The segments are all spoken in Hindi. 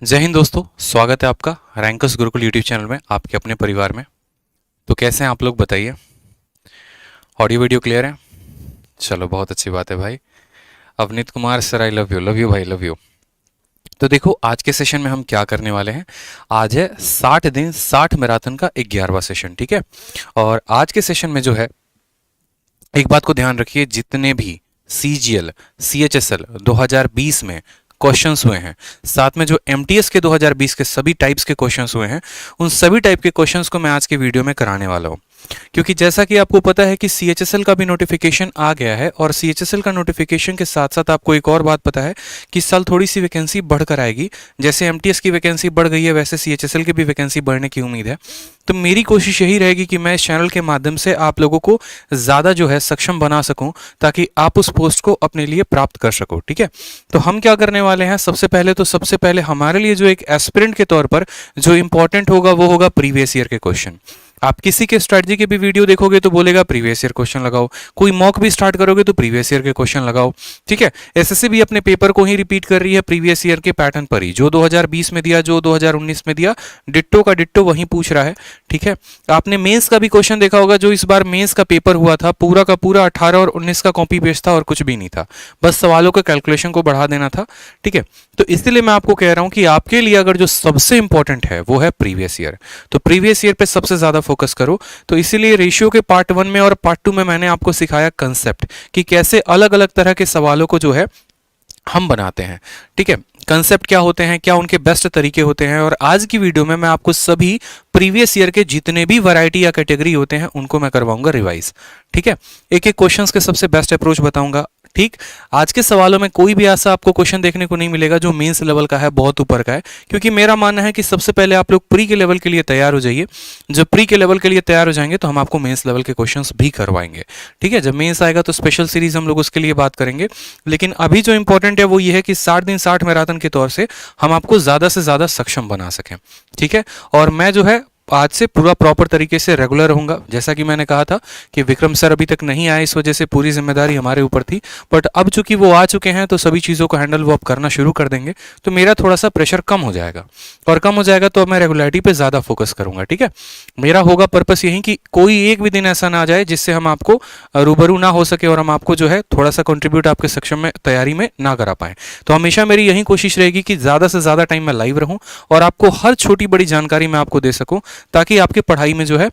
जय हिंद दोस्तों, स्वागत है आपका रैंकर्स गुरुकुल यूट्यूब चैनल में, आपके अपने परिवार में। तो कैसे हैं आप लोग, बताइए। ऑडियो वीडियो क्लियर है? चलो, बहुत अच्छी बात है भाई। Avneet Kumar sir, I love you भाई, लव यू। तो देखो, आज के सेशन में हम क्या करने वाले हैं। आज है 60 दिन 60 मैराथन का 11वां सेशन, ठीक है। और आज के सेशन में जो है, एक बात को ध्यान रखिए, जितने भी CGL CHSL 2020 में क्वेश्चंस हुए हैं, साथ में जो MTS के 2020 के सभी टाइप्स के क्वेश्चंस हुए हैं, उन सभी टाइप के क्वेश्चंस को मैं आज के वीडियो में कराने वाला हूं। क्योंकि जैसा कि आपको पता है कि CHSL का भी नोटिफिकेशन आ गया है, और CHSL का नोटिफिकेशन के साथ साथ आपको एक और बात पता है कि इस साल थोड़ी सी वैकेंसी बढ़कर आएगी। जैसे MTS की वैकेंसी बढ़ गई है, वैसे CHSL की भी वैकेंसी बढ़ने की उम्मीद है। तो मेरी कोशिश यही रहेगी कि मैं इस चैनल के माध्यम से आप लोगों को ज़्यादा जो है सक्षम बना सकूं, ताकि आप उस पोस्ट को अपने लिए प्राप्त कर सको, ठीक है। तो हम क्या करने वाले हैं, सबसे पहले हमारे लिए जो एक एस्पिरेंट के तौर पर जो इंपॉर्टेंट होगा, वो होगा प्रीवियस ईयर के क्वेश्चन। आप किसी के स्ट्रेटजी के भी वीडियो देखोगे तो बोलेगा प्रीवियस ईयर क्वेश्चन लगाओ, कोई मॉक भी स्टार्ट करोगे तो प्रीवियस ईयर के क्वेश्चन लगाओ, ठीक है। एसएससी भी अपने पेपर को ही रिपीट कर रही है प्रीवियस ईयर के पैटर्न पर ही, जो 2020 में दिया, जो 2019 में दिया, डिट्टो का डिट्टो वहीं पूछ रहा है, ठीक है। आपने मेंस का भी क्वेश्चन देखा होगा, जो इस बार मेंस का पेपर हुआ था, पूरा का पूरा 18 और 19 का कॉपी पेस्ट था और कुछ भी नहीं था, बस सवालों के कैलकुलेशन को बढ़ा देना था, ठीक है। तो इसलिए मैं आपको कह रहा हूं कि आपके लिए अगर जो सबसे इंपॉर्टेंट है वो है प्रीवियस ईयर, तो प्रीवियस ईयर पे सबसे ज्यादा फोकस करो। तो इसीलिए रेशियो के पार्ट 1 में और पार्ट 2 में मैंने आपको सिखाया कंसेप्ट, कि कैसे अलग अलग तरह के सवालों को जो है हम बनाते हैं, ठीक है। कंसेप्ट क्या होते हैं, क्या उनके बेस्ट तरीके होते हैं, और आज की वीडियो में मैं आपको सभी प्रीवियस ईयर के जितने भी वैरायटी या कैटेगरी होते हैं उनको मैं करवाऊंगा रिवाइज, ठीक है। एक एक क्वेश्चंस के सबसे बेस्ट अप्रोच बताऊंगा, ठीक। आज के सवालों में कोई भी ऐसा आपको क्वेश्चन देखने को नहीं मिलेगा जो मेंस लेवल का है, बहुत ऊपर का है, क्योंकि मेरा मानना है कि सबसे पहले आप लोग प्री के लेवल के लिए तैयार हो जाइए। जब प्री के लेवल के लिए तैयार हो जाएंगे तो हम आपको मेंस लेवल के क्वेश्चंस भी करवाएंगे, ठीक है। जब मेंस आएगा तो स्पेशल सीरीज हम लोग उसके लिए बात करेंगे, लेकिन अभी जो इंपॉर्टेंट है वो ये है कि 60 दिन 60 मैराथन के तौर से हम आपको ज्यादा से ज्यादा सक्षम बना सकें, ठीक है। और मैं जो है आज से पूरा प्रॉपर तरीके से रेगुलर रहूंगा। जैसा कि मैंने कहा था कि विक्रम सर अभी तक नहीं आए, इस वजह से पूरी जिम्मेदारी हमारे ऊपर थी, बट अब चूंकि वो आ चुके हैं तो सभी चीज़ों को हैंडल वो अब करना शुरू कर देंगे, तो मेरा थोड़ा सा प्रेशर कम हो जाएगा, और कम हो जाएगा तो मैं रेगुलरिटी पे ज़्यादा फोकस करूंगा, ठीक है। मेरा होगा पर्पस यही कि कोई एक भी दिन ऐसा ना आ जाए जिससे हम आपको रूबरू ना हो सके और हम आपको जो है थोड़ा सा कंट्रीब्यूट आपके सक्षम में तैयारी में ना करा पाए। तो हमेशा मेरी यही कोशिश रहेगी कि ज़्यादा से ज़्यादा टाइम मैं लाइव रहूं और आपको हर छोटी बड़ी जानकारी मैं आपको दे सकूं, ताकि आपकी पढ़ाई में जो है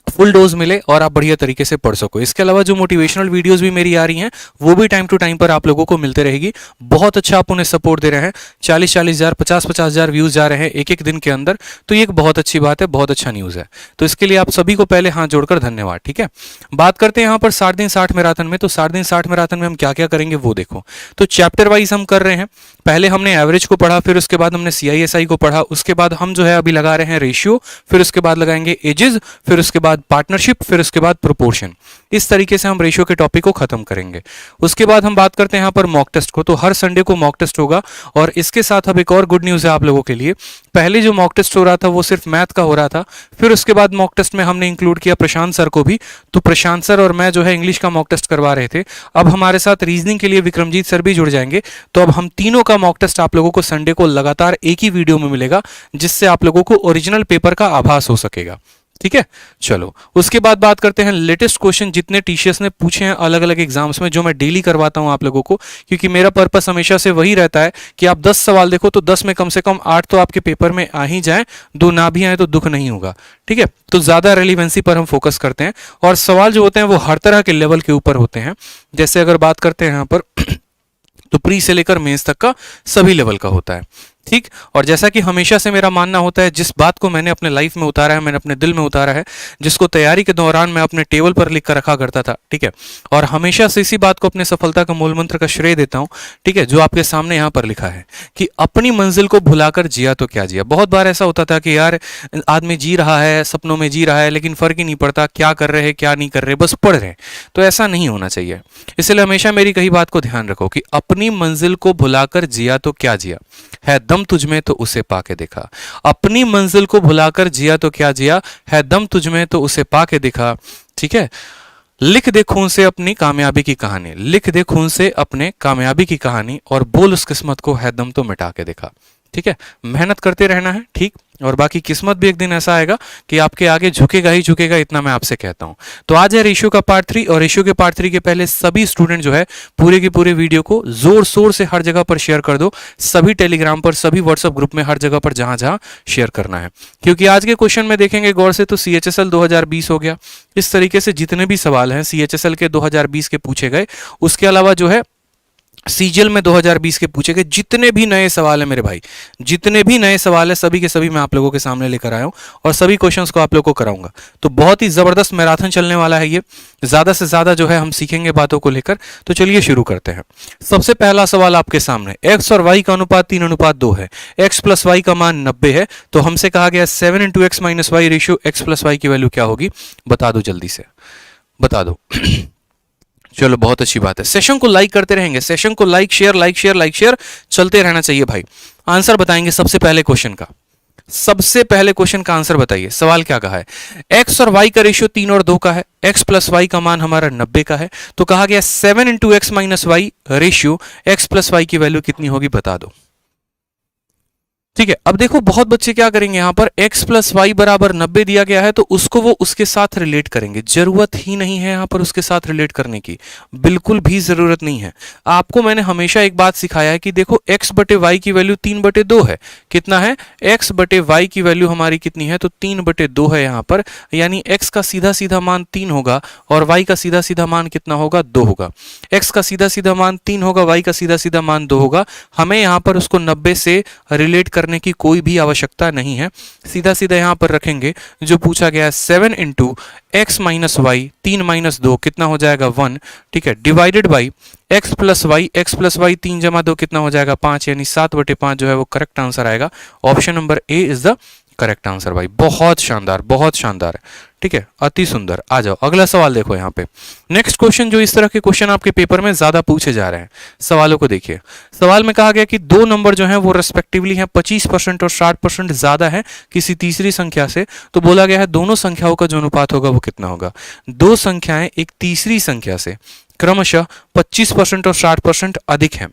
फुल डोज मिले और आप बढ़िया तरीके से पढ़ सको। इसके अलावा जो मोटिवेशनल वीडियोस भी मेरी आ रही हैं वो भी टाइम टू टाइम पर आप लोगों को मिलते रहेगी। बहुत अच्छा आप उन्हें सपोर्ट दे रहे हैं, 40-40 हज़ार 50-50 हज़ार व्यूज जा रहे हैं एक एक दिन के अंदर, तो ये एक बहुत अच्छी बात है, बहुत अच्छा न्यूज़ है। तो इसके लिए आप सभी को पहले हाथ जोड़कर धन्यवाद, ठीक है। बात करते हैं यहाँ पर 60 दिन 60 मैराथन में। तो 60 दिन 60 मैराथन में हम क्या क्या करेंगे वो देखो। तो चैप्टर वाइज हम कर रहे हैं, पहले हमने एवरेज को पढ़ा, फिर उसके बाद हमने CISI को पढ़ा, उसके बाद हम जो है अभी लगा रहे हैं रेशियो, फिर उसके बाद लगाएंगे एजेस, फिर उसके बाद पार्टनरशिप, फिर उसके बाद प्रोपोर्शन। इस तरीके से हम रेशियो के टॉपिक को खत्म करेंगे। उसके बाद हम बात करते हैं यहाँ पर मॉक टेस्ट को। तो हर संडे को मॉक टेस्ट होगा, और इसके साथ अब एक और गुड न्यूज़ है आप लोगों के लिए। पहले जो मॉक टेस्ट हो रहा था वो सिर्फ मैथ का हो रहा था, फिर उसके बाद मॉक टेस्ट में हमने इंक्लूड किया प्रशांत सर को भी। तो प्रशांत सर और मैं जो है इंग्लिश का मॉक टेस्ट करवा रहे थे, अब हमारे साथ रीजनिंग के लिए विक्रमजीत सर भी जुड़ जाएंगे। तो अब हम तीनों का मॉक टेस्ट आप लोगों को संडे को लगातार एक ही वीडियो में मिलेगा, जिससे आप लोगों को ओरिजिनल पेपर का आभास हो सकेगा, ठीक है। चलो, उसके बाद बात करते हैं लेटेस्ट क्वेश्चन जितने टीचर्स ने पूछे हैं अलग अलग एग्जाम्स में, जो मैं डेली करवाता हूं आप लोगों को, क्योंकि मेरा पर्पस हमेशा से वही रहता है कि आप 10 सवाल देखो तो 10 में कम से कम 8 तो आपके पेपर में आ ही जाए, 2 ना भी आए तो दुख नहीं होगा, ठीक है। तो ज्यादा रेलिवेंसी पर हम फोकस करते हैं, और सवाल जो होते हैं वो हर तरह के लेवल के ऊपर होते हैं। जैसे अगर बात करते हैं यहाँ पर तो प्री से लेकर मेंस तक का सभी लेवल का होता है, ठीक। और जैसा कि हमेशा से मेरा मानना होता है, जिस बात को मैंने अपने लाइफ में उतारा है, मैंने अपने दिल में उतारा है, जिसको तैयारी के दौरान मैं अपने टेबल पर लिख कर रखा करता था, ठीक है। और हमेशा से इसी बात को अपने सफलता का मूल मंत्र का श्रेय देता हूं, ठीक है, जो आपके सामने यहां पर लिखा है कि अपनी मंजिल को भुलाकर जिया तो क्या जिया। बहुत बार ऐसा होता था कि यार आदमी जी रहा है, सपनों में जी रहा है, लेकिन फर्क ही नहीं पड़ता क्या कर रहे हैं क्या नहीं कर रहे, बस पढ़ रहे हैं। तो ऐसा नहीं होना चाहिए। इसलिए हमेशा मेरी कही बात को ध्यान रखो कि अपनी मंजिल को भुलाकर जिया तो क्या जिया, है दम तुझमें तो उसे पाके दिखा। अपनी मंजिल को भुलाकर जिया तो क्या जिया, है दम तुझमें तो उसे पाके दिखा, ठीक है। लिख दे खून से अपनी कामयाबी की कहानी, लिख दे खून से अपने कामयाबी की कहानी, और बोल उस किस्मत को, है दम तो मिटा के दिखा, ठीक है, मेहनत करते रहना है, ठीक। और बाकी किस्मत भी एक दिन ऐसा आएगा कि आपके आगे झुकेगा ही झुकेगा, इतना मैं आपसे कहता हूं। तो आज है रेशियो का पार्ट 3, और रेशियो के पार्ट 3 के पहले सभी स्टूडेंट जो है पूरे के पूरे वीडियो को जोर शोर से हर जगह पर शेयर कर दो, सभी टेलीग्राम पर, सभी व्हाट्सएप ग्रुप में, हर जगह पर जहां जहां शेयर करना है। क्योंकि आज के क्वेश्चन में देखेंगे गौर से तो CHSL 2020 हो गया, इस तरीके से जितने भी सवाल हैं CHSL के 2020 के पूछे गए, उसके अलावा जो है सीजीएल में 2020 के पूछे गए जितने भी नए सवाल है मेरे भाई, जितने भी नए सवाल है सभी के सभी मैं आप लोगों के सामने लेकर आया हूं, और सभी क्वेश्चंस को आप लोगों को कराऊंगा। तो बहुत ही जबरदस्त मैराथन चलने वाला है ये, ज्यादा से ज्यादा जो है हम सीखेंगे बातों को लेकर। तो चलिए शुरू करते हैं। सबसे पहला सवाल आपके सामने, एक्स और वाई का अनुपात 3:2 है, एक्स प्लस वाई का मान 90 है, तो हमसे कहा गया 7 × x - y ratio x plus y की वैल्यू क्या होगी, बता दो जल्दी से, बता दो। चलो बहुत अच्छी बात है, सेशन को लाइक करते रहेंगे, सेशन को लाइक शेयर चलते रहना चाहिए भाई। आंसर बताएंगे सबसे पहले क्वेश्चन का, सबसे पहले क्वेश्चन का आंसर बताइए। सवाल क्या कहा है, एक्स और वाई का रेशियो 3 और 2 का है, एक्स प्लस वाई का मान हमारा 90 का है, तो कहा गया 7 × x - y ratio x plus y की वैल्यू कितनी होगी, बता दो। ठीक है, अब देखो बहुत बच्चे क्या करेंगे, यहां पर x प्लस वाई बराबर 90 दिया गया है, तो उसको वो उसके साथ रिलेट करेंगे। जरूरत ही नहीं है यहां पर उसके साथ रिलेट करने की, बिल्कुल भी जरूरत नहीं है। आपको मैंने हमेशा एक बात सिखाया है कि देखो x बटे वाई की वैल्यू 3/2 है, कितना है, x बटे वाई की वैल्यू हमारी कितनी है, तो 3/2 है यहां पर, यानी x का सीधा सीधा मान 3 होगा और y का सीधा सीधा मान कितना होगा, 2 होगा। x का सीधा सीधा मान 3 होगा, y का सीधा सीधा मान 2 होगा। हमें यहां पर उसको 90 से रिलेट करने की कोई भी आवश्यकता नहीं है, सीधा सीधा यहां पर रखेंगे जो पूछा गया 7 × x - y, 3 - 2 कितना हो जाएगा 1, ठीक है, divided by x plus y, 3 × 2 कितना हो जाएगा 5, यानी 7/5 जो है वो करेक्ट आंसर आएगा। Option number A is the correct answer भाई। बहुत शानदार, बहुत शानदार, ठीक है, अति सुंदर। आ जाओ अगला सवाल देखो यहाँ पे। नेक्स्ट क्वेश्चन, जो इस तरह के क्वेश्चन आपके पेपर में ज्यादा पूछे जा रहे हैं, सवालों को देखिए। सवाल में कहा गया कि दो नंबर जो हैं वो रेस्पेक्टिवली हैं 25% और 60% ज्यादा है किसी तीसरी संख्या से, तो बोला गया है दोनों संख्याओं का जो अनुपात होगा वो कितना होगा। दो संख्याएं एक तीसरी संख्या से क्रमशः 25% और 60% अधिक है,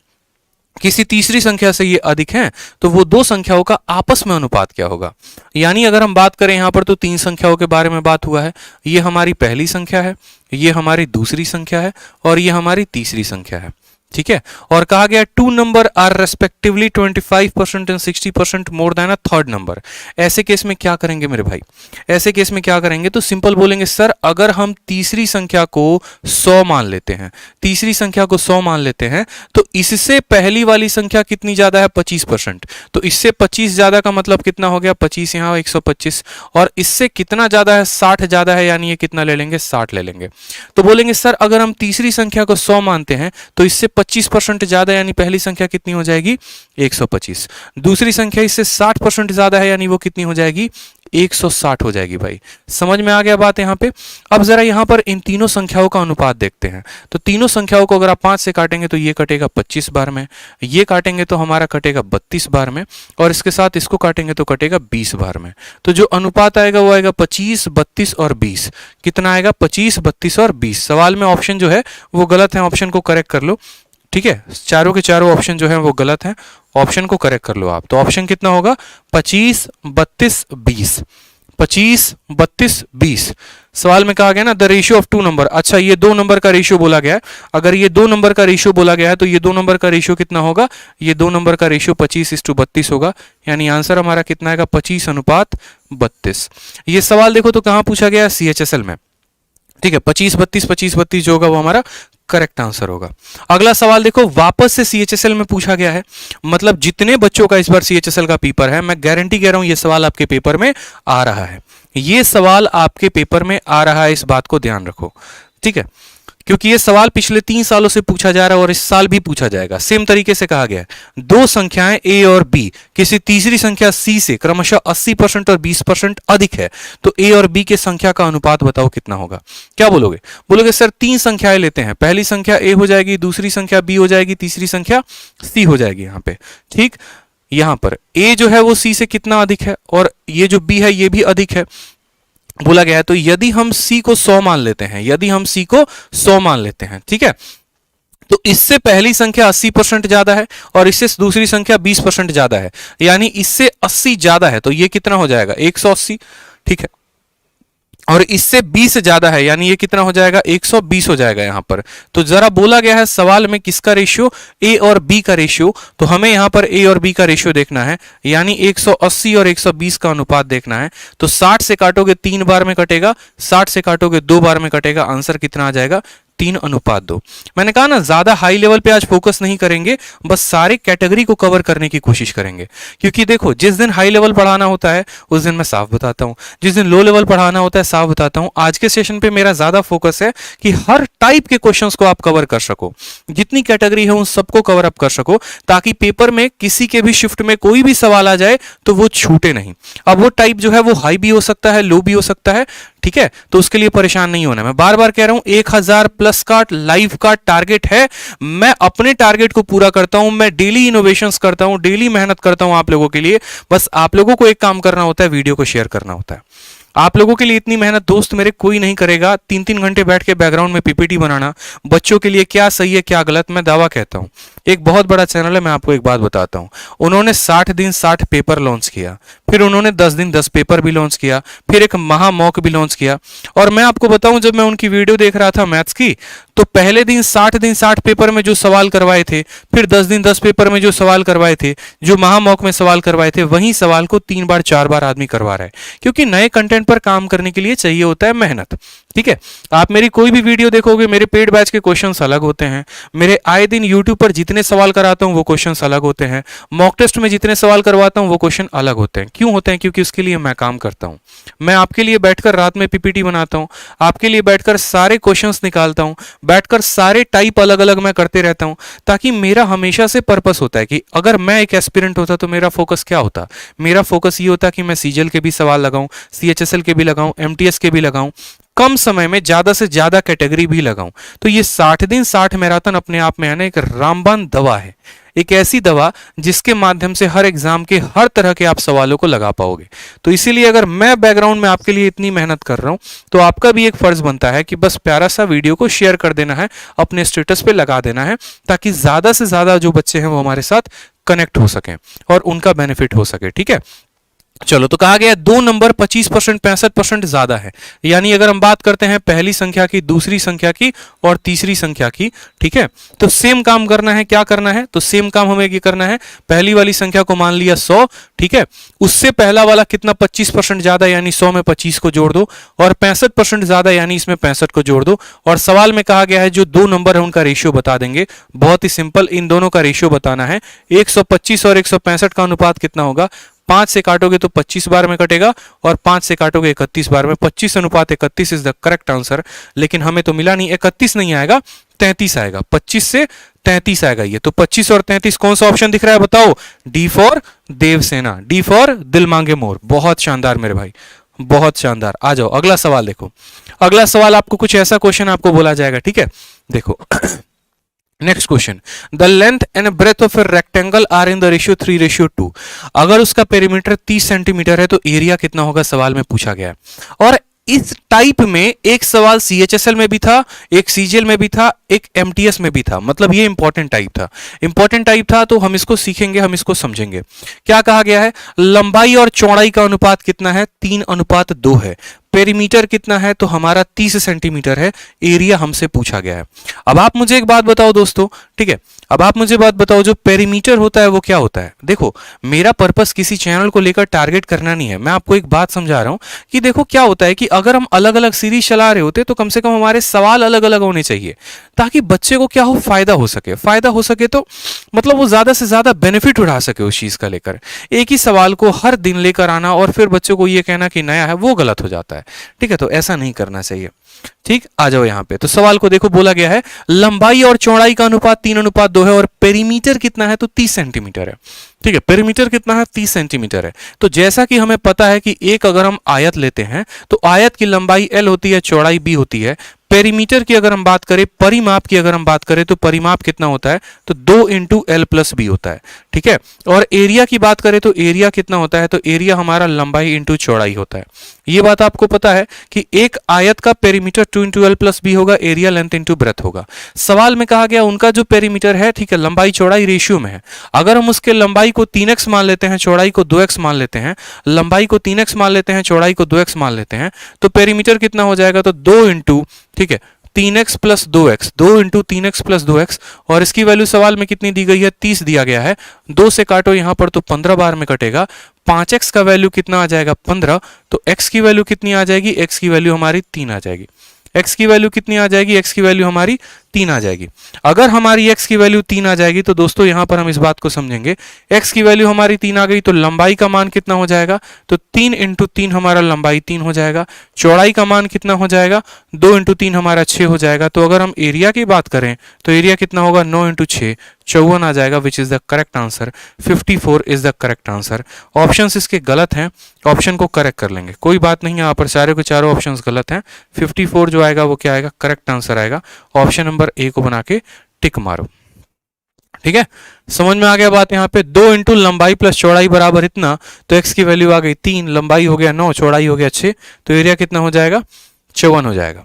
किसी तीसरी संख्या से ये अधिक है, तो वो दो संख्याओं का आपस में अनुपात क्या होगा। यानी अगर हम बात करें यहां पर तो तीन संख्याओं के बारे में बात हुआ है, ये हमारी पहली संख्या है, ये हमारी दूसरी संख्या है और ये हमारी तीसरी संख्या है, ठीक है। और कहा गया two number are respectively 25% and 60% more than a third number. ऐसे केस में क्या करेंगे मेरे भाई, ऐसे केस में क्या करेंगे, तो सिंपल बोलेंगे सर अगर हम तीसरी संख्या को 100 मान लेते हैं, तीसरी संख्या को 100 मान लेते हैं, तो इससे पहली वाली संख्या कितनी ज्यादा है 25%, तो इससे 25 ज्यादा का मतलब कितना हो गया 25, यहां 125, और इससे कितना ज्यादा है 60 ज्यादा है, यानी ये कितना ले लेंगे 60 ले लेंगे। तो बोलेंगे सर अगर हम तीसरी संख्या को 100 मानते हैं तो इससे 25% ज्यादा, यानी पहली संख्या कितनी हो जाएगी 125, दूसरी संख्या इससे 60% ज्यादा है, यानी वो कितनी हो जाएगी 160 हो जाएगी भाई। समझ में आ गया बात यहां पे। अब जरा यहां पर इन तीनों संख्याओं का अनुपात देखते हैं, तो तीनों संख्याओं को अगर आप 5 से काटेंगे तो ये कटेगा 25 बार में, ये काटेंगे तो हमारा कटेगा 32 बार में, और इसके साथ इसको काटेंगे तो कटेगा 20 बार में। तो जो अनुपात आएगा वो आएगा 25, 32 और 20। कितना आएगा 25, 32 और 20। सवाल में ऑप्शन जो है वो गलत है, ऑप्शन को करेक्ट कर लो, ठीक है, चारों के चारों ऑप्शन जो है वो गलत है, ऑप्शन को करेक्ट कर लो आप। तो ऑप्शन कितना होगा 25, 32, 20, 25, 32, 20। सवाल में कहा गया ना the ratio of two number, अच्छा ये दो नंबर का रेशियो बोला गया है, अगर ये दो नंबर का रेशियो बोला गया है तो ये दो नंबर का रेशियो कितना होगा, ये दो नंबर का रेशियो 25:32 होगा, यानी आंसर हमारा कितना आएगा 25:32। ये सवाल देखो तो कहां पूछा गया है, CHSL में, ठीक है, 25, 32, 25, 32 जो होगा वो हमारा करेक्ट आंसर होगा। अगला सवाल देखो वापस से CHSL में पूछा गया है, मतलब जितने बच्चों का इस बार CHSL का पेपर है, मैं गारंटी कह रहा हूं ये सवाल आपके पेपर में आ रहा है, ये सवाल आपके पेपर में आ रहा है, इस बात को ध्यान रखो, ठीक है, क्योंकि ये सवाल पिछले 3 सालों से पूछा जा रहा है और इस साल भी पूछा जाएगा। सेम तरीके से कहा गया है दो संख्याएं A और B किसी तीसरी संख्या C से क्रमशः 80% और 20% अधिक है, तो A और B के संख्या का अनुपात बताओ कितना होगा। क्या बोलोगे, बोलोगे सर 3 संख्याएं लेते हैं, पहली संख्या A हो जाएगी, दूसरी संख्या B हो जाएगी, तीसरी संख्या C हो जाएगी यहाँ पे, ठीक। यहां पर A जो है वो C से कितना अधिक है और ये जो B है ये भी अधिक है, बोला गया है। तो यदि हम C को 100 मान लेते हैं, यदि हम C को 100 मान लेते हैं, ठीक है, तो इससे पहली संख्या 80% ज्यादा है और इससे दूसरी संख्या 20% ज्यादा है, यानी इससे 80 ज्यादा है, तो ये कितना हो जाएगा 180, ठीक है। और इससे 20 ज्यादा है, यानी ये कितना हो जाएगा 120 हो जाएगा यहां पर। तो जरा बोला गया है सवाल में किसका रेशियो, ए और बी का रेशियो, तो हमें यहां पर ए और बी का रेशियो देखना है, यानी 180 और 120 का अनुपात देखना है। तो 60 से काटोगे 3 बार में कटेगा, 60 से काटोगे 2 बार में कटेगा, आंसर कितना आ जाएगा 3:2। मैंने कहा ना ज्यादा हाई लेवल पे आज फोकस नहीं करेंगे, बस सारे कैटेगरी को कवर करने की कोशिश करेंगे। क्योंकि देखो जिस दिन हाई लेवल पढ़ाना होता है उस दिन मैं साफ बताता हूं, जिस दिन लो लेवल पढ़ाना होता है साफ बताता हूं। आज के सेशन पे मेरा ज्यादा फोकस है कि हर टाइप के क्वेश्चंस को आप कवर कर सको, जितनी कैटेगरी है उन सबको कवर अप कर सको, ताकि पेपर में किसी के भी शिफ्ट में कोई भी सवाल आ जाए तो वो छूटे नहीं। अब वो टाइप जो है वो हाई भी हो सकता है, लो भी हो सकता है, ठीक है। तो उसके लिए परेशान नहीं होना। मैं बार बार कह रहा हूं 1000 प्लस का लाइव का टारगेट है। मैं अपने टारगेट को पूरा करता हूं, मैं डेली इनोवेशंस करता हूं, डेली मेहनत करता हूं आप लोगों के लिए। बस आप लोगों को एक काम करना होता है, वीडियो को शेयर करना होता है। आप लोगों के लिए इतनी मेहनत दोस्त मेरे कोई नहीं करेगा। 3-3 घंटे बैठ के बैकग्राउंड में पीपीटी बनाना, बच्चों के लिए क्या सही है क्या गलत, मैं दावा कहता हूं। एक बहुत बड़ा चैनल है, मैं आपको एक बात बताता हूं, उन्होंने 60 दिन 60 पेपर लॉन्च किया, फिर उन्होंने 10 दिन 10 पेपर भी लॉन्च किया, फिर एक महा मॉक भी लॉन्च किया। और मैं आपको बताऊं, जब मैं उनकी वीडियो देख रहा था मैथ्स की, तो पहले दिन 60 पेपर में जो सवाल करवाए थे, फिर 10 दिन 10 पेपर में जो सवाल करवाए थे, जो महा मॉक में सवाल करवाए थे, वही सवाल को 3 बार 4 बार आदमी करवा रहा है। क्योंकि नए कंटेंट पर काम करने के लिए चाहिए होता है मेहनत, ठीक है। आप मेरी कोई भी वीडियो देखोगे, मेरे पेड बैच के क्वेश्चंस अलग होते हैं, मेरे आए दिन यूट्यूब पर जितने सवाल कराता हूं वो क्वेश्चंस अलग होते हैं, मॉक टेस्ट में जितने सवाल करवाता हूं वो क्वेश्चन अलग होते हैं। क्यों होते हैं? क्योंकि उसके लिए मैं काम करता हूं। मैं आपके लिए बैठकर रात में पीपीटी बनाता हूं, आपके लिए बैठकर सारे क्वेश्चंस निकालता हूं, बैठकर सारे टाइप अलग अलग मैं करते रहता हूं, ताकि मेरा हमेशा से पर्पस होता है कि अगर मैं एक एस्पिरेंट होता तो मेरा फोकस क्या होता। मेरा फोकस ये होता कि मैं सीजीएल के भी सवाल लगाऊं, सीएचएसएल के भी लगाऊं, एमटीएस के भी लगाऊं, कम समय में ज्यादा से ज्यादा कैटेगरी भी लगाऊं। तो ये 60 दिन 60 मैराथन अपने आप में है ना एक रामबाण दवा है, एक ऐसी दवा जिसके माध्यम से हर एग्जाम के हर तरह के आप सवालों को लगा पाओगे। तो इसीलिए अगर मैं बैकग्राउंड में आपके लिए इतनी मेहनत कर रहा हूं, तो आपका भी एक फर्ज बनता है कि बस प्यारा सा वीडियो को शेयर कर देना है, अपने स्टेटस पे लगा देना है, ताकि ज्यादा से ज्यादा जो बच्चे हैं वो हमारे साथ कनेक्ट हो सकें और उनका बेनिफिट हो सके, ठीक है। चलो, तो कहा गया 2 नंबर 25% 65% ज्यादा है। यानी अगर हम बात करते हैं पहली संख्या की, दूसरी संख्या की और तीसरी संख्या की, ठीक है, तो सेम काम करना है। क्या करना है? तो सेम काम हमें ये करना है, पहली वाली संख्या को मान लिया 100, ठीक है, उससे पहला वाला कितना 25% ज्यादा, यानी 100 में 25 को जोड़ दो, और 65% ज्यादा यानी इसमें 65 को जोड़ दो। और सवाल में कहा गया है जो 2 नंबर है उनका रेशियो बता देंगे। बहुत ही सिंपल, इन दोनों का रेशियो बताना है। 125 और 165 का अनुपात कितना होगा? 5 से काटोगे तो 25 बार में कटेगा, और 5 से काटोगे 31 बार में। 25:31 इज द करेक्ट आंसर। लेकिन हमें तो मिला नहीं, 31 नहीं आएगा, 33 आएगा। 25 से 33 आएगा ये। तो 25 और 33 कौन सा ऑप्शन दिख रहा है बताओ? D for Devasena, D for दिल मांगे मोर। बहुत शानदार मेरे भाई, बहुत शानदार। आ जाओ अगला सवाल देखो। अगला सवाल आपको कुछ ऐसा क्वेश्चन आपको बोला जाएगा, ठीक है। देखो next question, the length and breadth of a rectangle are in the ratio 3:2। अगर उसका पेरीमीटर 30 सेंटीमीटर है तो एरिया कितना होगा, सवाल में पूछा गया है। और इस टाइप में एक सवाल सीएचएसएल में भी था, एक सीजीएल में भी था, एक एमटीएस में भी था। मतलब ये इंपॉर्टेंट टाइप था, इंपॉर्टेंट टाइप था, तो हम इसको सीखेंगे, हम इसको समझेंगे। क्या कहा गया है? लंबाई और चौड़ाई का अनुपात कितना है? 3:2 है। पेरीमीटर कितना है? तो हमारा 30 सेंटीमीटर है। एरिया हमसे पूछा गया है। अब आप मुझे एक बात बताओ दोस्तों, ठीक है, अब आप मुझे बात बताओ, जो पेरीमीटर होता है वो क्या होता है? देखो, मेरा पर्पस किसी चैनल को लेकर टारगेट करना नहीं है। मैं आपको एक बात समझा रहा हूं कि देखो क्या होता है कि अगर हम अलग अलग सीरीज चला रहे होते तो कम से कम हमारे सवाल अलग अलग होने चाहिए, ताकि बच्चे को क्या हो, फायदा हो सके। फायदा हो सके तो मतलब वो ज्यादा से ज्यादा बेनिफिट उठा सके उस चीज का लेकर। एक ही सवाल को हर दिन लेकर आना और फिर बच्चों को ये कहना कि नया है, वो गलत हो जाता है, ठीक है। तो ऐसा नहीं करना चाहिए, ठीक। आ जाओ यहां पे। तो सवाल को देखो, बोला गया है लंबाई और चौड़ाई का अनुपात 3:2 है, और पेरीमीटर कितना है? तो 30 सेंटीमीटर है, ठीक है। पेरीमीटर कितना है? 30 सेंटीमीटर है। तो जैसा कि हमें पता है कि एक अगर हम आयत लेते हैं तो आयत की लंबाई L होती है, चौड़ाई B होती है। पेरीमीटर की अगर हम बात करें, परिमाप की अगर हम बात करें, तो परिमाप कितना होता है? तो 2 × L + B होता है, ठीक है। और एरिया की बात करें तो एरिया कितना होता है? तो एरिया हमारा लंबाई × चौड़ाई होता है। ये बात आपको पता है कि एक आयत का perimeter perimeter 2 into L plus B होगा, एरिया लेंथ इंटू ब्रेथ होगा। सवाल में कहा गया उनका जो पेरीमीटर है, ठीक है, लंबाई चौड़ाई रेशियो में है। अगर हम उसके लंबाई को 3x मान लेते हैं, चौड़ाई को 2x मान लेते हैं, लंबाई को 3x मान लेते हैं, चौड़ाई को 2x मान लेते हैं, तो पेरीमीटर कितना हो जाएगा, तो 2 इंटू, ठीक है, 3x plus 2x, 2 into 3x plus 2x, और इसकी वैल्यू सवाल में कितनी दी गई है, 30 दिया गया है। 2 से काटो यहां पर तो 15 बार में कटेगा। 5x का वैल्यू कितना आ जाएगा, 15, तो x की वैल्यू कितनी आ जाएगी, x की वैल्यू हमारी 3 आ जाएगी। x की वैल्यू कितनी आ जाएगी, x की वैल्यू हमारी 3 आ जाएगी। अगर हमारी x की वैल्यू 3 आ जाएगी तो दोस्तों यहां पर हम इस बात को समझेंगे, x की वैल्यू हमारी 3 आ गई तो लंबाई का मान कितना हो जाएगा, तो 3 इंटू 3 हमारा लंबाई 3 हो जाएगा। चौड़ाई का मान कितना हो जाएगा, 2 इंटू 3 हमारा 6 हो जाएगा। तो अगर हम एरिया की बात करें तो एरिया कितना होगा, 9 इंटू 6, 54 आ जाएगा, which is the correct answer. 54 is the correct answer. Options इसके गलत हैं, ऑप्शन को करेक्ट कर लेंगे, कोई बात नहीं, यहाँ पर सारे के चारों ऑप्शंस गलत हैं। 54 जो आएगा वो क्या आएगा, करेक्ट आंसर आएगा। ऑप्शन नंबर ए को बना के टिक मारो। ठीक है, समझ में आ गया बात। यहाँ पे 2 इंटू लंबाई प्लस चौड़ाई बराबर इतना, तो x की वैल्यू आ गई 3, लंबाई हो गया 9, चौड़ाई हो गया 6, तो एरिया कितना हो जाएगा, 54 हो जाएगा।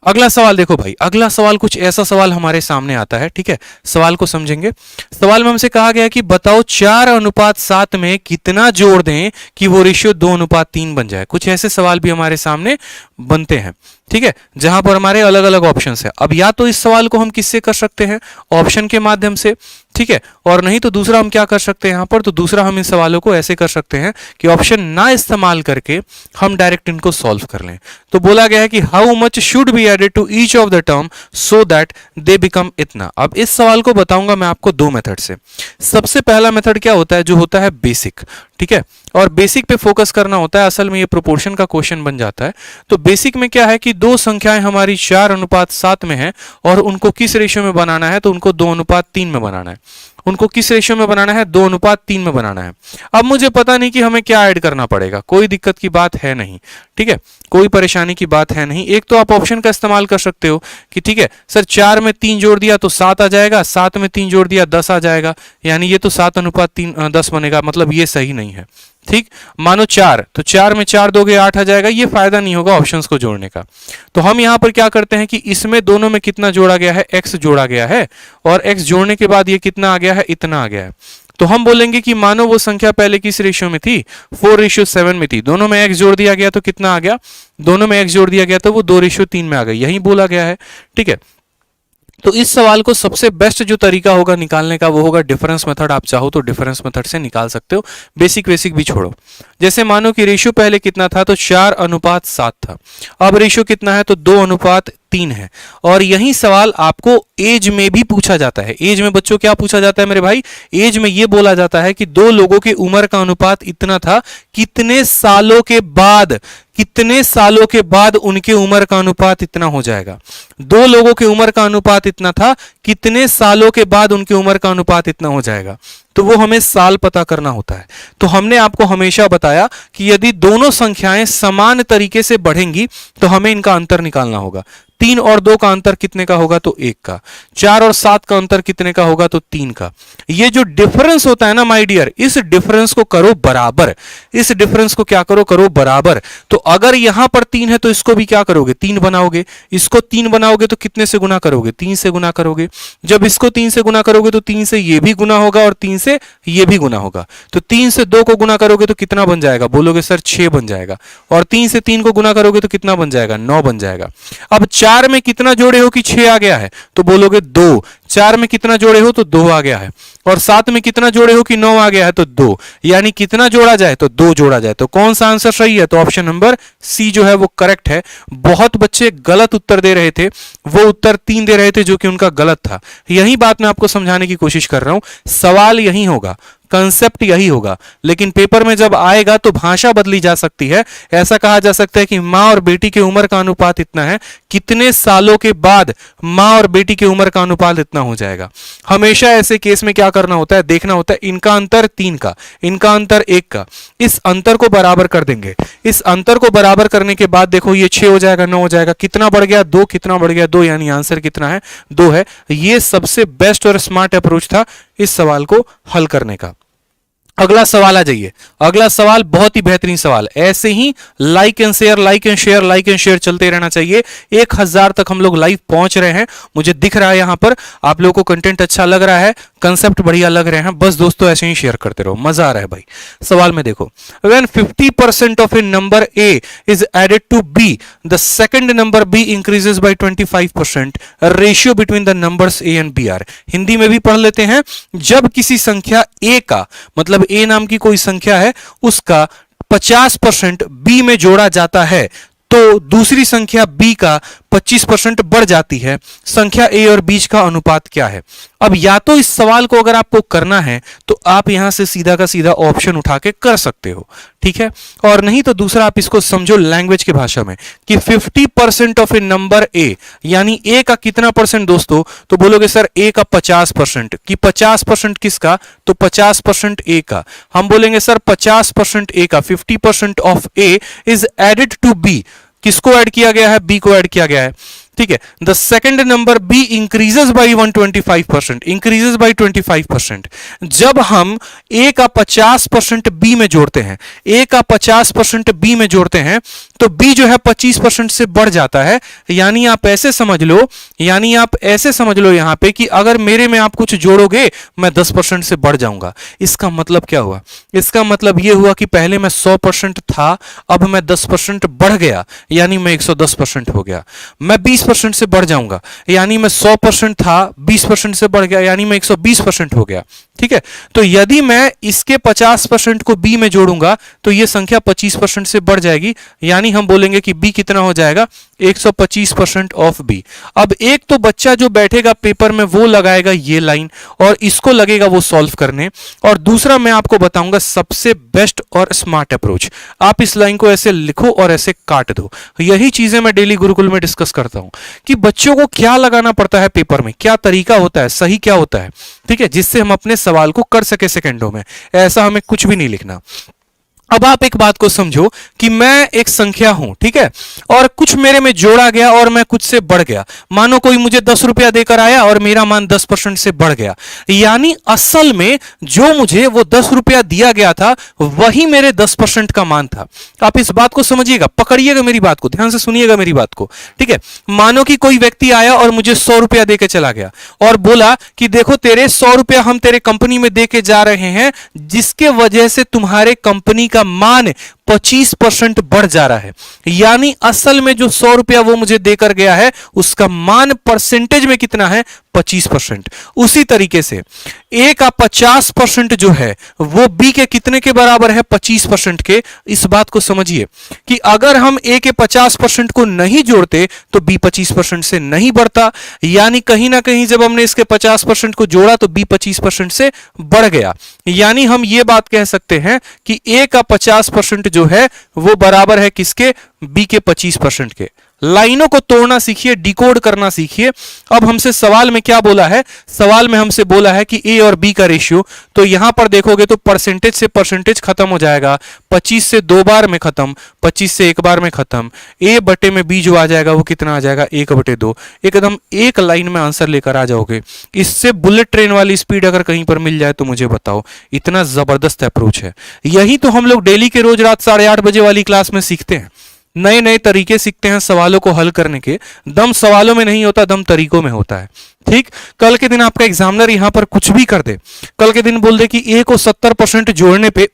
अगला सवाल देखो भाई, अगला सवाल कुछ ऐसा सवाल हमारे सामने आता है, ठीक है, सवाल को समझेंगे। सवाल में हमसे कहा गया कि बताओ 4:7 में कितना जोड़ दें कि वो रेशियो 2:3 बन जाए। कुछ ऐसे सवाल भी हमारे सामने बनते हैं, ठीक है, जहां पर हमारे अलग अलग ऑप्शंस है। अब या तो इस सवाल को हम किससे कर सकते हैं, ऑप्शन के माध्यम से, ठीक है, और नहीं तो दूसरा हम क्या कर सकते हैं यहां पर, तो दूसरा हम इन सवालों को ऐसे कर सकते हैं कि ऑप्शन ना इस्तेमाल करके हम डायरेक्ट इनको सॉल्व कर लें। तो बोला गया है कि how much should be added to each of the term so that they become इतना। अब इस सवाल को बताऊंगा मैं आपको 2 मेथड से। सबसे पहला मेथड क्या होता है, जो होता है बेसिक, ठीक है, और बेसिक पे फोकस करना होता है। असल में ये प्रोपोर्शन का क्वेश्चन बन जाता है। तो बेसिक में क्या है कि 2 संख्याएं हमारी 4:7 में है और उनको किस रेशियो में बनाना है, तो उनको 2:3 में बनाना है। उनको किस रेशियो में बनाना है, 2:3 में बनाना है। अब मुझे पता नहीं कि हमें क्या ऐड करना पड़ेगा, कोई दिक्कत की बात है नहीं, ठीक है, कोई परेशानी की बात है नहीं। एक तो आप ऑप्शन का इस्तेमाल कर सकते हो कि ठीक है सर 4 में 3 जोड़ दिया तो 7 आ जाएगा, 7 में 3 जोड़ दिया 10 आ जाएगा, यानी ये तो 7:3 बनेगा, मतलब ये सही नहीं है। ठीक, मानो 4, तो 4 में 4 दोगे 8 आ जाएगा, ये फायदा नहीं होगा ऑप्शंस को जोड़ने का। तो हम यहां पर क्या करते हैं कि इसमें दोनों में कितना जोड़ा गया है, x जोड़ा गया है, और x जोड़ने के बाद ये कितना आ गया है, इतना आ गया है। तो हम बोलेंगे कि मानो वो संख्या पहले किस रेशियो में थी, 4:7 में थी, दोनों में x जोड़ दिया गया तो कितना आ गया, दोनों में x जोड़ दिया गया तो वो 2:3 में आ गई, यही बोला गया है। ठीक है, तो इस सवाल को सबसे बेस्ट जो तरीका होगा निकालने का वो होगा डिफरेंस मेथड। आप चाहो तो डिफरेंस मेथड से निकाल सकते हो, बेसिक भी छोड़ो। जैसे मानो कि रेशियो पहले कितना था, तो 4:7 था, अब रेशियो कितना है, तो 2:3 है। और यही सवाल आपको एज में भी पूछा जाता है। एज में बच्चों क्या पूछा जाता है मेरे भाई, एज में ये बोला जाता है कि 2 लोगों की उम्र का अनुपात इतना था, कितने सालों के बाद, कितने सालों के बाद उनके उम्र का अनुपात इतना हो जाएगा। 2 लोगों की उम्र का अनुपात इतना था, कितने सालों के बाद उनकी उम्र का अनुपात इतना हो जाएगा, तो वो हमें साल पता करना होता है। तो हमने आपको हमेशा बताया कि यदि दोनों संख्याएं समान तरीके से बढ़ेंगी तो हमें इनका अंतर निकालना होगा। 3 और 2 का अंतर कितने का होगा, तो 1 का। 4 और 7 का अंतर कितने का होगा, तो 3 का। ये जो डिफरेंस होता है ना माय डियर, इस डिफरेंस को करो बराबर, इस डिफरेंस को क्या करो, करो बराबर। तो अगर यहां पर 3 है तो इसको भी क्या करोगे, 3 बनाओगे। इसको 3 बनाओगे तो कितने से गुना करोगे, 3 से गुना करोगे। जब इसको 3 से गुना करोगे तो 3 से ये भी गुना होगा और 3 से ये भी गुना होगा। तो 3 से 2 को गुना करोगे तो कितना बन जाएगा, बोलोगे सर 6 बन जाएगा। और 3 से 3 को गुना करोगे तो कितना बन जाएगा, 9 बन जाएगा। अब 4 में कितना जोड़े हो कि 6 आ गया है, तो बोलोगे 2। 4 में कितना जोड़े हो, तो 2 आ गया है। और 7 में कितना जोड़े हो कि 9 आ गया है, तो 2। यानी कितना जोड़ा जाए, तो 2 जोड़ा जाए। तो कौन सा आंसर सही है, तो ऑप्शन नंबर सी जो है वो करेक्ट है। बहुत बच्चे गलत उत्तर दे रहे थे, वो उत्तर 3 दे रहे थे जो कि उनका गलत था। यही बात मैं आपको समझाने की कोशिश कर रहा हूं। सवाल यही होगा, कंसेप्ट यही होगा, लेकिन पेपर में जब आएगा तो भाषा बदली जा सकती है। ऐसा कहा जा सकता है कि मां और बेटी की उम्र का अनुपात इतना है, कितने सालों के बाद मां और बेटी की उम्र का अनुपात इतना हो जाएगा। हमेशा ऐसे केस में क्या करना होता है, देखना होता है इनका अंतर 3 का, इनका अंतर 1 का, इस अंतर को बराबर कर देंगे। इस अंतर को बराबर करने के बाद देखो ये 6 हो जाएगा, 9 हो जाएगा, कितना बढ़ गया 2, कितना बढ़ गया 2, यानी आंसर कितना है, 2 है। ये सबसे बेस्ट और स्मार्ट अप्रोच था इस सवाल को हल करने का। अगला सवाल आ जाइए। अगला सवाल बहुत ही बेहतरीन सवाल, ऐसे ही like and share like and share like and share चलते रहना चाहिए। 1000 तक हम लोग लाइव पहुंच रहे हैं, मुझे दिख रहा है यहां पर आप लोगों को कंटेंट अच्छा लग रहा है, कंसेप्ट बढ़िया लग रहे हैं, बस दोस्तों ऐसे ही शेयर करते रहो, मजा आ रहा है भाई। सवाल में देखो, when 50% of a number A is added to B, the second number B increases by 25%, ratio between the numbers A and B are. Hindi में भी पढ़ लेते हैं। जब किसी संख्या ए का, मतलब ए नाम की कोई संख्या है, उसका 50% बी में जोड़ा जाता है तो दूसरी संख्या बी का 25% बढ़ जाती है। संख्या ए और बीच का अनुपात क्या है? अब या तो इस सवाल को अगर आपको करना है तो आप यहां से सीधा का सीधा ऑप्शन उठा के कर सकते हो, ठीक है, और नहीं तो दूसरा आप इसको समझो लैंग्वेज की भाषा में कि 50% ऑफ ए नंबर ए, यानी ए का कितना परसेंट दोस्तों? तो बोलोगे सर ए का 50%, कि 50% किसका? तो 50% ए का। हम बोलेंगे सर 50% ए का, 50% of A is added to B. किसको ऐड किया गया है? बी को ऐड किया गया है, ठीक है। The second number B increases by 125%, increases by 25%। जब हम ए का 50% बी में जोड़ते हैं, ए का 50% बी में जोड़ते हैं तो बी जो है 25% से बढ़ जाता है। यानी आप ऐसे समझ लो, यानी आप ऐसे समझ लो यहां पे कि अगर मेरे में आप कुछ जोड़ोगे मैं 10% से बढ़ जाऊंगा। इसका मतलब क्या हुआ? इसका मतलब यह हुआ कि पहले मैं 100% था, अब मैं 10% बढ़ गया, यानी मैं 110% हो गया। मैं 20% से बढ़ जाऊंगा, यानी मैं 100% था, 20% से बढ़ गया, यानी मैं 120% हो गया, ठीक है। तो यदि मैं इसके 50% को बी में जोड़ूंगा तो यह संख्या 25% से बढ़ जाएगी, यानी हम बोलेंगे कि बी कितना हो जाएगा? 125% ऑफ बी। अब एक तो बच्चा जो बैठेगा पेपर में वो लगाएगा ये लाइन और इसको लगेगा वो सॉल्व करने, और दूसरा मैं आपको बताऊंगा सबसे बेस्ट और स्मार्ट अप्रोच। आप इस लाइन को ऐसे लिखो और ऐसे काट दो। यही चीजें मैं डेली गुरुकुल में डिस्कस करता हूं कि बच्चों को क्या लगाना पड़ता है पेपर में, क्या तरीका होता है, सही क्या होता है, ठीक है, जिससे हम अपने सवाल को कर सके सेकंडों में। ऐसा हमें कुछ भी नहीं लिखना। अब आप एक बात को समझो कि मैं एक संख्या हूं, ठीक है, और कुछ मेरे में जोड़ा गया और मैं कुछ से बढ़ गया। मानो कोई मुझे 10 रुपया देकर आया और मेरा मान 10% से बढ़ गया, यानी असल में जो मुझे वो 10 रुपया दिया गया था वही मेरे 10% का मान था। आप इस बात को समझिएगा, पकड़िएगा मेरी बात को, ध्यान से सुनिएगा मेरी बात को, ठीक है। मानो कि कोई व्यक्ति आया और मुझे 100 रुपया देकर चला गया और बोला कि देखो तेरे 100 रुपया हम तेरे कंपनी में देके जा रहे हैं, जिसके वजह से तुम्हारे कंपनी का मान 25% बढ़ जा रहा है। यानी असल में जो 100 रुपया वो मुझे देकर गया है उसका मान परसेंटेज में कितना है? 25%। उसी तरीके से ए का 50% जो है वो बी के कितने के बराबर है? 25% के। इस बात को समझिए कि अगर हम ए के 50% को नहीं जोड़ते तो बी 25% से नहीं बढ़ता, यानी कहीं ना कहीं जब हमने इसके 50% को जोड़ा तो बी 25% से बढ़ गया। यानी हम ये बात कह सकते हैं कि ए का 50% जो है वो बराबर है किसके? बी के 25% के। लाइनों को तोड़ना सीखिए, डिकोड करना सीखिए। अब हमसे सवाल में क्या बोला है? सवाल में हमसे बोला है कि ए और बी का रेशियो, तो यहां पर देखोगे तो परसेंटेज से परसेंटेज खत्म हो जाएगा, 25 से 2 बार में खत्म, 25 से 1 बार में खत्म। ए बटे में बी जो आ जाएगा वो कितना आ जाएगा? 1/2। एकदम एक लाइन में आंसर लेकर आ जाओगे। इससे बुलेट ट्रेन वाली स्पीड अगर कहीं पर मिल जाए तो मुझे बताओ। इतना जबरदस्त अप्रोच है। यही तो हम लोग डेली के रोज रात 8:30 बजे वाली क्लास में सीखते हैं। नए नए तरीके सीखते हैं सवालों को हल करने के। दम सवालों में नहीं होता, दम तरीकों में होता है, ठीक। कल के दिन आपका एग्जामिनर यहां पर कुछ भी कर दे, कल के दिन बोल दे कि ए को 70% जोड़ने पे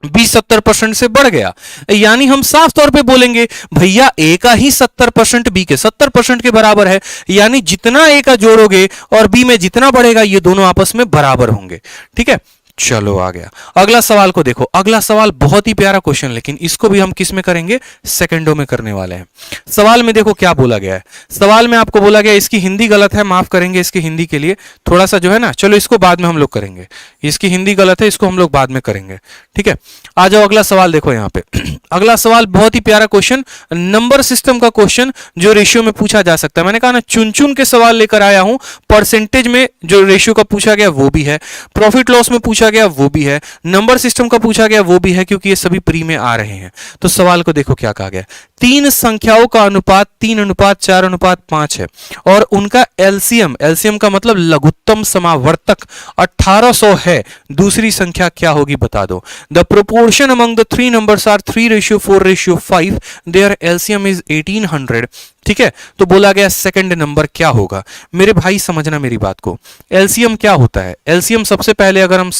बी 70% से बढ़ गया, यानी हम साफ तौर पे बोलेंगे भैया ए का ही 70% बी के 70% के बराबर है, यानी जितना ए का जोड़ोगे और बी में जितना बढ़ेगा ये दोनों आपस में बराबर होंगे, ठीक है। चलो आ गया। अगला सवाल को देखो। अगला सवाल बहुत ही प्यारा क्वेश्चन, लेकिन इसको भी हम किस में करेंगे? सेकंडों में करने वाले हैं। सवाल में देखो क्या बोला गया है। सवाल में आपको बोला गया, इसकी हिंदी गलत है, माफ करेंगे इसकी हिंदी के लिए, थोड़ा सा जो है ना, चलो इसको बाद में हम लोग करेंगे। इसकी हिंदी गलत है, इसको हम लोग बाद में करेंगे, ठीक है। आ जाओ अगला सवाल देखो यहाँ पे। अगला सवाल बहुत ही प्यारा क्वेश्चन, नंबर सिस्टम का क्वेश्चन जो रेशियो में पूछा जा सकता है। मैंने कहा ना चुन चुन के सवाल लेकर आया हूं। परसेंटेज में जो रेशियो का पूछा गया वो भी है, प्रॉफिट लॉस में पूछा पूछा गया वो भी है, नंबर सिस्टम का पूछा गया वो भी है, क्योंकि ये सभी प्री में आ रहे हैं। तो सवाल को देखो क्या कहा गया, तीन संख्याओं का अनुपात 3:4:5 है और उनका एलसीएम, एलसीएम का मतलब लघुत्तम समावर्तक 1800 है। दूसरी संख्या क्या होगी बता दो। The proportion among the three numbers are 3:4:5, their LCM is 1800। ठीक है, तो बोला गया सेकंड नंबर क्या होगा। मेरे भाई समझना मेरी बात को, एलसीएम क्या होता है। एलसीएम सबसे पहले अगर हम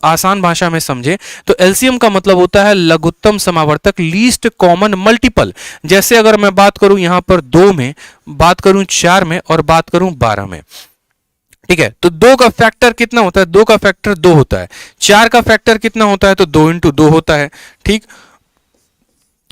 आसान भाषा में समझे तो एलसीएम का मतलब होता है लघुत्तम समावर्तक, लीस्ट कॉमन मल्टीपल। जैसे अगर मैं बात करूं यहां पर 2 में, बात करूं 4 में और बात करूं 12 में। ठीक है, तो 2 का फैक्टर कितना होता है, 2 का फैक्टर 2 होता है। 4 का फैक्टर कितना होता है, तो 2 इंटू 2 होता है। ठीक,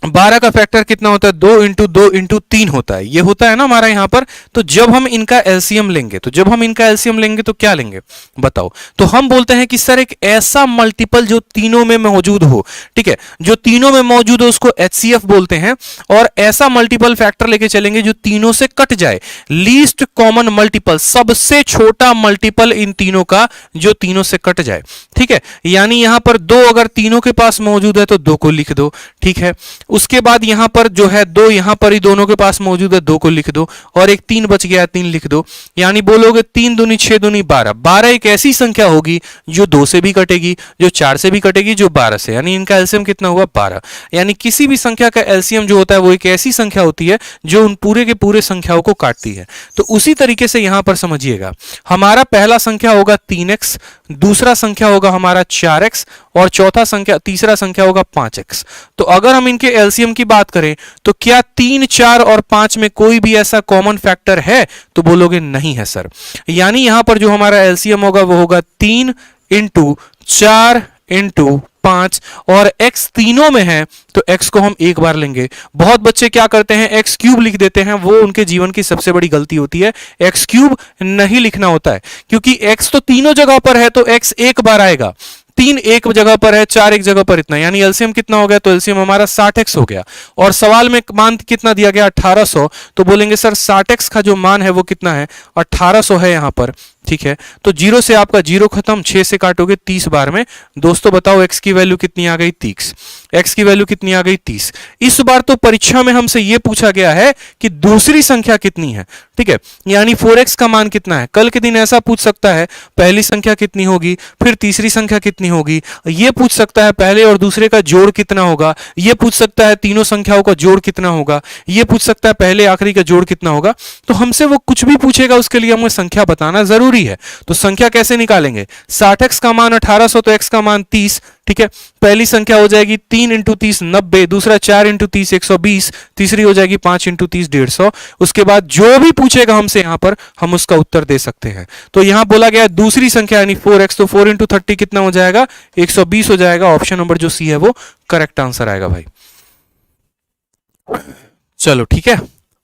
12 का फैक्टर कितना होता है, 2 इंटू 2 इंटू 3 होता है। ये होता है ना हमारा यहां पर। तो जब हम इनका एलसीएम लेंगे, तो जब हम इनका एलसीएम लेंगे तो क्या लेंगे बताओ। तो हम बोलते हैं कि सर एक ऐसा मल्टीपल जो तीनों में मौजूद हो। ठीक है, जो तीनों में मौजूद हो उसको एचसीएफ बोलते हैं, और ऐसा मल्टीपल फैक्टर लेके चलेंगे जो तीनों से कट जाए, लीस्ट कॉमन मल्टीपल, सबसे छोटा मल्टीपल इन तीनों का जो तीनों से कट जाए। ठीक है, यानी यहां पर 2 अगर तीनों के पास मौजूद है तो 2 को लिख दो। ठीक है, उसके बाद यहां पर जो है 2 यहां पर ही दोनों के पास मौजूद है, 2 को लिख दो, और एक 3 बच गया, 3 लिख दो। यानी बोलोगे 3 दूनी 6 दूनी 12। 12 एक ऐसी संख्या होगी जो 2 से भी कटेगी, जो 4 से भी कटेगी, जो 12 से, यानी इनका एलसीएम कितना हुआ 12। यानी किसी भी संख्या का एलसीएम जो होता है वो एक ऐसी संख्या होती है जो उन पूरे के पूरे संख्याओं को काटती है। तो उसी तरीके से यहां पर समझिएगा, हमारा पहला संख्या होगा 3x, दूसरा संख्या होगा हमारा 4x, और तीसरा संख्या होगा 5x। तो अगर हम इनके एलसीएम की बात करें तो क्या 3, 4 और 5 में कोई भी ऐसा कॉमन फैक्टर है, तो बोलोगे नहीं है सर। यानी यहां पर जो हमारा एलसीएम होगा वो होगा 3 इंटू 4 इंटू 5, और x तीनों में है तो x को हम एक बार लेंगे। बहुत बच्चे क्या करते हैं, x क्यूब लिख देते हैं, वो उनके जीवन की सबसे बड़ी गलती होती है। x क्यूब नहीं लिखना होता है, क्योंकि x तो तीनों जगह पर है तो x एक बार आएगा। 3 एक जगह पर है, 4 एक जगह पर, इतना, यानी एलसीएम कितना हो गया, तो एलसीएम हमारा 60x हो गया। और सवाल में मान कितना दिया गया 1800, तो बोलेंगे सर 60x का जो मान है वो कितना है, 1800 है यहां पर। ठीक है, तो 0 से आपका 0 खत्म, 6 से काटोगे 30 बार में। दोस्तों बताओ x की वैल्यू कितनी आ गई, 30। x की वैल्यू कितनी आ गई, 30। इस बार तो परीक्षा में हमसे यह पूछा गया है कि दूसरी संख्या कितनी है। ठीक है, यानी 4x का मान कितना है। कल के दिन ऐसा पूछ सकता है पहली संख्या कितनी होगी, फिर तीसरी संख्या कितनी होगी, यह पूछ सकता है पहले और दूसरे का जोड़ कितना होगा, यह पूछ सकता है तीनों संख्याओं का जोड़ कितना होगा, यह पूछ सकता है पहले आखिरी का जोड़ कितना होगा। तो हमसे वो कुछ भी पूछेगा उसके लिए हमें संख्या बताना जरूरी है। तो संख्या कैसे निकालेंगे, 60x का मान 1800 तो x का मान 30। ठीक है, पहली संख्या हो जाएगी 3 इंटू 30 90, दूसरा 4 इंटू 30 120, तीसरी हो जाएगी 5 इंटू 30 150। उसके बाद जो भी पूछेगा हमसे यहां पर हम उसका उत्तर दे सकते हैं। तो यहां बोला गया दूसरी संख्या यानी 4x, तो 4 इंटू 30 कितना हो जाएगा, 120 हो जाएगा। ऑप्शन नंबर जो सी है वो करेक्ट आंसर आएगा भाई। चलो ठीक है,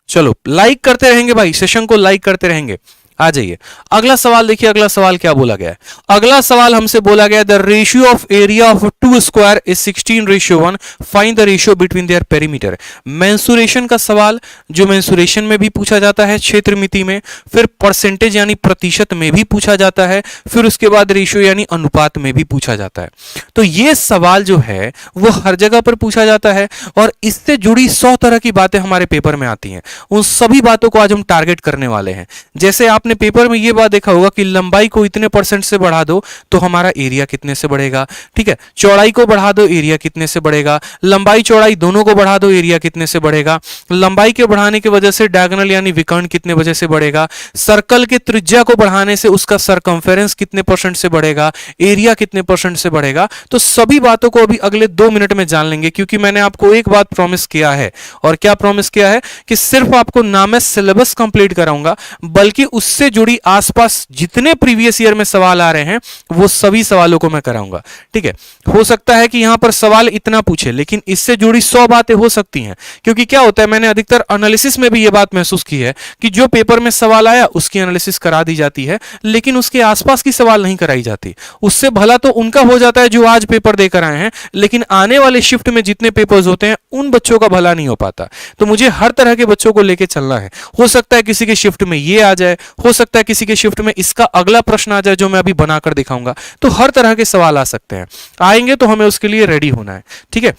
चलो लाइक करते रहेंगे भाई, सेशन को लाइक करते रहेंगे। आ जाइए अगला सवाल देखिए, अगला सवाल क्या बोला गया है। अगला सवाल हमसे बोला गया the ratio of area of 2 square is 16:1, find the ratio between their perimeter. Mensuration का सवाल, जो मेंसुरेशन में भी पूछा जाता है, क्षेत्र मिति में, फिर परसेंटेज यानी प्रतिशत में भी पूछा जाता है, फिर उसके बाद रेशियो यानी अनुपात में भी पूछा जाता है। तो ये सवाल जो है वो हर जगह पर पूछा जाता है और इससे जुड़ी 100 तरह की बातें हमारे पेपर में आती हैं। उन सभी बातों को आज हम टारगेट करने वाले हैं। जैसे आपने पेपर में यह बात देखा होगा कि लंबाई को इतने % से बढ़ा दो तो हमारा एरिया कितने से बढ़ेगा। ठीक है, चौड़ाई को बढ़ा दो, एरिया कितने से बढ़ेगा, लंबाई चौड़ाई दोनों को बढ़ा दो, एरिया कितने से बढ़ेगा, लंबाई के बढ़ाने की वजह से डायगोनल यानी विकर्ण कितने वजह से बढ़ेगा, सर्कल के त्रिज्या को बढ़ाने से उसका सरकमफेरेंस कितने % से बढ़ेगा, एरिया कितने % से बढ़ेगा। तो सभी बातों को अभी अगले 2 मिनट में जान लेंगे, क्योंकि मैंने आपको एक बात प्रॉमिस किया है। और क्या प्रॉमिस किया है कि सिर्फ आपको ना मैं सिलेबस कंप्लीट कराऊंगा, बल्कि उससे जुड़ी आसपास जितने प्रीवियस ईयर में सवाल आ रहे हैं वो सभी सवालों को मैं कराऊंगा। ठीक है, हो सकता है कि यहां पर सवाल इतना पूछे, लेकिन इससे जुड़ी 100 बातें हो सकती हैं। क्योंकि क्या होता है, मैंने अधिकतर एनालिसिस में भी यह बात महसूस की है कि जो पेपर में सवाल आया उसकी एनालिसिस करा दी जाती है, लेकिन उसके आसपास की सवाल नहीं कराई जाती। उससे भला तो उनका हो जाता है जो आज पेपर देकर आए हैं, लेकिन आने वाले शिफ्ट में जितने पेपर्स होते हैं उन बच्चों का भला नहीं हो पाता। तो मुझे हर तरह के बच्चों को लेकर चलना है। हो सकता है किसी के शिफ्ट में ये आ जाए, हो सकता है किसी के शिफ्ट में इसका अगला प्रश्न आ जाए जो मैं अभी बनाकर दिखाऊंगा। तो हर तरह के सवाल आ सकते हैं, आएंगे तो हमें उसके लिए रेडी होना है, ठीक है।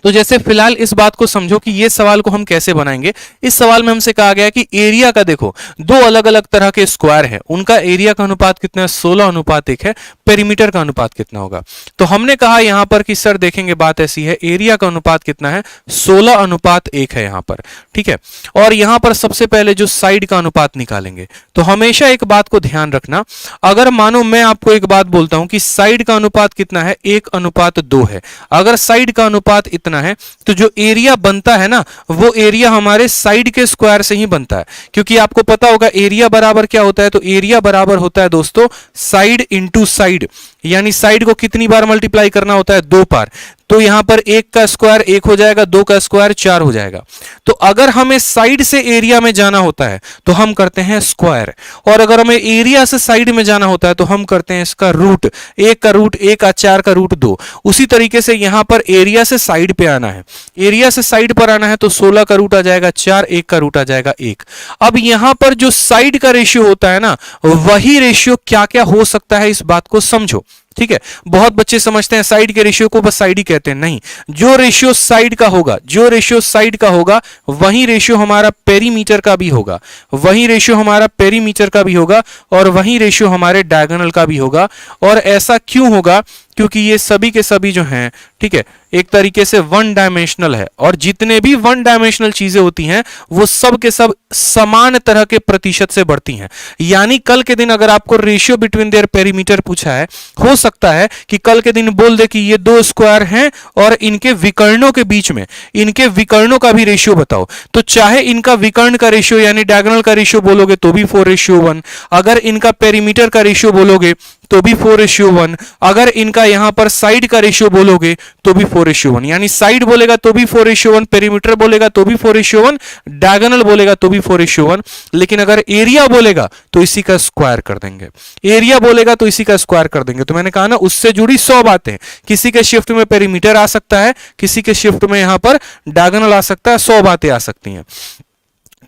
तो जैसे फिलहाल इस बात को समझो कि ये सवाल को हम कैसे बनाएंगे। इस सवाल में हमसे कहा गया कि एरिया का देखो दो अलग अलग तरह के स्क्वायर है, उनका एरिया का अनुपात कितना है, 16:1 है। पेरीमीटर का अनुपात कितना होगा, तो हमने कहा यहां पर कि सर देखेंगे बात ऐसी है, एरिया का अनुपात कितना है, 16:1 है यहां पर, ठीक है। और यहां पर सबसे पहले जो साइड का अनुपात निकालेंगे, तो हमेशा एक बात को ध्यान रखना, अगर मानो मैं आपको एक बात बोलता हूं कि साइड का अनुपात कितना है, 1:2 है। अगर साइड का अनुपात इतना है तो जो एरिया बनता है ना, वो एरिया हमारे साइड के स्क्वायर से ही बनता है, क्योंकि आपको पता होगा एरिया बराबर क्या होता है, तो एरिया बराबर होता है दोस्तों साइड इंटू साइड, यानी साइड को कितनी बार मल्टीप्लाई करना होता है, 2 बार। तो यहां पर 1 का स्क्वायर 1 हो जाएगा, 2 का स्क्वायर 4 हो जाएगा। तो अगर हमें साइड से एरिया में जाना होता है तो हम करते हैं स्क्वायर, और अगर हमें एरिया से साइड में जाना होता है तो हम करते हैं इसका रूट, 1 का रूट 1 का 4 का रूट 2। उसी तरीके से यहां पर एरिया से साइड पे आना है, एरिया से साइड पर आना है तो 16 का रूट आ जाएगा 4, 1 का रूट आ जाएगा 1। अब यहां पर जो साइड का रेशियो होता है ना, वही रेशियो क्या क्या हो सकता है, इस बात को समझो, ठीक है। बहुत बच्चे समझते हैं साइड के रेशियो को बस साइड ही कहते हैं, नहीं, जो रेशियो साइड का होगा, जो रेशियो साइड का होगा वही रेशियो हमारा पेरीमीटर का भी होगा, वही रेशियो हमारा पेरीमीटर का भी होगा, और वही रेशियो हमारे डायगोनल का भी होगा। और ऐसा क्यों होगा, क्योंकि ये सभी के सभी जो हैं, ठीक है, एक तरीके से वन डायमेंशनल है, और जितने भी वन डायमेंशनल चीजें होती हैं वो सब के सब समान तरह के प्रतिशत से बढ़ती हैं। यानी कल के दिन अगर आपको रेशियो बिटवीन देयर पेरीमीटर पूछा है, हो सकता है कि कल के दिन बोल दे कि ये 2 स्क्वायर हैं और इनके विकर्णों के बीच में इनके विकर्णों का भी रेशियो बताओ, तो चाहे इनका विकर्ण का रेशियो यानी डायगोनल का रेशियो बोलोगे तो भी 4:1, अगर इनका पेरीमीटर का रेशियो बोलोगे तो भी 4:1, अगर इनका यहां पर साइड का रेशियो बोलोगे तो भी 4:1, यानी साइड बोलेगा तो भी 4:1, पेरीमीटर बोलेगा तो भी 4:1, डायगोनल बोलेगा तो भी 4:1। लेकिन अगर एरिया बोलेगा तो इसी का स्क्वायर कर देंगे, एरिया बोलेगा तो इसी का स्क्वायर कर देंगे। तो मैंने कहा ना, उससे जुड़ी 100 बातें, किसी के शिफ्ट में पेरीमीटर आ सकता है, किसी के शिफ्ट में यहां पर डायगोनल आ सकता है, 100 बातें आ सकती हैं।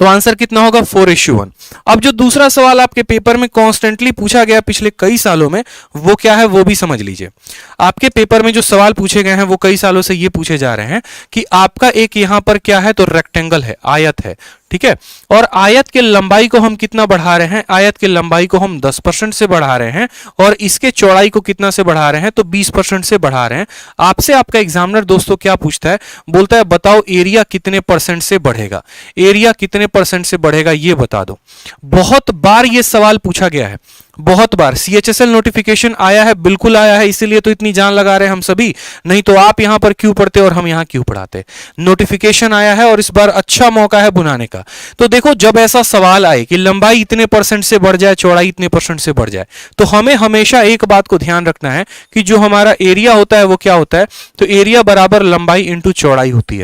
तो आंसर कितना होगा, 4:1। अब जो दूसरा सवाल आपके पेपर में कॉन्स्टेंटली पूछा गया पिछले कई सालों में, वो क्या है वो भी समझ लीजिए। आपके पेपर में जो सवाल पूछे गए हैं वो कई सालों से ये पूछे जा रहे हैं कि आपका एक यहां पर क्या है, तो रेक्टेंगल है, आयत है, ठीक है, और आयत के लंबाई को हम कितना बढ़ा रहे हैं, आयत के लंबाई को हम 10% से बढ़ा रहे हैं, और इसके चौड़ाई को कितना से बढ़ा रहे हैं, तो 20% से बढ़ा रहे हैं। आपसे आपका एग्जामिनर दोस्तों क्या पूछता है, बोलता है बताओ एरिया कितने परसेंट से बढ़ेगा, एरिया कितने परसेंट से बढ़ेगा ये बता दो। बहुत बार ये सवाल पूछा गया है, बहुत बार CHSL नोटिफिकेशन आया है, बिल्कुल आया है, इसीलिए तो इतनी जान लगा रहे हैं हम सभी, नहीं तो आप यहां पर क्यों पढ़ते और हम यहां क्यों पढ़ाते। नोटिफिकेशन आया है और इस बार अच्छा मौका है बुनाने का। तो देखो, जब ऐसा सवाल आए कि लंबाई इतने परसेंट से बढ़ जाए, चौड़ाई इतने परसेंट से बढ़ जाए, तो हमें हमेशा एक बात को ध्यान रखना है कि जो हमारा एरिया होता है वो क्या होता है, तो एरिया बराबर लंबाई इंटू चौड़ाई होती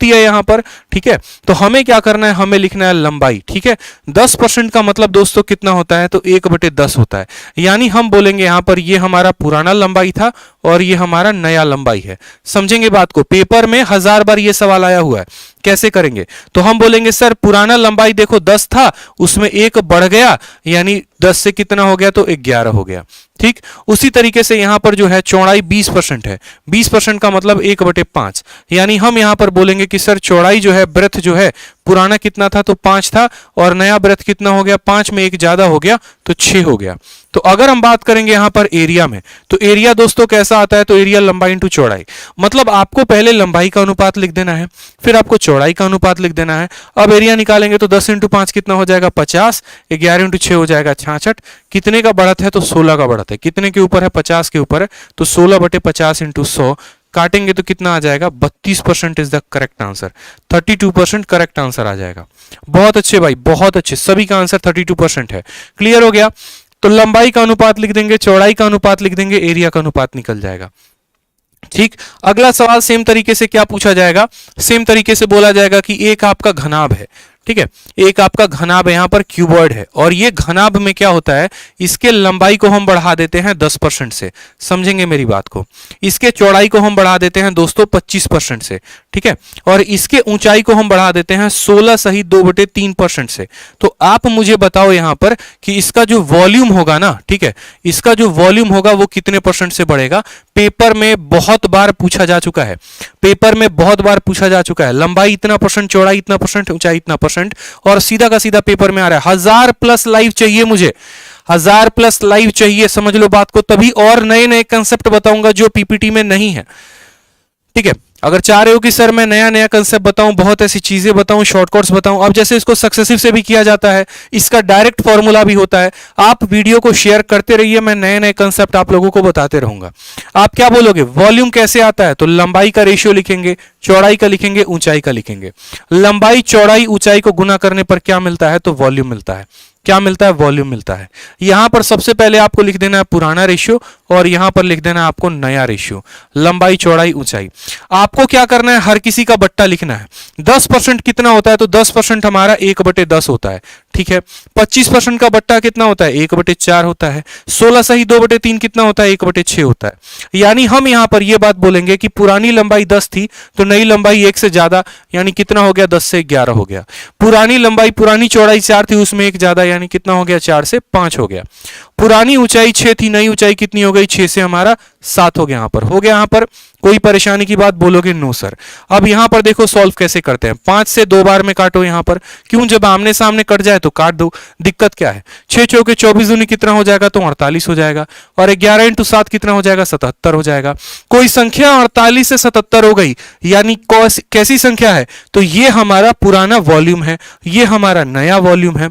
है यहां पर, ठीक है। तो हमें क्या करना है, हमें लिखना है लंबाई, ठीक है। 10% का मतलब दोस्तों कितना होता है, तो 1/10 होता है। यानी हम बोलेंगे यहां पर ये हमारा पुराना लंबाई था और ये हमारा नया लंबाई है। समझेंगे बात को, पेपर में 1000 बार ये सवाल आया हुआ है। कैसे करेंगे, तो हम बोलेंगे सर पुराना लंबाई देखो 10 था, उसमें 1 बढ़ गया, यानी 10 से कितना हो गया, तो 11 हो गया, ठीक। उसी तरीके से यहां पर जो है चौड़ाई 20% है, 20% का मतलब 1/5, यानी हम यहां पर बोलेंगे कि सर चौड़ाई जो है, ब्रेथ जो है, पुराना कितना था, तो 5 था, और नया ब्रेथ कितना हो गया, 5 में 1 ज्यादा हो गया तो 6 हो गया। तो अगर हम बात करेंगे यहां पर एरिया में, तो एरिया दोस्तों कैसा आता है, तो एरिया लंबाई इंटू चौड़ाई, मतलब आपको पहले लंबाई का अनुपात लिख देना है, फिर आपको चौड़ाई का अनुपात लिख देना है। अब एरिया निकालेंगे तो 10 × 5 कितना हो जाएगा, 50, 11 × 6 हो जाएगा 66, कितने का बढ़त है, तो 16 का बढ़त है, कितने के ऊपर है, 50 के ऊपर है, तो 16/50 × 100 काटेंगे तो कितना आ जाएगा, 32% is the correct answer, 32% correct answer आ जाएगा। बहुत अच्छे भाई, बहुत अच्छे, सभी का आंसर 32% है। क्लियर हो गया, तो लंबाई का अनुपात लिख देंगे, चौड़ाई का अनुपात लिख देंगे, एरिया का अनुपात निकल जाएगा, ठीक। अगला सवाल सेम तरीके से क्या पूछा जाएगा, सेम तरीके से बोला जाएगा कि एक आपका घनाभ है, ठीक है। एक आपका घनाभ यहाँ पर क्यूबॉइड है, और ये घनाभ में क्या होता है, इसके लंबाई को हम बढ़ा देते हैं 10% से, समझेंगे मेरी बात को। इसके चौड़ाई को हम बढ़ा देते हैं दोस्तों 25% से, ठीक है। और इसके ऊंचाई को हम बढ़ा देते हैं 16 सही 2/3% से। तो आप मुझे बताओ यहाँ पर कि इसका जो वॉल्यूम होगा ना, ठीक है, इसका जो वॉल्यूम होगा वो कितने परसेंट से बढ़ेगा। पेपर में बहुत बार पूछा जा चुका है, पेपर में बहुत बार पूछा जा चुका है, लंबाई इतना परसेंट, चौड़ाई इतना परसेंट, ऊंचाई इतना परसेंट, और सीधा का सीधा पेपर में आ रहा है। 1000+ लाइव चाहिए मुझे, 1000+ लाइव चाहिए, समझ लो बात को, तभी और नए नए कंसेप्ट बताऊंगा जो पीपीटी में नहीं है, ठीक है। अगर चाह रहे हो कि सर मैं नया नया कंसेप्ट बताऊं, बहुत ऐसी चीजें बताऊं, शॉर्टकट्स बताऊं, अब जैसे इसको सक्सेसिव से भी किया जाता है, इसका डायरेक्ट फॉर्मूला भी होता है। आप वीडियो को शेयर करते रहिए, मैं नए नए कंसेप्ट आप लोगों को बताते रहूंगा। आप क्या बोलोगे, वॉल्यूम कैसे आता है, तो लंबाई का रेशियो लिखेंगे, चौड़ाई का लिखेंगे, ऊंचाई का लिखेंगे। लंबाई चौड़ाई ऊंचाई को गुना करने पर क्या मिलता है, तो वॉल्यूम मिलता है। क्या मिलता है, वॉल्यूम मिलता है। यहां पर सबसे पहले आपको लिख देना है पुराना रेशियो, और यहां पर लिख देना है आपको नया रेशियो, लंबाई चौड़ाई ऊंचाई। आपको क्या करना है, हर किसी का बट्टा लिखना है। 10% कितना होता है, तो 10% हमारा 1/10 होता है, ठीक है। 25% का बट्टा कितना होता है, 1/4 होता है। 16 सही 2/3 कितना होता है, 1/6 होता है। यानी हम यहां पर यह बात बोलेंगे कि पुरानी लंबाई 10 थी, तो नई लंबाई 1 से ज्यादा, यानी कितना हो गया, 10 से 11 हो गया। पुरानी लंबाई, पुरानी चौड़ाई 4 थी, उसमें 1 ज्यादा, यानी कितना हो गया, 4 से 5 हो गया। पुरानी ऊंचाई 6 थी, नई ऊंचाई कितनी हो गई, 6 से हमारा 7 हो गया। यहां पर हो गया, यहां पर कोई परेशानी की बात बोलोगे, नो सर। अब यहां पर देखो सॉल्व कैसे करते हैं, 5 से 2 बार में काटो यहां पर, क्यों, जब आमने सामने कट जाए तो काट दो, दिक्कत क्या है। 6 चौके 24 दूनी कितना हो जाएगा, तो 48 हो जाएगा, और 11 × 7 कितना हो जाएगा, 77 हो जाएगा। कोई संख्या 48 से 77 हो गई, यानी कैसी संख्या है, तो ये हमारा पुराना वॉल्यूम है, ये हमारा नया वॉल्यूम है।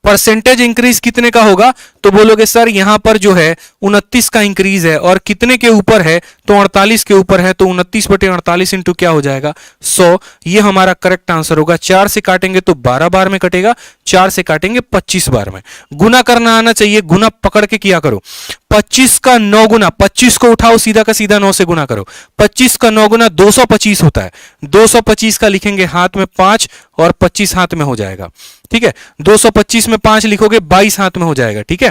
परसेंटेज इंक्रीज कितने का होगा, तो बोलोगे सर यहां पर जो है 29 का इंक्रीज है, और कितने के ऊपर है, तो 48 के ऊपर है, तो 29/48 इंटू क्या हो जाएगा, 100। ये हमारा करेक्ट आंसर होगा। 4 से काटेंगे तो 12 बार में कटेगा, 4 से काटेंगे 25 बार में। गुना करना आना चाहिए, गुना पकड़ के किया करो। 25 का 9 गुना, 25 को उठाओ सीधा का सीधा 9 से गुना करो, 25 का 9 गुना 225 होता है। 225 का लिखेंगे हाथ में 5, और 25 हाथ में हो जाएगा, ठीक है। 225 में 5 लिखोगे 22 हाथ में हो जाएगा, ठीक है।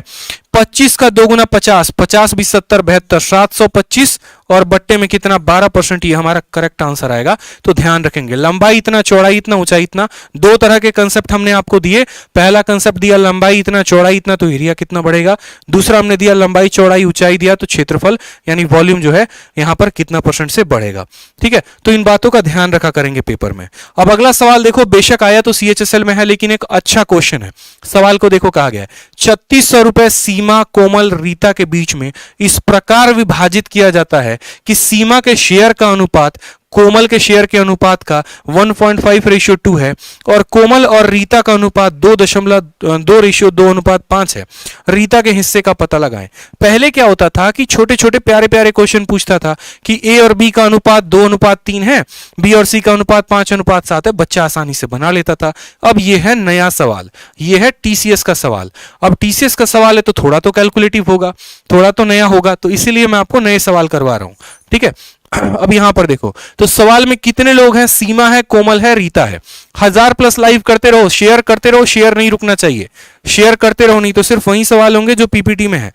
25 का 2 गुना 50, 50 20 70 72, 725, और बट्टे में कितना, 12%। ये हमारा करेक्ट आंसर आएगा। तो ध्यान रखेंगे, लंबाई इतना, चौड़ाई इतना, ऊंचाई इतना, 2 तरह के कंसेप्ट हमने आपको दिए। पहला कंसेप्ट दिया लंबाई इतना, चौड़ाई इतना, तो एरिया कितना बढ़ेगा। दूसरा हमने दिया लंबाई चौड़ाई ऊंचाई दिया, तो क्षेत्रफल यानी वॉल्यूम जो है यहां पर कितना % से बढ़ेगा, ठीक है। तो इन बातों का ध्यान रखा करेंगे पेपर में। अब अगला सवाल देखो, बेशक आया तो CHSL में है, लेकिन एक अच्छा क्वेश्चन है। सवाल को देखो, कहा गया है 3600 रुपए सीमा कोमल रीता के बीच में इस प्रकार विभाजित किया जाता है कि सीमा के शेयर का अनुपात कोमल के शेयर के अनुपात का 1.5:2 है, और कोमल और रीता का अनुपात 2:2:5 है। रीता के हिस्से का पता लगाएं। पहले क्या होता था कि छोटे छोटे प्यारे प्यारे क्वेश्चन पूछता था कि ए और बी का अनुपात 2:3 है, बी और सी का अनुपात 5:7 है, बच्चा आसानी से बना लेता था। अब यह है नया सवाल, यह है TCS का सवाल। अब TCS का सवाल है तो थोड़ा तो कैलकुलेटिव होगा, थोड़ा तो नया होगा, तो इसीलिए मैं आपको नए सवाल करवा रहा हूं, ठीक है। अब यहां पर देखो, तो सवाल में कितने लोग हैं, सीमा है, कोमल है, रीता है। 1000+ लाइव करते रहो, शेयर करते रहो, शेयर नहीं रुकना चाहिए, शेयर करते रहो, नहीं तो सिर्फ वही सवाल होंगे जो PPT में है,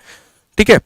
ठीक है।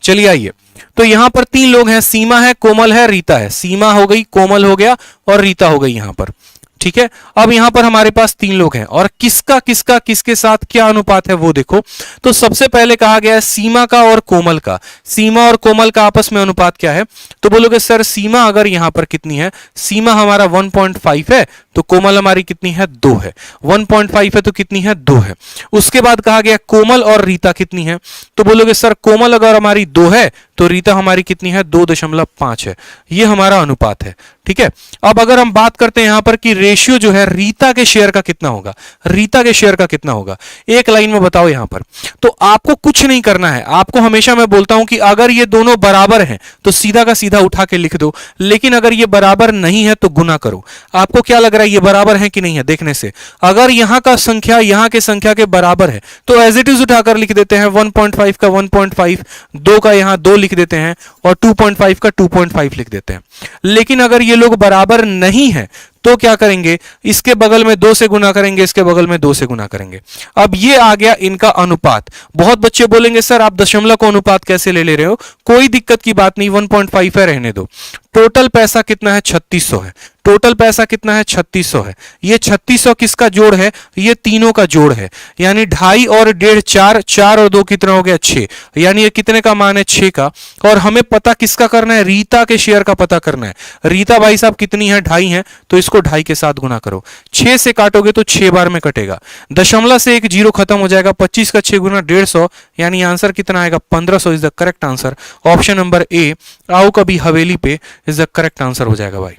चलिए आइए, तो यहां पर 3 लोग हैं, सीमा है, कोमल है, रीता है। सीमा हो गई, कोमल हो गया, और रीता हो गई यहां पर, ठीक है। अब यहां पर हमारे पास 3 लोग हैं, और किसका किसका किसके साथ क्या अनुपात है वो देखो। तो सबसे पहले कहा गया है सीमा का और कोमल का। सीमा और कोमल का आपस में अनुपात क्या है, तो बोलोगे सर सीमा अगर यहां पर कितनी है, सीमा हमारा 1.5 है, तो कोमल हमारी कितनी है, 2 है। 1.5 है तो कितनी है, 2 है। उसके बाद कहा गया कोमल और रीता कितनी है, तो बोलोगे सर कोमल अगर हमारी 2 है तो रीता हमारी कितनी है, 2.5 है। ये हमारा अनुपात है, ठीक है। अब अगर हम बात करते हैं यहां पर कि रेशियो जो है रीता के शेयर का कितना होगा, रीता के शेयर का कितना होगा, एक लाइन में बताओ यहां पर। तो आपको कुछ नहीं करना है, आपको हमेशा मैं बोलता हूं कि अगर ये दोनों बराबर हैं तो सीधा का सीधा उठा के लिख दो, लेकिन अगर ये बराबर नहीं है तो गुना करो। आपको क्या लग रहा है ये बराबर है कि नहीं है, देखने से अगर यहां का संख्या यहां के संख्या के बराबर है तो एज इट इज उठाकर लिख देते हैं। 1.5 का 1.5, 2 का यहां 2 लिख देते हैं और 2.5 का 2.5 लिख देते हैं। लेकिन अगर ये लोग बराबर नहीं है तो क्या करेंगे, इसके बगल में 2 से गुना करेंगे, इसके बगल में 2 से गुना करेंगे। अब ये आ गया इनका अनुपात। बहुत बच्चे बोलेंगे सर आप दशमलव को अनुपात कैसे ले रहे हो, कोई दिक्कत की बात नहीं, 1.5 है, रहने दो। टोटल पैसा कितना है, 3600 है। टोटल पैसा कितना है, 3600 है। ये 3600 किसका जोड़ है, ये तीनों का जोड़ है, यानी 2.5 और 1.5 4, 4 और 2 कितना हो गया, 6, यानी ये कितने का मान है, 6 का। और हमें पता किसका करना है, रीता के शेयर का पता करना है। रीता भाई साहब कितनी है, 2.5 है, तो इसको 2.5 के साथ गुना करो। 6 से काटोगे तो 6 बार में कटेगा, दशमलव से एक जीरो खत्म हो जाएगा, 25 का 6 गुना 150, यानी आंसर कितना आएगा, 1500 is the correct answer. Option number A, आओ कभी हवेली पे, इज द करेक्ट आंसर हो जाएगा भाई।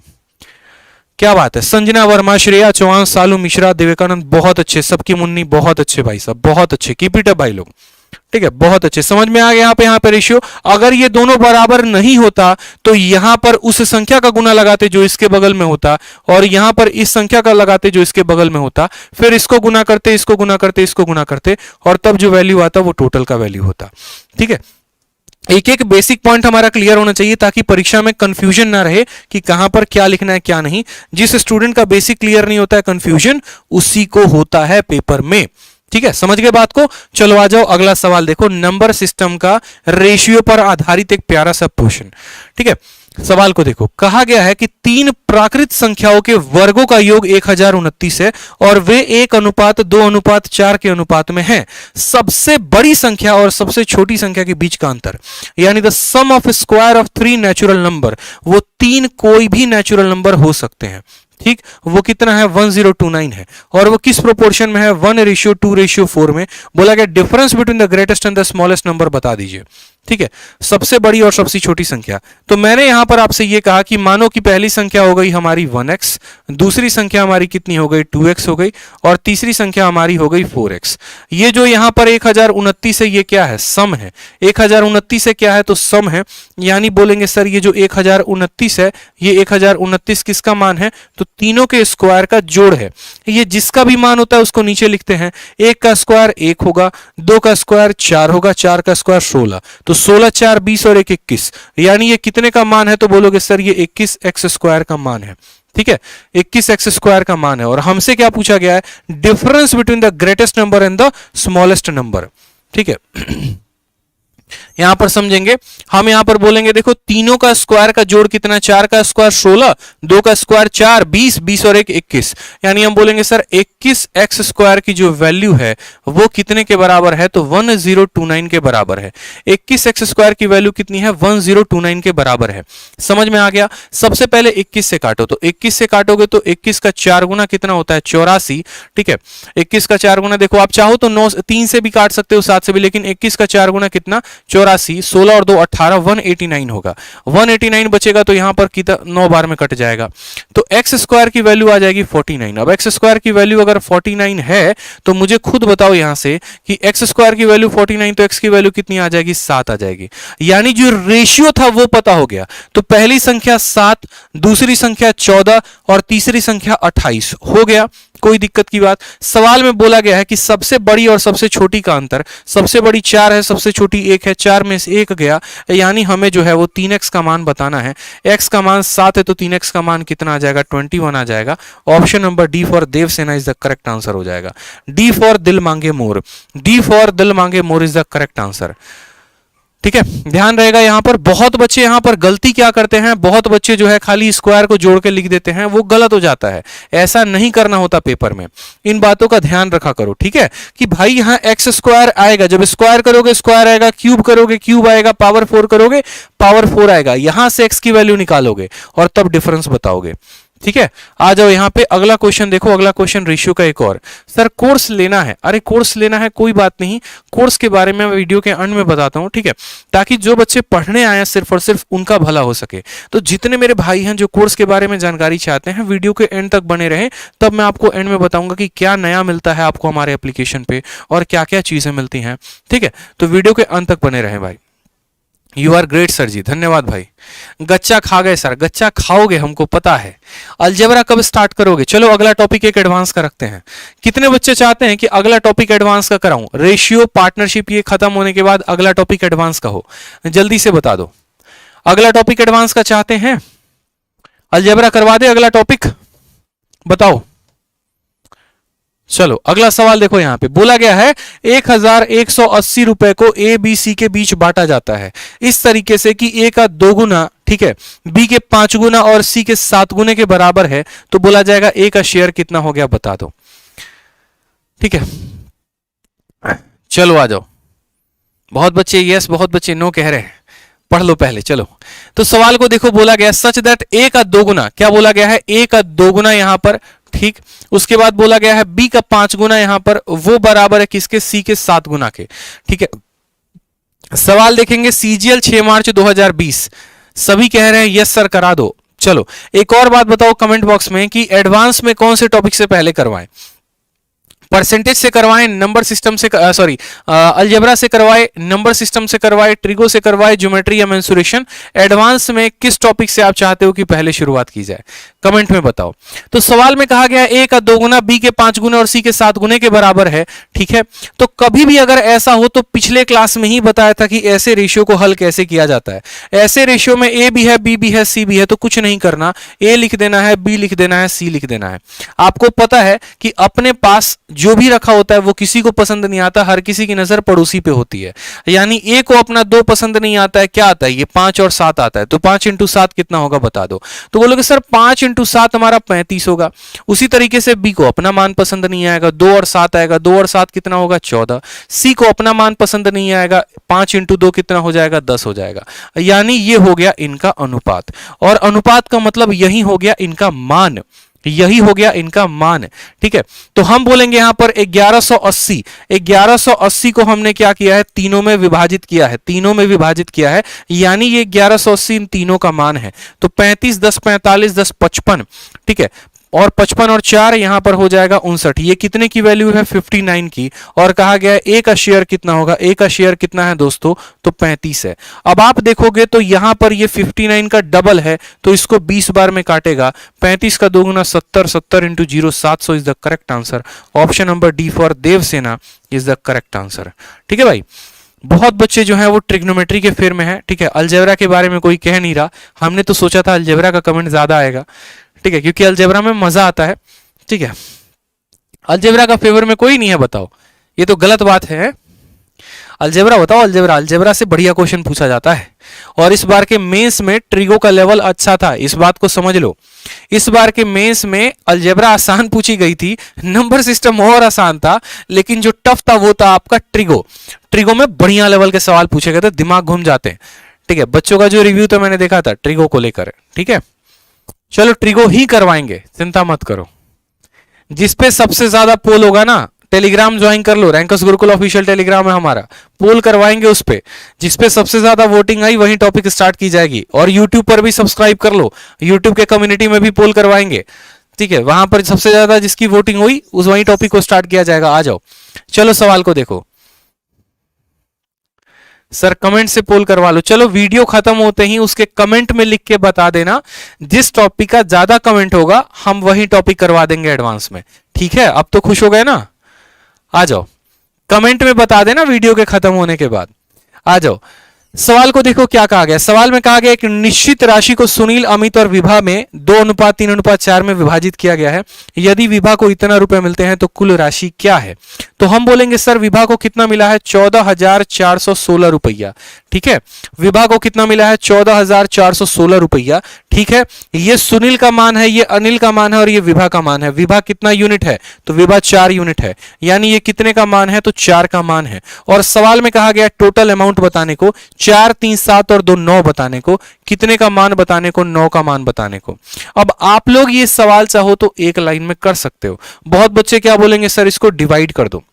क्या बात है, संजना वर्मा, श्रेया चौहान, सालू मिश्रा, विवेकानंद, बहुत अच्छे, सबकी मुन्नी बहुत अच्छे भाई साहब, बहुत अच्छे, कीप इट अप भाई लोग, ठीक है, बहुत अच्छे, समझ में आ गया। यहाँ पे रेशियो, अगर ये दोनों बराबर नहीं होता तो यहां पर उस संख्या का गुना लगाते जो इसके बगल में होता, और यहां पर इस संख्या का लगाते जो इसके बगल में होता, फिर इसको गुना करते, इसको गुना करते, इसको गुना करते, और तब जो वैल्यू आता वो टोटल का वैल्यू होता। ठीक है, एक एक बेसिक पॉइंट हमारा क्लियर होना चाहिए ताकि परीक्षा में कंफ्यूजन ना रहे कि कहां पर क्या लिखना है क्या नहीं। जिस स्टूडेंट का बेसिक क्लियर नहीं होता है, कंफ्यूजन उसी को होता है पेपर में। ठीक है, समझ गए बात को। चलो आ जाओ, अगला सवाल देखो, नंबर सिस्टम का रेशियो पर आधारित एक प्यारा सा क्वेश्चन। ठीक है, सवाल को देखो, कहा गया है कि 3 प्राकृत संख्याओं के वर्गों का योग 1029 है और वे 1:2:4 के अनुपात में है। सबसे बड़ी संख्या और सबसे छोटी संख्या के बीच का अंतर, यानी the sum of square of 3 natural number, वो 3 कोई भी नेचुरल नंबर हो सकते हैं। ठीक, वो कितना है, 1029 है, और वो किस प्रोपोर्शन में है, 1:2:4 में। बोला गया difference between the greatest and the smallest number बता दीजिए। ठीक है, सबसे बड़ी और सबसे छोटी संख्या। तो मैंने यहां पर आपसे ये कहा कि मानो कि पहली संख्या हो गई हमारी 1x, दूसरी संख्या हमारी कितनी हो गई, 2x हो गई, और तीसरी संख्या हमारी हो गई 4x। ये जो यहां पर 1029 है, ये क्या है, सम है। 1029 है क्या है, तो सम है, यानी बोलेंगे सर ये जो 1029 है, ये 1029 किसका मान है, तो तीनों के स्क्वायर का जोड़ है। ये जिसका भी मान होता है उसको नीचे लिखते हैं। 1 का स्क्वायर 1 होगा, 2 का स्क्वायर 4 होगा, 4 का स्क्वायर 16, तो 16 4 20 और 1 21, यानी ये कितने का मान है, तो बोलोगे सर ये 21x स्क्वायर का मान है। ठीक है, 21x स्क्वायर का मान है, और हमसे क्या पूछा गया है, difference between the greatest number and the smallest number. ठीक है, यहां पर समझेंगे हम, यहां पर बोलेंगे देखो तीनों का स्क्वायर का जोड़ कितना, 4 का स्क्वायर 16, 2 का स्क्वायर 4 20, 20 और 1 21, यानी हम बोलेंगे सर 21x स्क्वायर की जो वैल्यू है वो कितने के बराबर है, तो 1029 के बराबर है। 21x स्क्वायर की वैल्यू कितनी है, 1029 के बराबर है। समझ में आ गया। सबसे पहले 21 से काटो, तो 21 से काटोगे तो 21 का 4 गुना कितना होता है, 84। ठीक है, 21 का 4 गुना, देखो आप चाहो तो 9 3 से भी काट सकते हो, 7 से भी, लेकिन 21 का 4 गुना कितना, 84, 16 और 2 18, 189 होगा। 189 बचेगा तो यहां पर कितना, 9 बार में कट जाएगा, तो एक्स स्क्वायर की वैल्यू आ जाएगी 49। अब एक्स स्क्वायर की वैल्यू अगर 49 है तो मुझे खुद बताओ यहां से कि एक्स स्क्वायर की वैल्यू 49, तो एक्स की वैल्यू कितनी आ जाएगी, 7 आ जाएगी। यानी जो रेशियो था वो पता हो गया। तो पहली संख्या 7, दूसरी संख्या 14 और तीसरी संख्या 28 हो गया, कोई दिक्कत की बात। सवाल में बोला गया है कि सबसे बड़ी और सबसे छोटी का अंतर, सबसे बड़ी 4 है, सबसे छोटी 1 है, 4 में से 1 गया, यानी हमें जो है वो 3x का मान बताना है। x का मान 7 है तो 3x का मान कितना आ जाएगा, 21 आ जाएगा। Option number D for Devasena is the correct answer हो जाएगा। डी फॉर दिल मांगे मोर, डी फॉर दिल मांगे more is the correct answer. ठीक है, ध्यान रहेगा। यहां पर बहुत बच्चे यहां पर गलती क्या करते हैं, बहुत बच्चे जो है खाली स्क्वायर को जोड़ के लिख देते हैं, वो गलत हो जाता है। ऐसा नहीं करना होता पेपर में, इन बातों का ध्यान रखा करो। ठीक है, कि भाई यहां एक्स स्क्वायर आएगा, जब स्क्वायर करोगे स्क्वायर आएगा, क्यूब करोगे क्यूब आएगा, पावर 4 करोगे पावर 4 आएगा। यहां से एक्स की वैल्यू निकालोगे और तब डिफरेंस बताओगे। ठीक है, आ जाओ यहाँ पे अगला क्वेश्चन देखो। अगला क्वेश्चन रेशियो का एक और, सर कोर्स लेना है, अरे कोर्स लेना है कोई बात नहीं, कोर्स के बारे में वीडियो के अंत में बताता हूँ। ठीक है, ताकि जो बच्चे पढ़ने आए हैं सिर्फ और सिर्फ उनका भला हो सके। तो जितने मेरे भाई हैं जो कोर्स के बारे में जानकारी चाहते हैं, वीडियो के एंड तक बने रहें, तब मैं आपको एंड में बताऊंगा कि क्या नया मिलता है आपको हमारे एप्लीकेशन पे और क्या क्या चीजें मिलती हैं। ठीक है, तो वीडियो के अंत तक बने रहें भाई। यू आर ग्रेट सर जी, धन्यवाद भाई। गच्चा खा गए सर, गच्चा खाओगे हमको पता है। अलजेब्रा कब स्टार्ट करोगे? चलो अगला टॉपिक एक एडवांस का रखते हैं। कितने बच्चे चाहते हैं कि अगला टॉपिक एडवांस का कराऊं? रेशियो, पार्टनरशिप ये खत्म होने के बाद अगला टॉपिक एडवांस का हो, जल्दी से बता दो। अगला टॉपिक एडवांस का चाहते हैं? अलजेब्रा करवा दे अगला टॉपिक, बताओ। चलो अगला सवाल देखो, यहां पे बोला गया है 1180 रुपए को ए बी सी के बीच बांटा जाता है इस तरीके से कि ए का 2 गुना, ठीक है, बी के 5 गुना और सी के 7 गुने के बराबर है, तो बोला जाएगा ए का शेयर कितना हो गया, बता दो। ठीक है, चलो आ जाओ। बहुत बच्चे यस, बहुत बच्चे नो कह रहे हैं, पढ़ लो पहले। चलो तो सवाल को देखो, बोला गया सच दैट ए का 2 गुना, क्या बोला गया है, ए का 2 गुना यहां पर, ठीक। उसके बाद बोला गया है बी का 5 गुना यहां पर, वो बराबर है किसके, सी के 7 गुना के। ठीक है, सवाल देखेंगे सीजीएल 6 मार्च 2020, सभी कह रहे हैं यस सर करा दो। चलो एक और बात बताओ कमेंट बॉक्स में कि एडवांस में कौन से टॉपिक से पहले करवाएं? परसेंटेज से करवाएं, नंबर सिस्टम से, सॉरी अलजेब्रा से करवाएं, नंबर सिस्टम से करवाएं, ट्रिगो से करवाएं, ज्योमेट्री या मेंसुरेशन? एडवांस में किस टॉपिक से आप चाहते हो कि पहले शुरुआत की जाए, कमेंट में बताओ। तो सवाल में कहा गया ए का 2 गुना, बी के 5 गुना और सी के 7 गुने के बराबर है। ठीक है, तो कभी भी अगर ऐसा हो तो पिछले क्लास में ही बताया था कि ऐसे रेशियो को हल कैसे किया जाता है। ऐसे रेशियो में ए भी है, बी भी है, सी भी है, तो कुछ नहीं करना, ए लिख देना है, बी लिख देना है, सी लिख देना है। आपको पता है कि अपने पास जो भी रखा होता है वो किसी को पसंद नहीं आता, हर किसी की नजर पड़ोसी पे होती है। यानी ए को अपना 2 पसंद नहीं आता है, क्या आता है, ये 5 और 7 आता है, तो 5 इंटू 7 कितना होगा बता दो। तो बोलोगे सर 5 इंटू 7 हमारा 35 होगा। उसी तरीके से बी को अपना मान पसंद नहीं आएगा, 2 और 7 आएगा, 2 और 7 कितना होगा 14। सी को अपना मान पसंद नहीं आएगा, 5 इंटू 2 कितना हो जाएगा 10 हो जाएगा। यानी ये हो गया इनका अनुपात, और अनुपात का मतलब यही हो गया इनका मान, यही हो गया इनका मान। ठीक है, तो हम बोलेंगे यहां पर 1180 को हमने क्या किया है, तीनों में विभाजित किया है, तीनों में विभाजित किया है, यानी ये 1180 इन तीनों का मान है। तो 35 10 45 10 55, ठीक है, और 55 और 4 यहां पर हो जाएगा 59। ये कितने की वैल्यू है 59 की, और कहा गया है ए का शेयर कितना होगा, ए का शेयर कितना है दोस्तों, तो 35 है। अब आप देखोगे तो यहां पर ये 59 का डबल है, तो इसको 20 बार में काटेगा, 35 का 2 गुना 70, 70 into 0 700 is the correct answer. Option number D for Devasena is the correct answer. ठीक है भाई, बहुत बच्चे जो है वो ट्रिग्नोमेट्री के फेर में है। ठीक है, अलजेब्रा के बारे में कोई कह नहीं रहा, हमने तो सोचा था अलजेब्रा का कमेंट ज्यादा आएगा। ठीक है, क्योंकि अलजेब्रा में मजा आता है। ठीक है, अलजेब्रा का फेवर में कोई नहीं है, बताओ, ये तो गलत बात है। अलजेब्रा बताओ, अलजेब्रा, अलजेब्रा से बढ़िया क्वेश्चन पूछा जाता है, और इस बार के मेंस में ट्रिगो का लेवल अच्छा था, इस बात को समझ लो। इस बार के मेंस में अलजेब्रा आसान पूछी गई थी, नंबर सिस्टम और आसान था, लेकिन जो टफ था वो था आपका ट्रिगो। ट्रिगो में बढ़िया लेवल के सवाल पूछे गए थे, दिमाग घूम जाते हैं। ठीक है, बच्चों का जो रिव्यू था मैंने देखा था ट्रिगो को लेकर। ठीक है, चलो ट्रिगो ही करवाएंगे, चिंता मत करो। जिसपे सबसे ज्यादा पोल होगा ना, टेलीग्राम ज्वाइन कर लो, रैंकस गुरुकुल ऑफिशियल टेलीग्राम है हमारा, पोल करवाएंगे उस पे। जिसपे सबसे ज्यादा वोटिंग आई वही टॉपिक स्टार्ट की जाएगी। और यूट्यूब पर भी सब्सक्राइब कर लो, यूट्यूब के कम्युनिटी में भी पोल करवाएंगे। ठीक है, वहां पर सबसे ज्यादा जिसकी वोटिंग हुई उस वही टॉपिक को स्टार्ट किया जाएगा। आ जाओ, चलो सवाल को देखो। सर कमेंट से पोल करवा लो। चलो वीडियो खत्म होते ही उसके कमेंट में लिख के बता देना, जिस टॉपिक का ज्यादा कमेंट होगा हम वही टॉपिक करवा देंगे एडवांस में। ठीक है, अब तो खुश हो गए ना? आ जाओ, कमेंट में बता देना वीडियो के खत्म होने के बाद। आ जाओ, सवाल को देखो क्या कहा गया। सवाल में कहा गया एक निश्चित राशि को सुनील, अमित और विभा में 2:3:4 में विभाजित किया गया है। यदि विभा को इतना रुपए मिलते हैं तो कुल राशि क्या है? तो हम बोलेंगे सर विभा को कितना मिला है, 14,416 रुपया। ठीक है, विभा को कितना मिला है, 14,416 रुपया। ठीक है, ये सुनील का मान है, ये अनिल का मान है, और ये विभा का मान है। विभा कितना यूनिट है, तो विभा 4 यूनिट है, यानी ये कितने का मान है, तो 4 का मान है। और सवाल में कहा गया टोटल अमाउंट बताने को, 4 3 7 और 2 9 बताने को, कितने का मान बताने को, 9 का मान बताने को। अब आप लोग ये सवाल चाहो तो एक लाइन में कर सकते हो। बहुत बच्चे क्या बोलेंगे, सर इसको डिवाइड कर दो।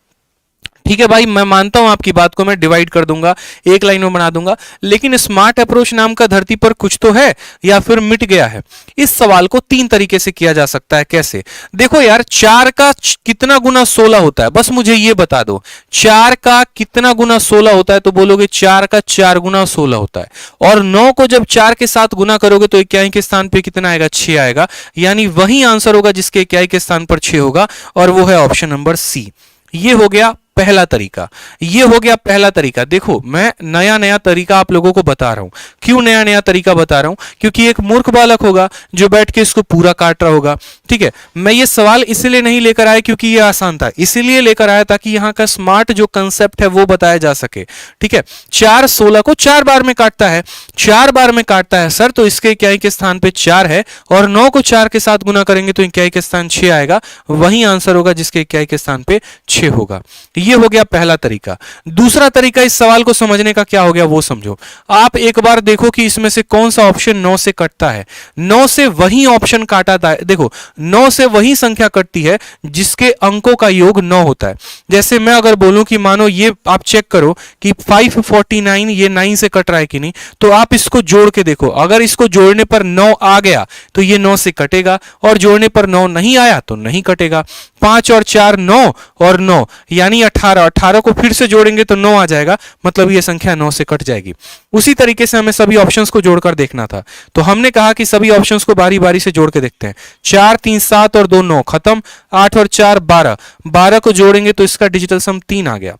ठीक है भाई, मैं मानता हूं आपकी बात को, मैं डिवाइड कर दूंगा, एक लाइन में बना दूंगा, लेकिन स्मार्ट अप्रोच नाम का धरती पर कुछ तो है या फिर मिट गया है? इस सवाल को तीन तरीके से किया जा सकता है। कैसे? देखो यार, 4 का कितना गुना 16 होता है, बस मुझे ये बता दो, 4 का कितना गुना 16 होता है? तो बोलोगे 4 का 4 गुना 16 होता है, और 9 को जब 4 के साथ गुना करोगे तो इकाई के स्थान पे कितना आएगा? 6 आएगा, यानी वही आंसर होगा जिसके इकाई के स्थान पर 6 होगा, और वो है ऑप्शन नंबर सी। ये हो गया पहला तरीका, ये हो गया पहला तरीका। देखो, मैं नया नया तरीका आप लोगों को बता रहा हूं। क्यों नया नया तरीका बता रहा हूं? क्योंकि एक मूर्ख बालक होगा जो बैठ के इसको पूरा काट रहा होगा। ठीक है, मैं ये सवाल इसलिए नहीं लेकर आया क्योंकि ये आसान था, इसीलिए लेकर आया ताकि यहां का स्मार्ट जो कंसेप्ट है वो बताया जा सके। ठीक है, 4 16 को 4 बार में काटता है, 4 बार में काटता है सर, तो इसके इकाई के स्थान पे 4 है, और 9 को 4 के साथ गुना करेंगे तो इकाई के स्थान 6 आएगा, वही आंसर होगा जिसके इकाई के स्थान पे 6 होगा। ये हो गया पहला तरीका। दूसरा तरीका इस सवाल को समझने का क्या हो गया वो समझो। आप एक बार देखो कि इसमें से कौन सा ऑप्शन 9 से कटता है। 9 से वही ऑप्शन काटा था, देखो 9 से वही संख्या कटती है जिसके अंकों का योग 9 होता है। जैसे मैं अगर बोलूं कि मानो ये आप चेक करो कि 549 ये 9 से कट रहा है कि नहीं, तो आप इसको जोड़ के देखो, अगर इसको जोड़ने पर 9 आ गया तो ये 9 से कटेगा, और जोड़ने पर 9 नहीं आया तो नहीं कटेगा। 5 और 4 9 और 9 यानी 18, 18 को फिर से जोड़ेंगे तो 9 आ जाएगा, मतलब ये संख्या 9 से कट जाएगी। उसी तरीके से हमें सभी ऑप्शंस को जोड़कर देखना था, तो हमने कहा कि सभी ऑप्शंस को बारी बारी से जोड़ के देखते हैं। 4 3 7 और 2 9 खत्म, 8 और 4 12, 12 को जोड़ेंगे तो इसका डिजिटल सम 3 आ गया।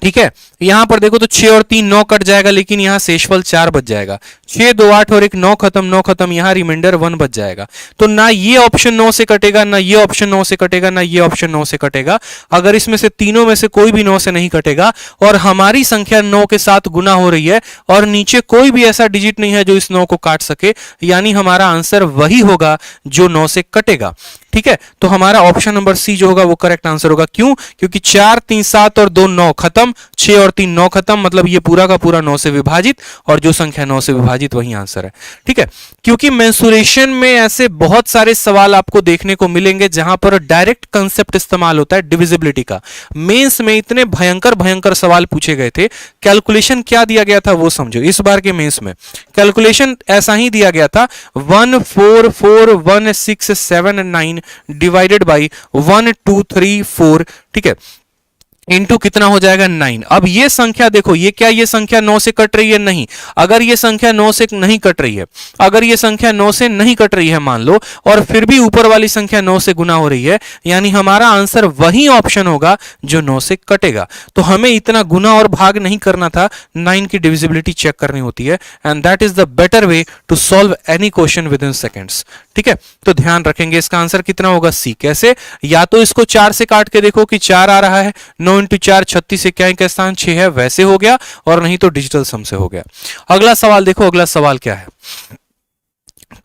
ठीक है, यहां पर देखो तो 6 और 3 9 कट जाएगा, लेकिन यहां शेषफल 4 बच जाएगा। 6 2 8 और 1 9 खत्म, 9 खत्म, यहां रिमाइंडर 1 बच जाएगा। तो ना ये ऑप्शन 9 से कटेगा, ना ये ऑप्शन 9 से कटेगा, ना ये ऑप्शन 9 से कटेगा। अगर इसमें से तीनों में से कोई भी 9 से नहीं कटेगा, और हमारी संख्या 9 के साथ गुना हो रही है, और नीचे कोई भी ऐसा डिजिट नहीं है जो इस 9 को काट सके, यानी हमारा आंसर वही होगा जो 9 से कटेगा। ठीक है, तो हमारा ऑप्शन नंबर सी जो होगा वो करेक्ट आंसर होगा। क्यों? क्योंकि 4 3 7 और 2 9 खत्म, 6 और 3 9 खत्म, मतलब ये पूरा का पूरा 9 से विभाजित, और जो संख्या 9 से विभाजित वही आंसर है। ठीक है, क्योंकि मेंसुरेशन में ऐसे बहुत सारे सवाल आपको देखने को मिलेंगे जहां पर डायरेक्ट कंसेप्ट इस्तेमाल होता है डिविजिबिलिटी का। मेंस में इतने भयंकर भयंकर सवाल पूछे गए थे, कैलकुलेशन क्या दिया गया था वो समझो। इस बार के मेंस में कैलकुलेशन ऐसा ही दिया गया था, 1441679 डिवाइडेड बाई 1 2 3 4। ठीक है, इनटू कितना हो जाएगा 9। अब ये संख्या देखो, ये क्या, ये संख्या 9 से कट रही है? नहीं। अगर ये संख्या 9 से नहीं कट रही है, अगर ये संख्या 9 से नहीं कट रही है मान लो, और फिर भी ऊपर वाली संख्या 9 से गुना हो रही है, यानी हमारा आंसर वही ऑप्शन होगा जो 9 से कटेगा। तो हमें इतना गुना और भाग नहीं करना था, 9 की डिविजिबिलिटी चेक करनी होती है, and that is the better way to solve any question within seconds. ठीक है, तो ध्यान रखेंगे इसका आंसर कितना होगा? सी। कैसे? या तो इसको 4 से काट के देखो कि 4 आ रहा है, 9 × 4 36, इकाई का स्थान 6 है, वैसे हो गया, और नहीं तो डिजिटल सम से हो गया। अगला सवाल देखो, अगला सवाल क्या है?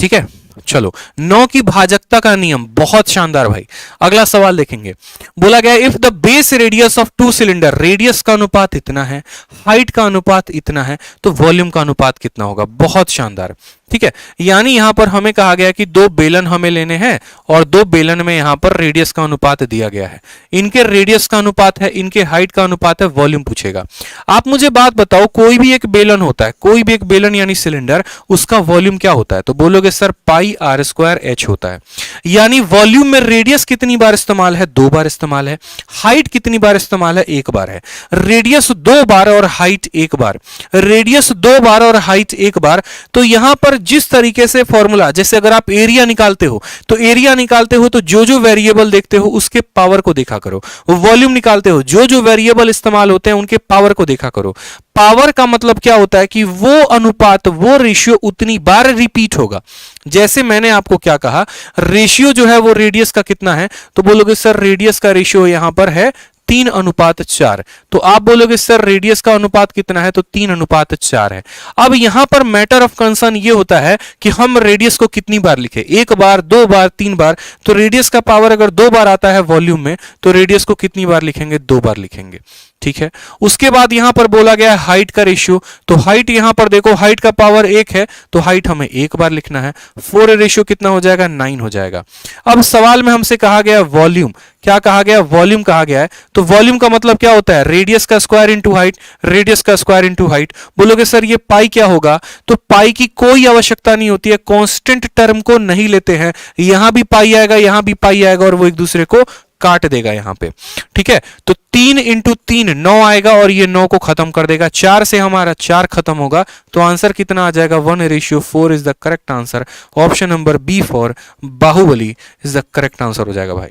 ठीक है, चलो, 9 की भाजकता का नियम, बहुत शानदार भाई। अगला सवाल देखेंगे, बोला गया if the base radius of 2 cylinder, radius का अनुपात इतना है, हाइट का अनुपात इतना है, तो वॉल्यूम का अनुपात कितना होगा? बहुत शानदार। ठीक है, यानी यहां पर हमें कहा गया कि 2 बेलन हमें लेने हैं, और 2 बेलन में यहां पर रेडियस का अनुपात दिया गया है, इनके रेडियस का अनुपात है, इनके हाइट का अनुपात है, वॉल्यूम पूछेगा। आप मुझे बात बताओ, कोई भी एक बेलन होता है, कोई भी एक बेलन यानी सिलेंडर, उसका वॉल्यूम क्या होता है? तो बोलोगे सर पाई r²h होता है। यानी वॉल्यूम में रेडियस कितनी बार इस्तेमाल है? 2 बार इस्तेमाल है। हाइट कितनी बार इस्तेमाल है? 1 बार है। रेडियस 2 बार और हाइट 1 बार, रेडियस 2 बार और हाइट 1 बार। तो यहां पर जिस तरीके से फॉर्मूला, जैसे अगर आप एरिया निकालते हो तो एरिया निकालते हो तो जो जो वेरिएबल देखते हो उसके पावर को देखा करो। वॉल्यूम निकालते हो, जो जो वेरिएबल इस्तेमाल होते हैं उनके पावर को देखा करो। पावर का मतलब क्या होता है कि वो अनुपात, वो रेशियो उतनी बार रिपीट होगा। जैसे मैंने आपको क्या कहा, रेशियो जो है वो रेडियस का कितना है, तो बोलोगे सर रेडियस का रेशियो यहां पर है 3:4। तो आप बोलोगे सर रेडियस का अनुपात कितना है, तो 3:4 है। अब यहां पर मैटर ऑफ कंसर्न ये होता है कि हम रेडियस को कितनी बार लिखें, 1 बार, 2 बार, 3 बार। तो रेडियस का पावर अगर 2 बार आता है वॉल्यूम में, तो रेडियस को कितनी बार लिखेंगे? 2 बार लिखेंगे। ठीक है, उसके बाद यहां पर बोला गया है हाइट का रेशियो, तो हाइट यहां पर देखो, हाइट का पावर 1 है, तो हाइट हमें 1 बार लिखना है। 4 रेशियो कितना हो जाएगा? 9 हो जाएगा। अब सवाल में हमसे कहा गया वॉल्यूम, क्या कहा गया, वॉल्यूम कहा गया है। तो वॉल्यूम का मतलब क्या होता है, रेडियस का स्क्वायर इनटू हाइट, रेडियस का स्क्वायर इनटू हाइट। बोलोगे सर ये पाई क्या होगा, तो पाई की कोई आवश्यकता नहीं होती है, कांस्टेंट टर्म को नहीं लेते हैं, यहां भी पाई आएगा, यहां भी पाई आएगा और वो एक दूसरे को काट देगा यहां पे, ठीक है। तो 3 इंटू 3 9 आएगा और ये 9 को खत्म कर देगा, 4 से हमारा 4 खत्म होगा, तो आंसर कितना आ जाएगा, 1:4 is the correct answer. Option number B for Baahubali is the correct answer हो जाएगा भाई,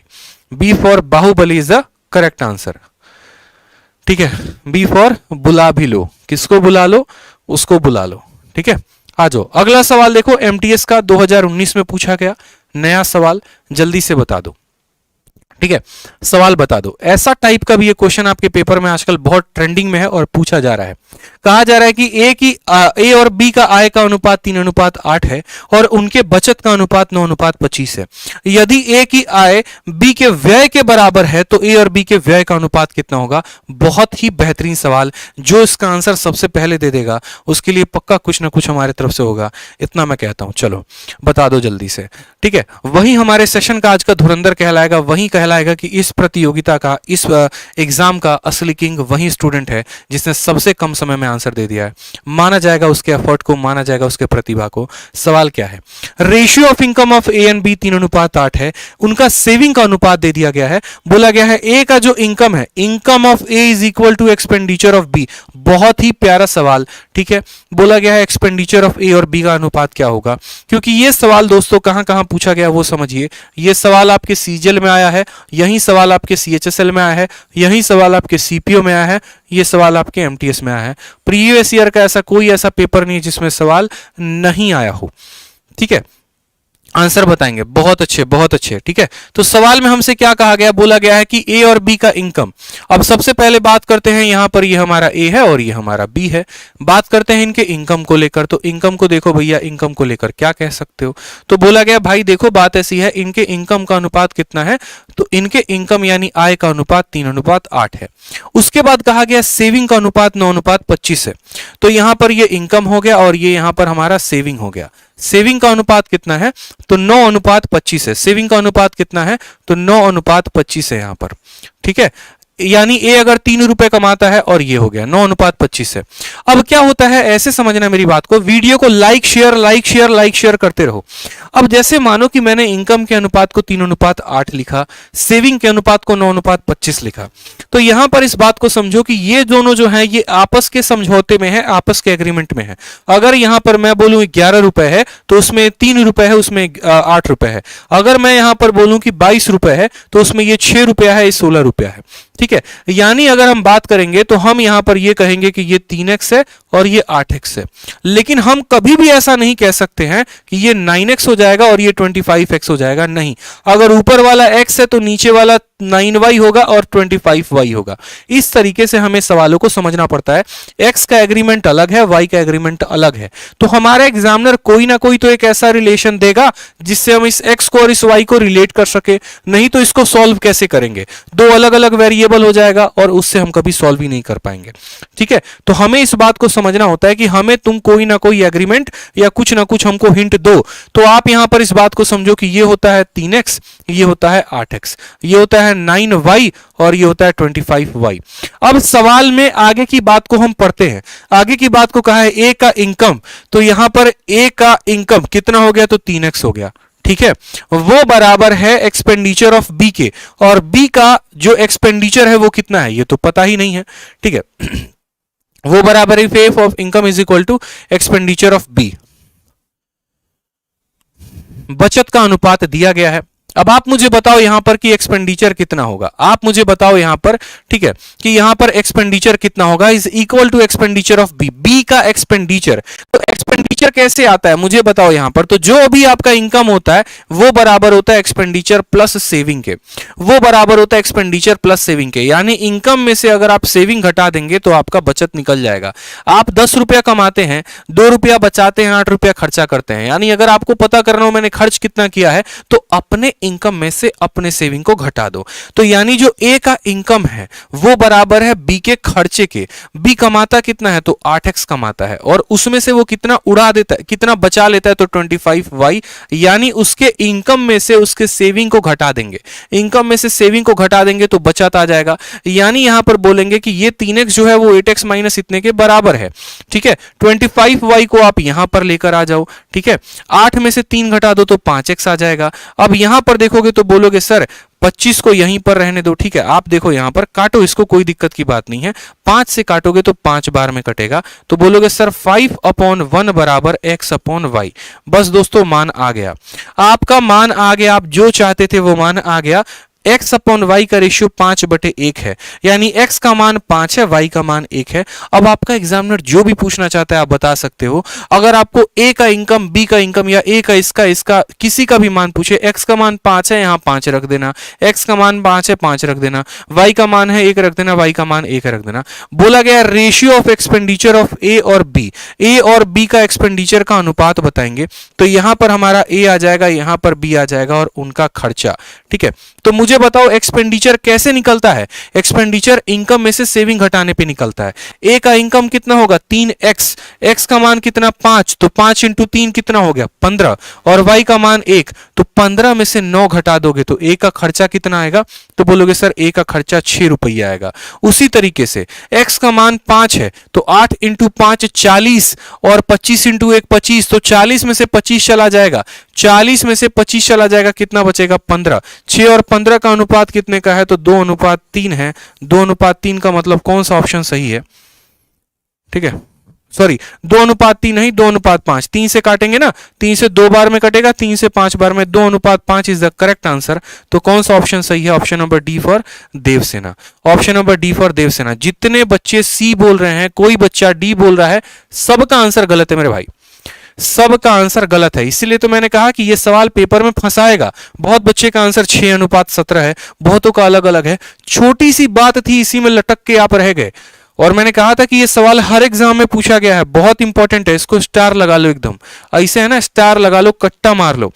B for Baahubali is the correct answer, ठीक है। बी फॉर बुला भी लो, किसको बुला लो, उसको बुला लो, ठीक है। आ जाओ अगला सवाल देखो, एमटीएस का 2019 में पूछा गया नया सवाल, जल्दी से बता दो, ठीक है। सवाल बता दो, ऐसा टाइप का भी ये क्वेश्चन आपके पेपर में आजकल बहुत ट्रेंडिंग में है और पूछा जा रहा है। कहा जा रहा है कि ए और बी का आय का अनुपात 3:8 है और उनके बचत का अनुपात 9:25 है। यदि ए की आय बी के व्यय के बराबर है तो ए और बी के व्यय का अनुपात कितना होगा। बहुत ही बेहतरीन सवाल, जो इसका आंसर सबसे पहले दे देगा उसके लिए पक्का कुछ ना कुछ हमारे तरफ से होगा, इतना मैं कहता हूं। चलो बता दो जल्दी से, ठीक है। वही हमारे सेशन का आज का धुरंधर कहलाएगा, वही कहलाएगा कि इस प्रतियोगिता का, इस एग्जाम का असली किंग वही स्टूडेंट है जिसने सबसे कम समय में आंसर दे दिया है। माना जाएगा उसके एफर्ट को, माना जाएगा उसके प्रतिभा को। सवाल क्या है, ratio of income of A and B 3:8 है, उनका सेविंग का अनुपात दे दिया गया है। बोला गया है ए का जो इनकम है, income of A is equal to expenditure of B. बहुत ही प्यारा सवाल, ठीक है। बोला गया है एक्सपेंडिचर ऑफ ए और बी का अनुपात क्या होगा, क्योंकि ये सवाल दोस्तों कहां कहां पूछा गया वो समझिए। ये सवाल आपके सीजीएल में आया है, यही सवाल आपके सीएचएसएल में आया है, यही सवाल आपके सीपीओ में आया है, ये सवाल आपके एमटीएस में आया है। प्रीवियस ईयर का ऐसा कोई ऐसा पेपर नहीं जिसमें सवाल नहीं आया हो, ठीक है। आंसर बताएंगे, बहुत अच्छे बहुत अच्छे, ठीक है। तो सवाल में हमसे क्या कहा गया, बोला गया है कि ए और बी का इनकम। अब सबसे पहले बात करते हैं, यहां पर ये हमारा ए है और ये हमारा बी है। बात करते हैं इनके इनकम को लेकर। तो इनकम को देखो भैया, इनकम को लेकर क्या कह सकते हो। तो बोला गया भाई देखो बात ऐसी है, इनके इनकम का अनुपात कितना है, तो इनके इनकम यानी आय का अनुपात 3:8 है। उसके बाद कहा गया सेविंग का अनुपात 9:25 है। तो यहां पर ये इनकम हो गया और ये यहां पर हमारा सेविंग हो गया। सेविंग का अनुपात कितना है, तो 9:25 है। सेविंग का अनुपात कितना है, तो 9:25 है यहां पर, ठीक है। यानी ए अगर 3 रुपए कमाता है और ये हो गया 9:25 है। अब क्या होता है, ऐसे समझना मेरी बात को, वीडियो को लाइक शेयर करते रहो। अब जैसे मानो कि मैंने इनकम के अनुपात को 3:8 लिखा, सेविंग के अनुपात को 9:25 लिखा, तो यहां पर इस बात को समझो कि ये दोनों जो है ये आपस के समझौते में है, आपस के एग्रीमेंट में है। अगर यहां पर मैं बोलूं 11 रुपए है तो उसमें 3 रुपए है, उसमें 8 रुपए है। अगर मैं यहां पर बोलूं कि 22 रुपए है तो उसमें ये 6 रुपया है, ये 16 रुपया है, ठीक है। यानी अगर हम बात करेंगे तो हम यहां पर ये कहेंगे कि ये 3x है और ये 8x है। लेकिन हम कभी भी ऐसा नहीं कह सकते हैं कि ये 9x हो जाएगा और ये 25x हो जाएगा, नहीं। अगर ऊपर वाला x है तो नीचे वाला 9y होगा और 25y होगा। इस तरीके से हमें सवालों को समझना पड़ता है। x का एग्रीमेंट अलग है, y का एग्रीमेंट अलग है। तो हमारा एग्जामिनर कोई ना कोई तो एक ऐसा रिलेशन देगा जिससे हम इस x को और इस y को रिलेट कर सके, नहीं तो इसको सॉल्व कैसे करेंगे। दो अलग अलग वेरिएबल हो जाएगा और उससे हम कभी सॉल्व ही नहीं कर पाएंगे, ठीक है। तो हमें इस बात को समझना होता है कि हमें तुम कोई ना कोई एग्रीमेंट या कुछ ना कुछ हमको हिंट दो। तो आप यहां पर इस बात को समझो कि ये होता है 3x, ये होता है 8x, ये होता है 9y और ये होता है 25y। अब सवाल में आगे की बात को हम पढ़ते हैं। आगे की बात को कहा है ए का इनकम, तो यहां पर ए का इनकम कितना हो गया, तो 3x हो गया, ठीक है। वो बराबर है एक्सपेंडिचर ऑफ बी के, और बी का जो एक्सपेंडिचर है वो कितना है ये तो पता ही नहीं है, ठीक है। वो बराबर है F of income is equal to expenditure of B. बचत का अनुपात दिया गया है। अब आप मुझे बताओ यहां पर कि एक्सपेंडिचर कितना होगा, आप मुझे बताओ यहां पर, ठीक है, कि यहां पर एक्सपेंडिचर कितना होगा, is equal to expenditure of B. B का एक्सपेंडिचर, तो एक्सपेंडिचर कैसे आता है मुझे बताओ यहां पर। तो जो अभी आपका इनकम होता है वो बराबर होता है एक्सपेंडिचर प्लस सेविंग के, वो बराबर होता है एक्सपेंडिचर प्लस सेविंग के। यानी इनकम में से अगर आप सेविंग घटा देंगे तो आपका बचत निकल जाएगा। आप 10 रुपया कमाते हैं, 2 रुपया बचाते हैं, 8 रुपया खर्चा करते हैं। यानी अगर आपको पता करना हो मैंने खर्च कितना किया है, तो अपने इनकम में से अपने सेविंग को घटा दो। तो यानी जो ए का इनकम है वो बराबर है बी के खर्चे के। बी कमाता कितना है तो 8x कमाता है, और उसमें से वो कितना उड़ा देता है, कितना बचा लेता है तो 25y, यानी उसके इनकम में से उसके सेविंग को घटा देंगे। इनकम में से सेविंग को घटा देंगे तो बचत आ जाएगा, यानी यहां पर बोलेंगे कि ये 3x जो है वो 8x माइनस इतने के बराबर है। ठीक है, 25y को आप यहां पर लेकर आ जाओ। ठीक है, 8 में से 3 घटा दो तो 5x आ जाएगा। अब यहां पर देखोगे तो बोलोगे सर 25 को यहीं पर रहने दो। ठीक है, आप देखो यहां पर काटो इसको, कोई दिक्कत की बात नहीं है। 5 से काटोगे तो 5 बार में कटेगा, तो बोलोगे सर 5/1 बराबर x/y। बस दोस्तों मान आ गया, आपका मान आ गया, आप जो चाहते थे वो मान आ गया। x/y का रेशियो 5/1 है, यानी x का मान 5 है, y का मान 1 है। अब आपका एग्जामिनर जो भी पूछना चाहता है आप बता सकते हो। अगर आपको a का इनकम, b का इनकम या a का इसका किसी का भी मान पूछे, x का मान 5 है, यहाँ 5 रख देना, x का मान 5 है 5 रख देना, y का मान है 1 रख देना, y का मान 1 रख देना। बोला गया ratio of expenditure of a और b, a और b का एक्सपेंडिचर का अनुपात बताएंगे। तो यहां पर हमारा a आ जाएगा, यहां पर b आ जाएगा और उनका खर्चा। ठीक है, तो मुझे बताओ एक्सपेंडिचर कैसे निकलता है। एक्सपेंडिचर इनकम में से सेविंग घटाने पे निकलता है। ए का इनकम कितना होगा 3x, x का मान कितना 5, तो 5 इंटू 3 कितना हो गया 15, और y का मान 1, तो 15 में से 9 घटा दोगे तो ए का खर्चा कितना आएगा, तो बोलोगे सर ए का खर्चा 6 रुपया आएगा। उसी तरीके से x का मान 5 है तो 8 इंटू 5 40, और 25 इंटू 1 25, तो 40 में से 25 चला जाएगा, 40 में से 25 चला जाएगा, कितना बचेगा 15। 6 और 15 का अनुपात कितने का है तो 2:3 है। 2:3 का मतलब कौन सा ऑप्शन सही है। ठीक है, सॉरी 2:3 नहीं 2:5, 3 से काटेंगे ना, 3 से 2 बार में कटेगा, 3 से 5 बार में, 2:5 इज द करेक्ट आंसर। तो कौन सा ऑप्शन सही है, option number D for Devsena. Option number D for Devsena. जितने बच्चे सी बोल रहे हैं, कोई बच्चा डी बोल रहा है, सबका आंसर गलत है मेरे भाई, सबका आंसर गलत है। इसीलिए तो मैंने कहा कि ये सवाल पेपर में फंसाएगा। बहुत बच्चे का आंसर 6:17 है, बहुतों का अलग अलग है। छोटी सी बात थी, इसी में लटक के आप रह गए। और मैंने कहा था कि ये सवाल हर एग्जाम में पूछा गया है, बहुत इंपॉर्टेंट है, इसको स्टार लगा लो एकदम, ऐसे है ना, स्टार लगा लो, कट्टा मार लो,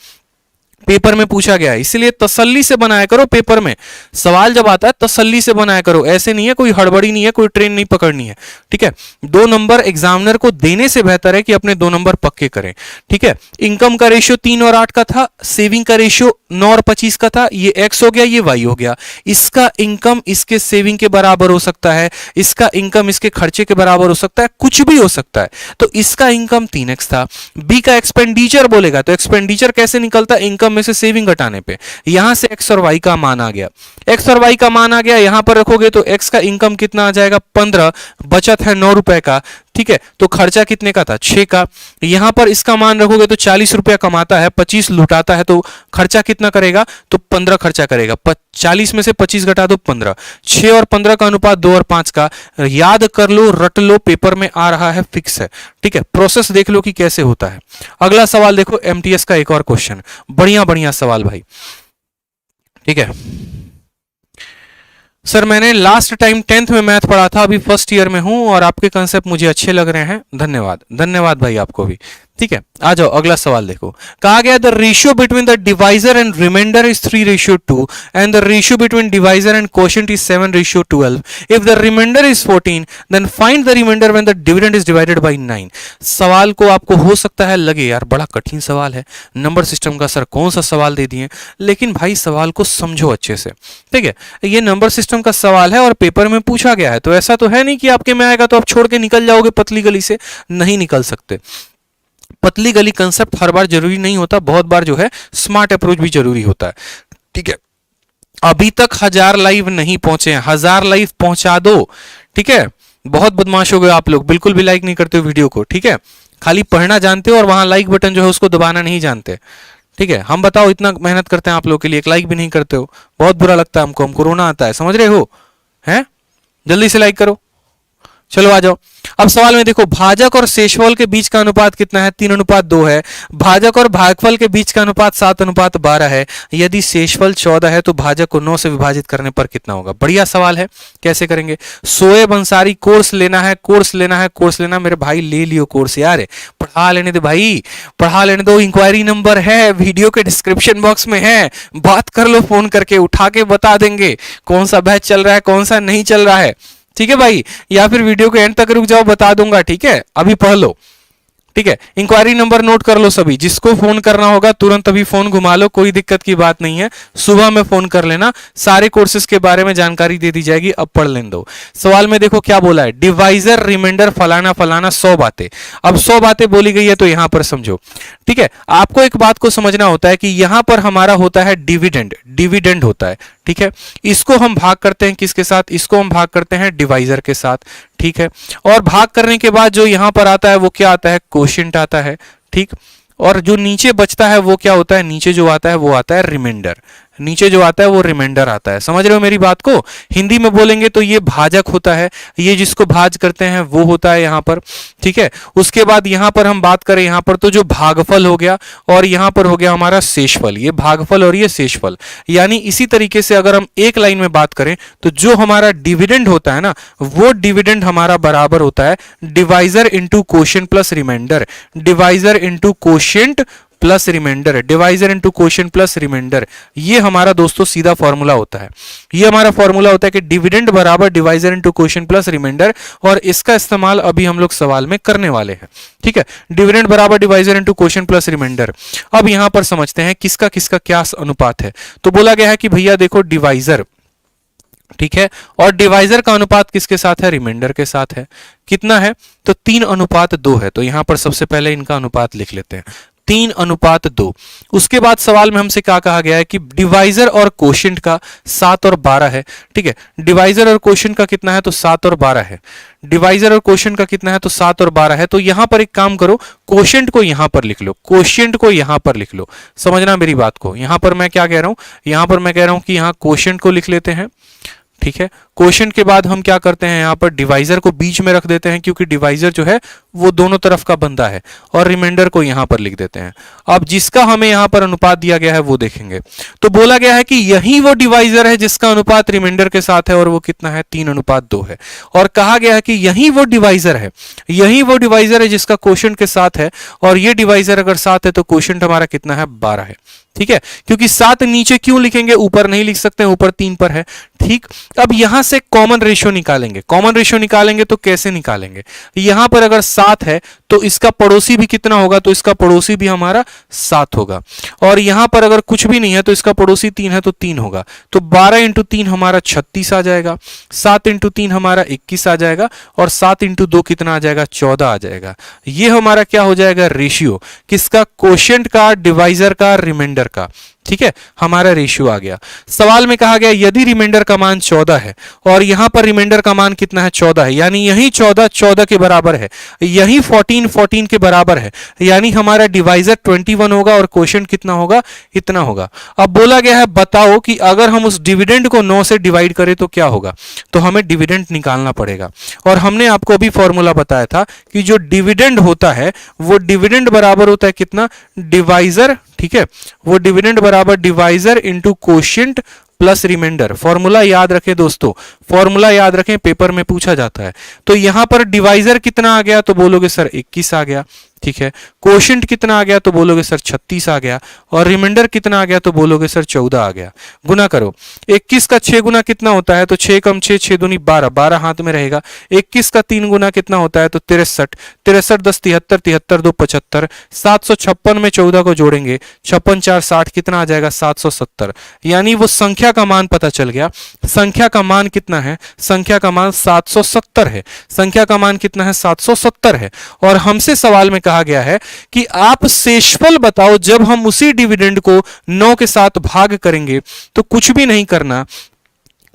पेपर में पूछा गया है। इसलिए तसल्ली से बनाया करो, पेपर में सवाल जब आता है तसल्ली से बनाया करो, ऐसे नहीं है, कोई हड़बड़ी नहीं है, कोई ट्रेन नहीं पकड़नी है। ठीक है, 2 नंबर एग्जामिनर को देने से बेहतर है कि अपने 2 नंबर पक्के करें। ठीक है, इनकम का रेशियो 3 और 8 का था, सेविंग का रेशियो 9 और 25 का था, ये x हो गया, ये y हो गया। इसका इनकम इसके सेविंग के बराबर हो सकता है, इसका इनकम इसके खर्चे के बराबर हो सकता है, कुछ भी हो सकता है। तो इसका इनकम 3x था। b का एक्सपेंडिचर बोलेगा तो एक्सपेंडिचर कैसे निकलता है, इनकम में से सेविंग घटाने पे। यहां से x और y का मान आ गया, x और y का मान आ गया, यहां पर रखोगे तो x का इनकम कितना आ जाएगा 15, बचत है 9 रुपए का। ठीक है, तो खर्चा कितने का था 6 का। यहां पर इसका मान रखोगे तो 40 रुपया कमाता है, 25 लुटाता है, तो खर्चा कितना करेगा तो 15 खर्चा करेगा। 40 में से 25 घटा दो 15। 6 और 15 का अनुपात 2 और 5 का। याद कर लो, रट लो, पेपर में आ रहा है, फिक्स है। ठीक है, प्रोसेस देख लो कि कैसे होता है। अगला सवाल देखो, एमटीएस का एक और क्वेश्चन, बढ़िया बढ़िया सवाल भाई। ठीक है सर, मैंने लास्ट टाइम 10th में मैथ पढ़ा था, अभी फर्स्ट ईयर में हूं और आपके कंसेप्ट मुझे अच्छे लग रहे हैं, धन्यवाद। धन्यवाद भाई आपको भी। ठीक है, आ जाओ अगला सवाल देखो। कहा गया the ratio between the divisor and remainder is 3:2 and the ratio between divisor and quotient is 7:12। If the remainder is 14 then find the remainder when the dividend is divided by 9। सवाल को आपको हो सकता है लगे यार बड़ा कठिन सवाल है, नंबर सिस्टम का सर कौन सा सवाल दे दिए, लेकिन भाई सवाल को समझो अच्छे से। ठीक है, ये नंबर सिस्टम का सवाल है और पेपर में पूछा गया है, तो ऐसा तो है नहीं कि आपके में आएगा तो आप छोड़ के निकल जाओगे पतली गली से, नहीं निकल सकते। पतली गली कंसेप्ट हर बार जरूरी नहीं होता, बहुत बार जो है स्मार्ट अप्रोच भी जरूरी होता है। ठीक है, अभी तक 1000 लाइव नहीं पहुंचे हैं, 1000 लाइव पहुंचा दो। ठीक है, बहुत बदमाश हो गए आप लोग, बिल्कुल भी लाइक नहीं करते हो वीडियो को। ठीक है, खाली पढ़ना जानते हो और वहां लाइक बटन जो है उसको दबाना नहीं जानते। ठीक है, हम बताओ इतना मेहनत करते हैं आप लोगों के लिए, एक लाइक भी नहीं करते हो, बहुत बुरा लगता है हमको, हमको रोना आता है, समझ रहे हो हैं? जल्दी से लाइक करो, चलो आ जाओ। अब सवाल में देखो भाजक और शेषफल के बीच का अनुपात कितना है, 3:2 है। भाजक और भागफल के बीच का अनुपात 7:12 है। यदि शेषफल 14 है तो भाजक को 9 से विभाजित करने पर कितना होगा। बढ़िया सवाल है, कैसे करेंगे। शोएब अंसारी कोर्स लेना है, कोर्स लेना है, कोर्स लेना। मेरे भाई ले लियो कोर्स यार, पढ़ा लेने दे भाई, पढ़ा लेने दो। इंक्वायरी नंबर है वीडियो के डिस्क्रिप्शन बॉक्स में है, बात कर लो फोन करके, उठा के बता देंगे कौन सा बैच चल रहा है कौन सा नहीं चल रहा है, ठीक है भाई। या फिर वीडियो के एंड तक रुक जाओ, बता दूंगा, ठीक है। अभी पढ़ लो, ठीक है। इंक्वायरी नंबर नोट कर लो सभी, जिसको फोन करना होगा तुरंत अभी फोन घुमा लो, कोई दिक्कत की बात नहीं है। सुबह में फोन कर लेना, सारे कोर्सेज के बारे में जानकारी दे दी जाएगी। अब पढ़ लेने दो। सवाल में देखो क्या बोला है, डिवाइजर रिमाइंडर फलाना फलाना 100 बातें। अब 100 बातें बोली गई है तो यहां पर समझो, ठीक है। आपको एक बात को समझना होता है कि यहां पर हमारा होता है डिविडेंड, डिविडेंड होता है, ठीक है। इसको हम भाग करते हैं किसके साथ, इसको हम भाग करते हैं डिवाइजर के साथ, ठीक है। और भाग करने के बाद जो यहां पर आता है वो क्या आता है, कोशिएंट आता है, ठीक। और जो नीचे बचता है वो क्या होता है, नीचे जो आता है वो आता है रिमाइंडर, नीचे जो आता है वो रिमाइंडर आता है। समझ रहे हो मेरी बात को। हिंदी में बोलेंगे तो ये भाजक होता है, ये जिसको भाज करते हैं वो होता है यहां पर, ठीक है। उसके बाद यहां पर हम बात करें यहां पर तो जो भागफल हो गया और यहां पर हो गया हमारा शेषफल, ये भागफल और ये शेषफल। यानी इसी तरीके से अगर हम एक लाइन में बात करें तो जो हमारा डिविडेंड होता है ना, वो डिविडेंड हमारा बराबर होता है divisor into quotient plus remainder, divisor into quotient plus remainder, divisor into quotient plus remainder. ये हमारा दोस्तों सीधा फॉर्मूला होता है, ये हमारा फॉर्मूला होता है कि डिविडेंड बराबर divisor into quotient plus remainder. और इसका इस्तेमाल अभी हम लोग सवाल में करने वाले हैं, ठीक है। डिविडेंड बराबर divisor into quotient plus remainder. अब यहां पर समझते हैं किसका किसका क्या अनुपात है। तो बोला गया है कि भैया देखो डिवाइजर, ठीक है, और डिवाइजर का अनुपात किसके साथ है, रिमाइंडर के साथ है। कितना है तो 3:2 है। तो यहां पर सबसे पहले इनका अनुपात लिख लेते हैं, 3:2। उसके बाद सवाल में हमसे क्या कहा गया है कि डिवाइजर और कोशिएंट का 7 और 12 है, ठीक है। डिवाइजर और कोशिएंट का कितना है तो 7 और 12 है। डिवाइजर और कोशिएंट का कितना है तो 7 और 12 है। तो यहां पर एक काम करो, कोशिएंट को यहां पर लिख लो, कोशिएंट को यहां पर लिख लो। समझना मेरी बात को। यहां पर मैं क्या कह रहा हूं, यहां पर मैं कह रहा हूं कि यहां कोशिएंट को लिख लेते हैं, ठीक है। कोशिएंट के बाद हम क्या करते हैं, यहां पर डिवाइजर को बीच में रख देते हैं क्योंकि डिवाइजर जो है वो दोनों तरफ का बंदा है, और रिमाइंडर को यहां पर लिख देते हैं। अब जिसका हमें यहां पर अनुपात दिया गया है वो देखेंगे। तो बोला गया है कि यही वो डिवाइजर है जिसका अनुपात रिमाइंडर के साथ है, और वो कितना है 3:2 है। और कहा गया है कि यही वो डिवाइजर है, यही वो डिवाइजर है जिसका कोशिएंट के साथ है, और ये डिवाइजर अगर साथ है तो कोशिएंट हमारा कितना है 12 है, ठीक है। क्योंकि 7 नीचे क्यों लिखेंगे, ऊपर नहीं लिख सकते, ऊपर 3 पर है, ठीक। अब यहां से कॉमन रेशियो निकालेंगे, कॉमन रेशियो निकालेंगे तो कैसे निकालेंगे, यहां पर अगर 7 है तो इसका पड़ोसी भी कितना होगा, तो इसका पड़ोसी भी हमारा 7 होगा। और यहां पर अगर कुछ भी नहीं है तो इसका पड़ोसी 3 है तो 3 होगा। तो 12 इंटू 3 हमारा 36 आ जाएगा, 7 इंटू 3 हमारा 21 आ जाएगा, और 7 इंटू 2 कितना आ जाएगा 14 आ जाएगा। ये हमारा क्या हो जाएगा रेशियो, किसका, कोशिएंट का, डिवाइजर का, रिमाइंडर का, ठीक है। हमारा रेशियो आ गया। सवाल में कहा गया यदि रिमाइंडर का मान 14 है और यहां पर रिमाइंडर का मान कितना है 14 है, यानी यही 14 14 के बराबर है, यही 14 14 के बराबर है, यानी हमारा डिवाइजर 21 होगा और कोशिएंट कितना होगा, इतना होगा। अब बोला गया है बताओ कि अगर हम उस डिविडेंड को 9 से डिवाइड करें तो क्या होगा। तो हमें डिविडेंड निकालना पड़ेगा, और हमने आपको अभी फॉर्मूला बताया था कि जो डिविडेंड होता है वो डिविडेंड बराबर होता है कितना, डिवाइजर, ठीक है। वो डिविडेंड बराबर divisor into quotient plus remainder. Formula याद रखें दोस्तों, फॉर्मूला याद रखें, पेपर में पूछा जाता है। तो यहां पर डिवाइजर कितना आ गया तो बोलोगे सर 21 आ गया, ठीक है। कोशिएंट कितना आ गया तो बोलोगे सर 36 आ गया, और रिमाइंडर कितना आ गया तो बोलोगे सर 14 आ गया। गुना करो, 21 का 6 गुना कितना होता है तो 6 कम 6 6 दूनी 12, 12 हाथ में रहेगा। 21 का 3 गुना कितना होता है तो 63, 63 10 73, 73 2 75, 756 में 14 को जोड़ेंगे, 56 4 60, कितना आ जाएगा 770। यानी वो संख्या का मान पता चल गया। संख्या का मान कितना है, संख्या का मान 770 है, संख्या का मान कितना है 770 है। और हमसे सवाल में कहा गया है कि आप शेषफल बताओ जब हम उसी डिविडेंड को 9 के साथ भाग करेंगे। तो कुछ भी नहीं करना,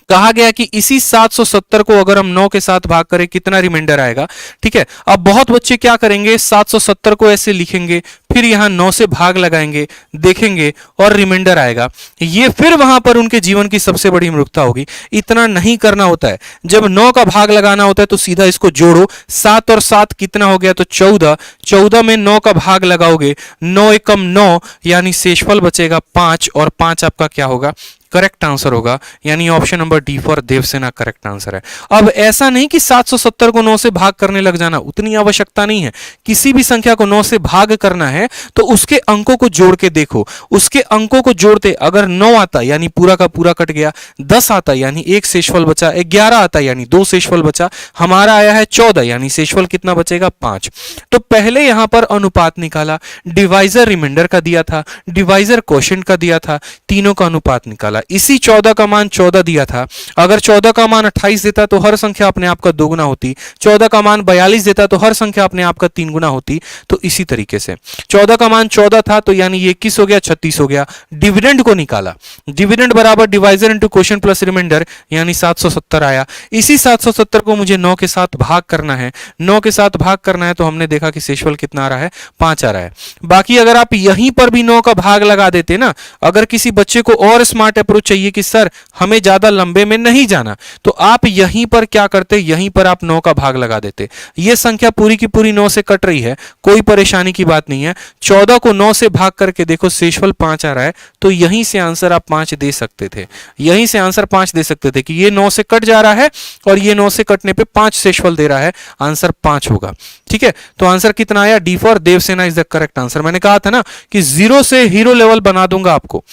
कहा गया कि इसी 770 को अगर हम 9 के साथ भाग करें कितना रिमाइंडर आएगा। ठीक है, अब बहुत बच्चे क्या करेंगे, 770 को ऐसे लिखेंगे, फिर यहां 9 से भाग लगाएंगे, देखेंगे और रिमाइंडर आएगा। ये फिर वहां पर उनके जीवन की सबसे बड़ी मूर्खता होगी। इतना नहीं करना होता है। जब 9 का भाग लगाना होता है तो सीधा इसको जोड़ो, 7 और 7 कितना हो गया, तो 14, 14 में 9 का भाग लगाओगे, 9 एकम 9, यानी शेषफल बचेगा 5, और 5 आपका क्या होगा, करेक्ट आंसर होगा। यानी option number D for Devsena correct answer है। अब ऐसा नहीं कि 770 को 9 से भाग करने लग जाना, उतनी आवश्यकता नहीं है। किसी भी संख्या को 9 से भाग करना है तो उसके अंकों को जोड़ के देखो, उसके अंकों को जोड़ते अगर 9 आता यानी पूरा का पूरा कट गया, 10 आता यानी एक शेषफल बचा, 11 आता यानी 2 शेषफल बचा, हमारा आया है 14 यानी शेषफल कितना बचेगा, 5। तो पहले यहां पर अनुपात निकाला, डिवाइजर रिमाइंडर का दिया था, डिवाइजर क्वोशिएंट का दिया था, तीनों का अनुपात निकाला। इसी 14 का मान 14 दिया था, अगर 14 का मान 28 देता तो हर संख्या अपने आप का 2 गुना होती, 14 का मान 42 देता तो हर संख्या अपने आप का 3 गुना होती। तो इसी तरीके से 14 का मान 14 था तो यानी ये 21 हो गया, 36 हो गया। डिविडेंड को निकाला, डिविडेंड बराबर divisor into quotient plus remainder, यानी 770 आया। इसी 770 को मुझे 9 के साथ भाग करना है, 9 के साथ भाग करना है तो हमने देखा कि शेषफल कितना आ रहा है, 5 आ रहा है। बाकी अगर आप यहीं पर भी 9 का भाग लगा देते ना, अगर किसी बच्चे को और स्मार्ट अप्रोच चाहिए कि सर हमें ज्यादा लंबे में नहीं जाना, तो आप यहीं पर क्या करते, यहीं पर आप 9 का भाग लगा देते। यह संख्या पूरी की पूरी 9 से कट रही है, कोई परेशानी की बात नहीं है। 14 को 9 से भाग करके देखो, शेषफल 5 आ रहा है, तो यहीं से आंसर आप 5 दे सकते थे, यहीं से आंसर 5 दे सकते थे कि ये 9 से कट जा रहा है और ये 9 से कटने पे 5 शेषफल दे रहा है, आंसर 5 होगा। ठीक है, तो आंसर कितना आया, D for Devasena is the correct answer. मैंने कहा था ना कि 0 से हीरो लेवल बना दूंगा आपको,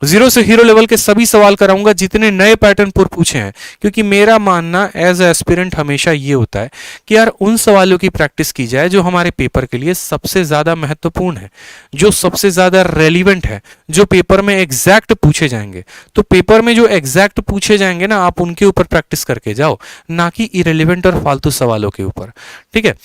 0 से हीरो लेवल के सभी सवाल कराऊंगा जितने नए पैटर्न पर पूछे हैं, क्योंकि मेरा मानना एज एस्पिरेंट हमेशा ये होता है कि यार उन सवालों की प्रैक्टिस की जाए जो हमारे पेपर के लिए सबसे ज्यादा महत्वपूर्ण है, जो सबसे ज्यादा रेलिवेंट है, जो पेपर में एग्जैक्ट पूछे जाएंगे। तो पेपर में जो एग्जैक्ट पूछे जाएंगे ना, आप उनके ऊपर प्रैक्टिस करके जाओ, ना कि इरेलीवेंट और फालतू सवालों के ऊपर। ठीक है,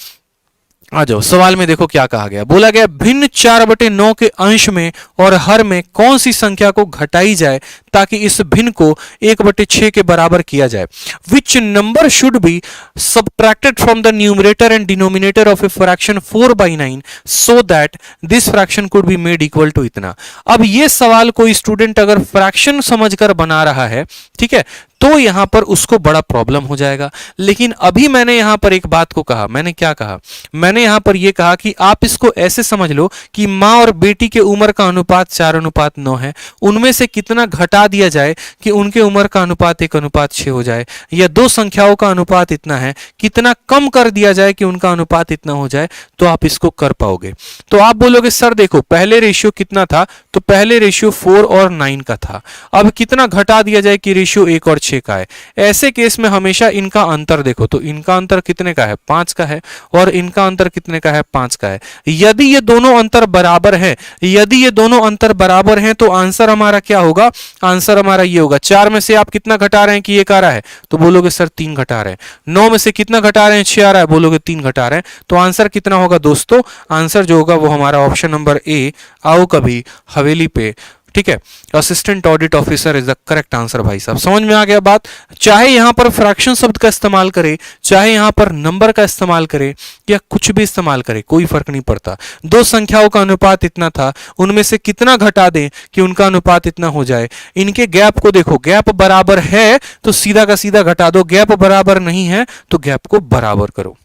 आ जाओ सवाल में देखो क्या कहा गया। बोला गया भिन्न 4/9 के अंश में और हर में कौन सी संख्या को घटाई जाए ताकि इस भिन्न को 1/6 के बराबर किया जाए। Which number should be subtracted from the numerator and denominator of a fraction 4/9 so that this fraction could be made equal to इतना। अब ये सवाल कोई स्टूडेंट अगर फ्रैक्शन समझकर बना रहा है, ठीक है, तो यहां पर उसको बड़ा प्रॉब्लम हो जाएगा। लेकिन अभी मैंने यहां पर एक बात को कहा, मैंने क्या कहा, मैंने यहां पर यह कहा कि आप इसको ऐसे समझ लो कि मां और बेटी के उम्र का अनुपात 4:9 है, उनमें से कितना घटा दिया जाए कि उनके उम्र का अनुपात 1:6 हो जाए, या दो संख्याओं का अनुपात इतना है, कितना कम कर दिया जाए कि उनका अनुपात इतना हो जाए, तो आप इसको कर पाओगे। तो आप बोलोगे सर देखो पहले रेशियो कितना था, तो पहले रेशियो 4 और 9 का था, अब कितना घटा दिया जाए कि रेशियो 1 और 6 का है। ऐसे केस में हमेशा इनका अंतर देखो, तो इनका अंतर कितने का है, 5 का है, और इनका अंतर कितने का है, 5 का है। यदि ये दोनों अंतर बराबर है, यदि ये दोनों अंतर बराबर हैं, तो आंसर हमारा क्या होगा, आंसर हमारा ये होगा। 4 में से आप कितना घटा रहे हैं कि 1 आ रहा है, तो बोलोगे सर 3 घटा रहे हैं। 9 में से कितना घटा रहे हैं, 6 आ रहा है, बोलोगे 3 घटा रहे हैं। तो आंसर कितना होगा दोस्तों, आंसर जो होगा वो हमारा ऑप्शन नंबर ए, आओ कभी हवेली पे, ठीक है, assistant audit officer is the correct answer. भाई साहब समझ में आ गया बात। चाहे यहां पर फ्रैक्शन शब्द का इस्तेमाल करे, चाहे यहां पर नंबर का इस्तेमाल करे, या कुछ भी इस्तेमाल करे, कोई फर्क नहीं पड़ता। दो संख्याओं का अनुपात इतना था, उनमें से कितना घटा दें कि उनका अनुपात इतना हो जाए। इनके गैप को देखो, गैप बराबर है तो सीधा का सीधा घटा दो, गैप बराबर नहीं है तो गैप को बराबर करो।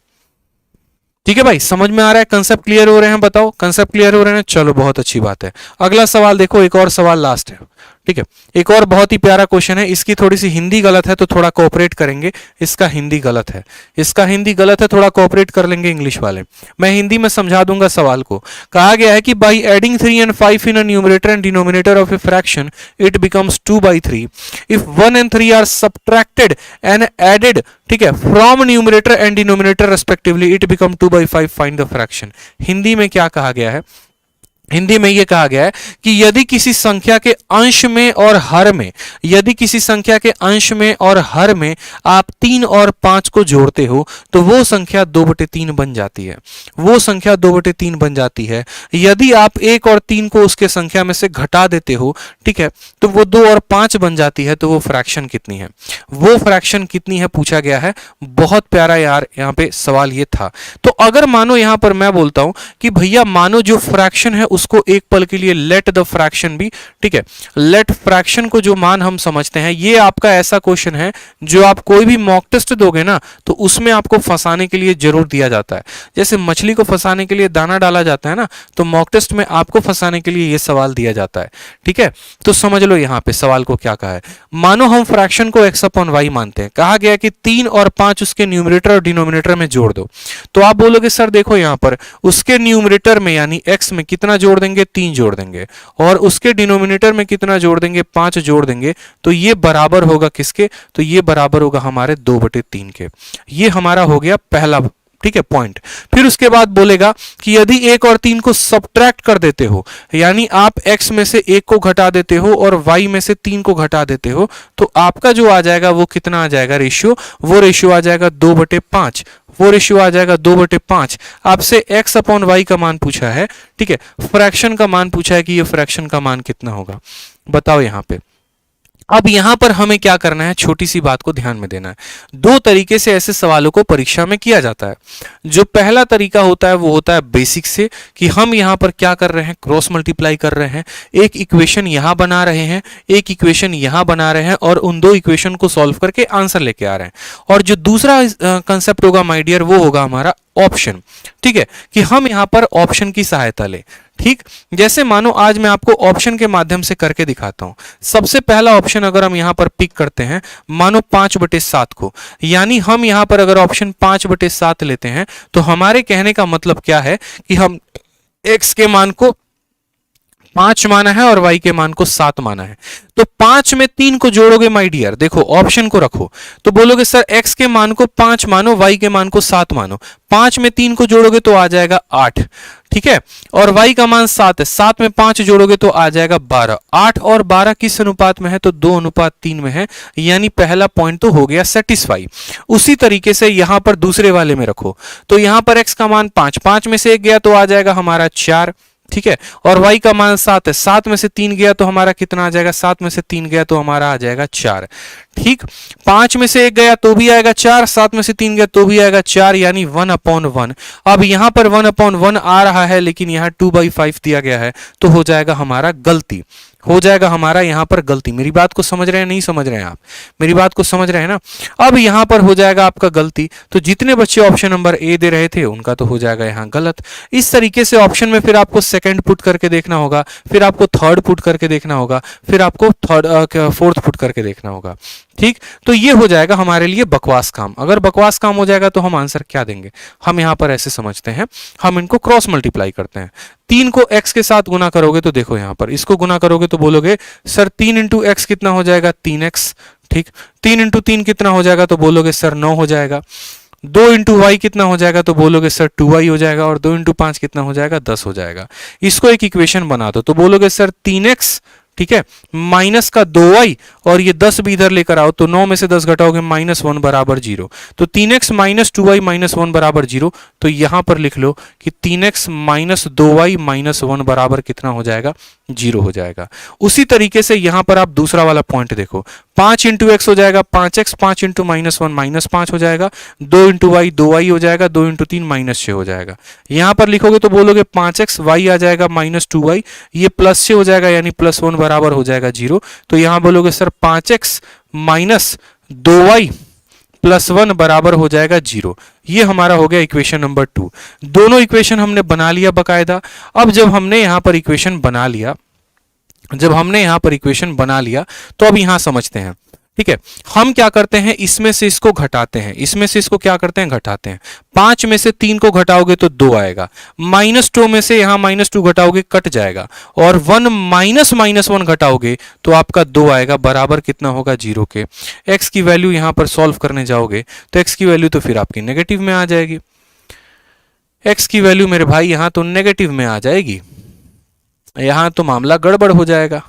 ठीक है भाई, समझ में आ रहा है, कंसेप्ट क्लियर हो रहे हैं, बताओ कंसेप्ट क्लियर हो रहे हैं, चलो बहुत अच्छी बात है। अगला सवाल देखो, एक और सवाल लास्ट है, ठीक है, एक और बहुत ही प्यारा क्वेश्चन है। इसकी थोड़ी सी हिंदी गलत है तो थोड़ा कोऑपरेट करेंगे, इसका हिंदी गलत है, इसका हिंदी गलत है, थोड़ा कोऑपरेट कर लेंगे इंग्लिश वाले, मैं हिंदी में समझा दूंगा सवाल को। कहा गया है कि by adding 3 and 5 in a numerator and denominator of a fraction it becomes 2/3 if 1 and 3 are subtracted and added, ठीक है, from numerator and denominator respectively it become 2/5, find the fraction. Hindi में क्या कहा गया है, हिंदी में ये कहा गया है कि यदि किसी संख्या के अंश में और हर में, यदि किसी संख्या के अंश में और हर में आप 3 और 5 को जोड़ते हो तो वो संख्या 2/3 बन जाती है, वो संख्या 2/3 बन जाती है। यदि आप 1 और 3 को उसके संख्या में से घटा देते हो, ठीक है, तो वो 2 और 5 बन जाती है। तो वो फ्रैक्शन कितनी है, वो फ्रैक्शन कितनी है पूछा गया है। बहुत प्यारा यार यहाँ पे सवाल ये था। तो अगर मानो यहाँ पर मैं बोलता हूं कि भैया मानो जो फ्रैक्शन है उसको एक पल के लिए लेट द फ्रैक्शन भी, ठीक है, लेट फ्रैक्शन को जो मान हम समझते हैं, ये आपका ऐसा क्वेश्चन है जो आप कोई भी मॉक टेस्ट दोगे ना तो उसमें आपको फंसाने के लिए जरूर दिया जाता है। जैसे मछली को फंसाने के लिए दाना डाला जाता है ना, तो मॉक टेस्ट में आपको फंसाने के लिए ये सवाल दिया जाता है। ठीक है, तो समझ लो यहाँ पे सवाल को क्या कहा है। मानो हम फ्रैक्शन को x अपॉन y मानते हैं, कहा गया कि 3 और 5 उसके न्यूमरेटर और डिनोमिनेटर में जोड़ दो। तो आप बोलोगे सर देखो यहाँ पर उसके न्यूमरेटर में यानी x में कितना जोड़ देंगे, 3 जोड़ देंगे, और उसके डिनोमिनेटर में कितना जोड़ देंगे, 5 जोड़ देंगे। तो ये बराबर होगा किसके, तो ये बराबर होगा हमारे 2/3 के। ये हमारा हो गया पहला, ठीक है, पॉइंट। फिर उसके बाद बोलेगा कि यदि 1 और 3 को सब्ट्रैक्ट कर देते हो, यानी आप x में से 1 को घटा देते हो और y में से 3 को घटा देते हो, तो आपका जो आ जाएगा वो कितना आ जाएगा रेशियो, वो रेशियो आ जाएगा 2/5, वो रेशियो आ जाएगा 2/5। आपसे x अपॉन y का मान पूछा है, ठीक है, फ्रैक्शन का मान पूछा है कि ये फ्रैक्शन का मान कितना होगा, बताओ यहाँ पे। अब यहां पर हमें क्या करना है, छोटी सी बात को ध्यान में देना है। दो तरीके से ऐसे सवालों को परीक्षा में किया जाता है। जो पहला तरीका होता है वो होता है बेसिक से, कि हम यहां पर क्या कर रहे हैं, क्रॉस मल्टीप्लाई कर रहे हैं, एक इक्वेशन यहां बना रहे हैं, एक इक्वेशन यहां बना रहे हैं, और उन दो इक्वेशन को सॉल्व करके आंसर लेके आ रहे हैं। और जो दूसरा कंसेप्ट होगा माय डियर, वो होगा हमारा ऑप्शन। ठीक है, कि हम यहां पर ऑप्शन की सहायता लें। ठीक, जैसे मानो आज मैं आपको ऑप्शन के माध्यम से करके दिखाता हूं। सबसे पहला ऑप्शन अगर हम यहां पर पिक करते हैं, मानो 5/7 को, यानी हम यहां पर अगर ऑप्शन 5/7 लेते हैं तो हमारे कहने का मतलब क्या है कि हम x के मान को 5 माना है और y के मान को 7 माना है। तो 5 में 3 को जोड़ोगे माय डियर, देखो ऑप्शन को रखो, तो बोलोगे सर x के मान को 5 मानो, y के मान को 7 मानो। 5 में 3 को जोड़ोगे तो आ जाएगा 8, ठीक है, और y का मान 7 है, 7 में 5 जोड़ोगे तो आ जाएगा 12। 8 और 12 किस अनुपात में है, तो 2:3 में है, यानी पहला पॉइंट तो हो गया सेटिस्फाई। उसी तरीके से यहां पर दूसरे वाले में रखो, तो यहां पर x का मान 5, 5 में से 1 गया तो आ जाएगा हमारा 4, ठीक है, और y का मान 7 है, 7 में से 3 गया तो हमारा कितना आ जाएगा, 7 में से 3 गया तो हमारा आ जाएगा 4। ठीक, 5 में से 1 गया तो भी आएगा 4, 7 में से 3 गया तो भी आएगा 4, यानी 1/1। अब यहां पर 1/1 आ रहा है, लेकिन यहां 2/5 दिया गया है, तो हो जाएगा हमारा गलती, हो जाएगा हमारा यहां पर गलती। मेरी बात को समझ रहे हैं, नहीं समझ रहे हैं आप, मेरी बात को समझ रहे हैं ना। अब यहां पर हो जाएगा आपका गलती, तो जितने बच्चे ऑप्शन नंबर ए दे रहे थे उनका तो हो जाएगा यहां गलत। इस तरीके से ऑप्शन में फिर आपको सेकंड पुट करके देखना होगा, फिर आपको थर्ड पुट करके देखना होगा, फिर आपको फोर्थ पुट करके देखना होगा। ठीक, तो ये हो जाएगा हमारे लिए बकवास काम। अगर बकवास काम हो जाएगा तो हम आंसर क्या देंगे, हम यहां पर ऐसे समझते हैं, हम इनको क्रॉस मल्टीप्लाई करते हैं। 3 को x के साथ गुना करोगे तो देखो यहां पर इसको गुना करोगे तो बोलोगे सर 3 इंटू एक्स कितना हो जाएगा, 3x। ठीक, 3 इंटू 3 कितना हो जाएगा, तो बोलोगे सर 9 हो जाएगा। 2 इंटू वाई कितना हो जाएगा, तो बोलोगे सर 2y हो जाएगा, और 2 इंटू 5 कितना हो जाएगा, 10 हो जाएगा। इसको एक इक्वेशन बना दो, तो बोलोगे सर 3x, ठीक है, माइनस का 2y, और ये 10 भी इधर लेकर आओ, तो 9 में से 10 घटाओगे -1 बराबर 0। तो 3x माइनस 2y माइनस 1 बराबर 0। तो यहां पर लिख लो कि 3x माइनस 2y माइनस 1 बराबर कितना हो जाएगा, 0 हो जाएगा। उसी तरीके से यहां पर आप दूसरा वाला पॉइंट देखो, 5 इंटू एक्स हो जाएगा 5x, 5 इंटू -1 -5 हो जाएगा, 2 इंटू वाई 2y हो जाएगा, 2 इंटू 3 -6 हो जाएगा। यहां पर लिखोगे तो बोलोगे 5x, y आ जाएगा -2y, ये +6 हो जाएगा, यानी +1 बराबर हो जाएगा 0। तो यहां बोलोगे सर 5x माइनस 2y +1 बराबर हो जाएगा 0। ये हमारा हो गया इक्वेशन नंबर 2। दोनों इक्वेशन हमने बना लिया बकायदा। अब जब हमने यहां पर इक्वेशन बना लिया, जब हमने यहां पर इक्वेशन बना लिया, तो अब यहां समझते हैं। ठीक है, हम क्या करते हैं, इसमें से इसको घटाते हैं, इसमें से इसको क्या करते हैं, घटाते हैं। 5 में से 3 को घटाओगे तो 2 आएगा, -2 में से यहां -2 घटाओगे कट जाएगा, और 1 माइनस -1 घटाओगे तो आपका 2 आएगा, बराबर कितना होगा, 0 के। x की वैल्यू यहां पर सॉल्व करने जाओगे तो x की वैल्यू तो फिर आपकी नेगेटिव में आ जाएगी, x की वैल्यू मेरे भाई यहां तो नेगेटिव में आ जाएगी। यहां तो मामला गड़बड़ हो जाएगा,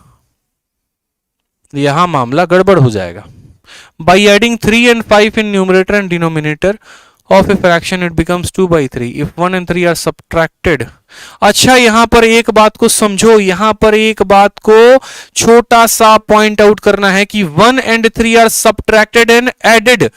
यहां मामला गड़बड़ हो जाएगा। By adding 3 and 5 in numerator and denominator of a fraction it becomes 2/3 if 1 and 3 are subtracted। अच्छा, यहां पर एक बात को समझो, यहां पर एक बात को छोटा सा पॉइंट आउट करना है कि 1 and 3 are subtracted and added.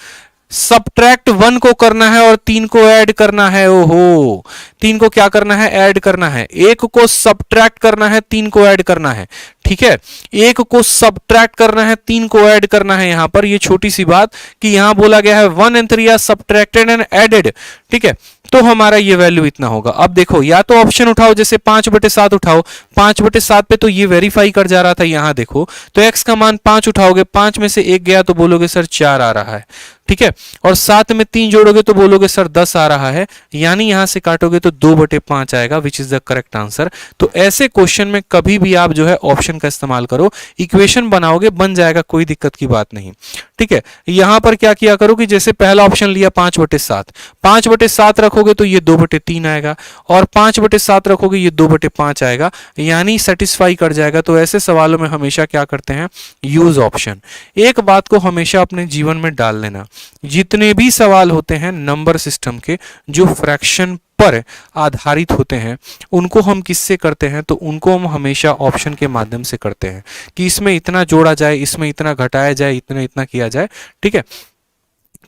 Subtract 1 को करना है और 3 को ऐड करना है। ओहो, 3 को क्या करना है? ऐड करना है। एक को सब्ट्रैक्ट करना है, 3 को ऐड करना है। ठीक है, एक को सब्ट्रैक्ट करना है, 3 को ऐड करना है। यहां पर ये छोटी सी बात कि यहां बोला गया है 1 and 3 are subtracted and added. ठीक है, तो हमारा ये वैल्यू इतना होगा। अब देखो, या तो ऑप्शन उठाओ, जैसे 5/7 उठाओ, 5/7 पे तो ये वेरीफाई कर जा रहा था। यहां देखो तो x का मान 5 उठाओगे, 5 में से 1 गया तो बोलोगे सर 4 आ रहा है। ठीक है, और 7 में 3 जोड़ोगे तो बोलोगे सर 10 आ रहा है, यानी यहां से काटोगे तो 2/5 आएगा, which is the correct answer. तो ऐसे क्वेश्चन में कभी भी आप जो है ऑप्शन का इस्तेमाल करो, इक्वेशन बनाओगे, बन जाएगा, कोई दिक्कत की बात नहीं। ठीक है, यहां पर क्या किया करो कि जैसे पहला ऑप्शन लिया 5/7, 5/7 रखोगे तो ये 2/3 आएगा, और 5/7 रखोगे ये 2/5 आएगा, यानी सेटिस्फाई कर जाएगा। तो ऐसे सवालों में हमेशा क्या करते हैं? Use option. एक बात को हमेशा अपने जीवन में डाल लेना, जितने भी सवाल होते हैं नंबर सिस्टम के जो फ्रैक्शन पर आधारित होते हैं, उनको हम किससे करते हैं? तो उनको हम हमेशा ऑप्शन के माध्यम से करते हैं कि इसमें इतना जोड़ा जाए, इसमें इतना घटाया जाए, इतना इतना किया जाए। ठीक है,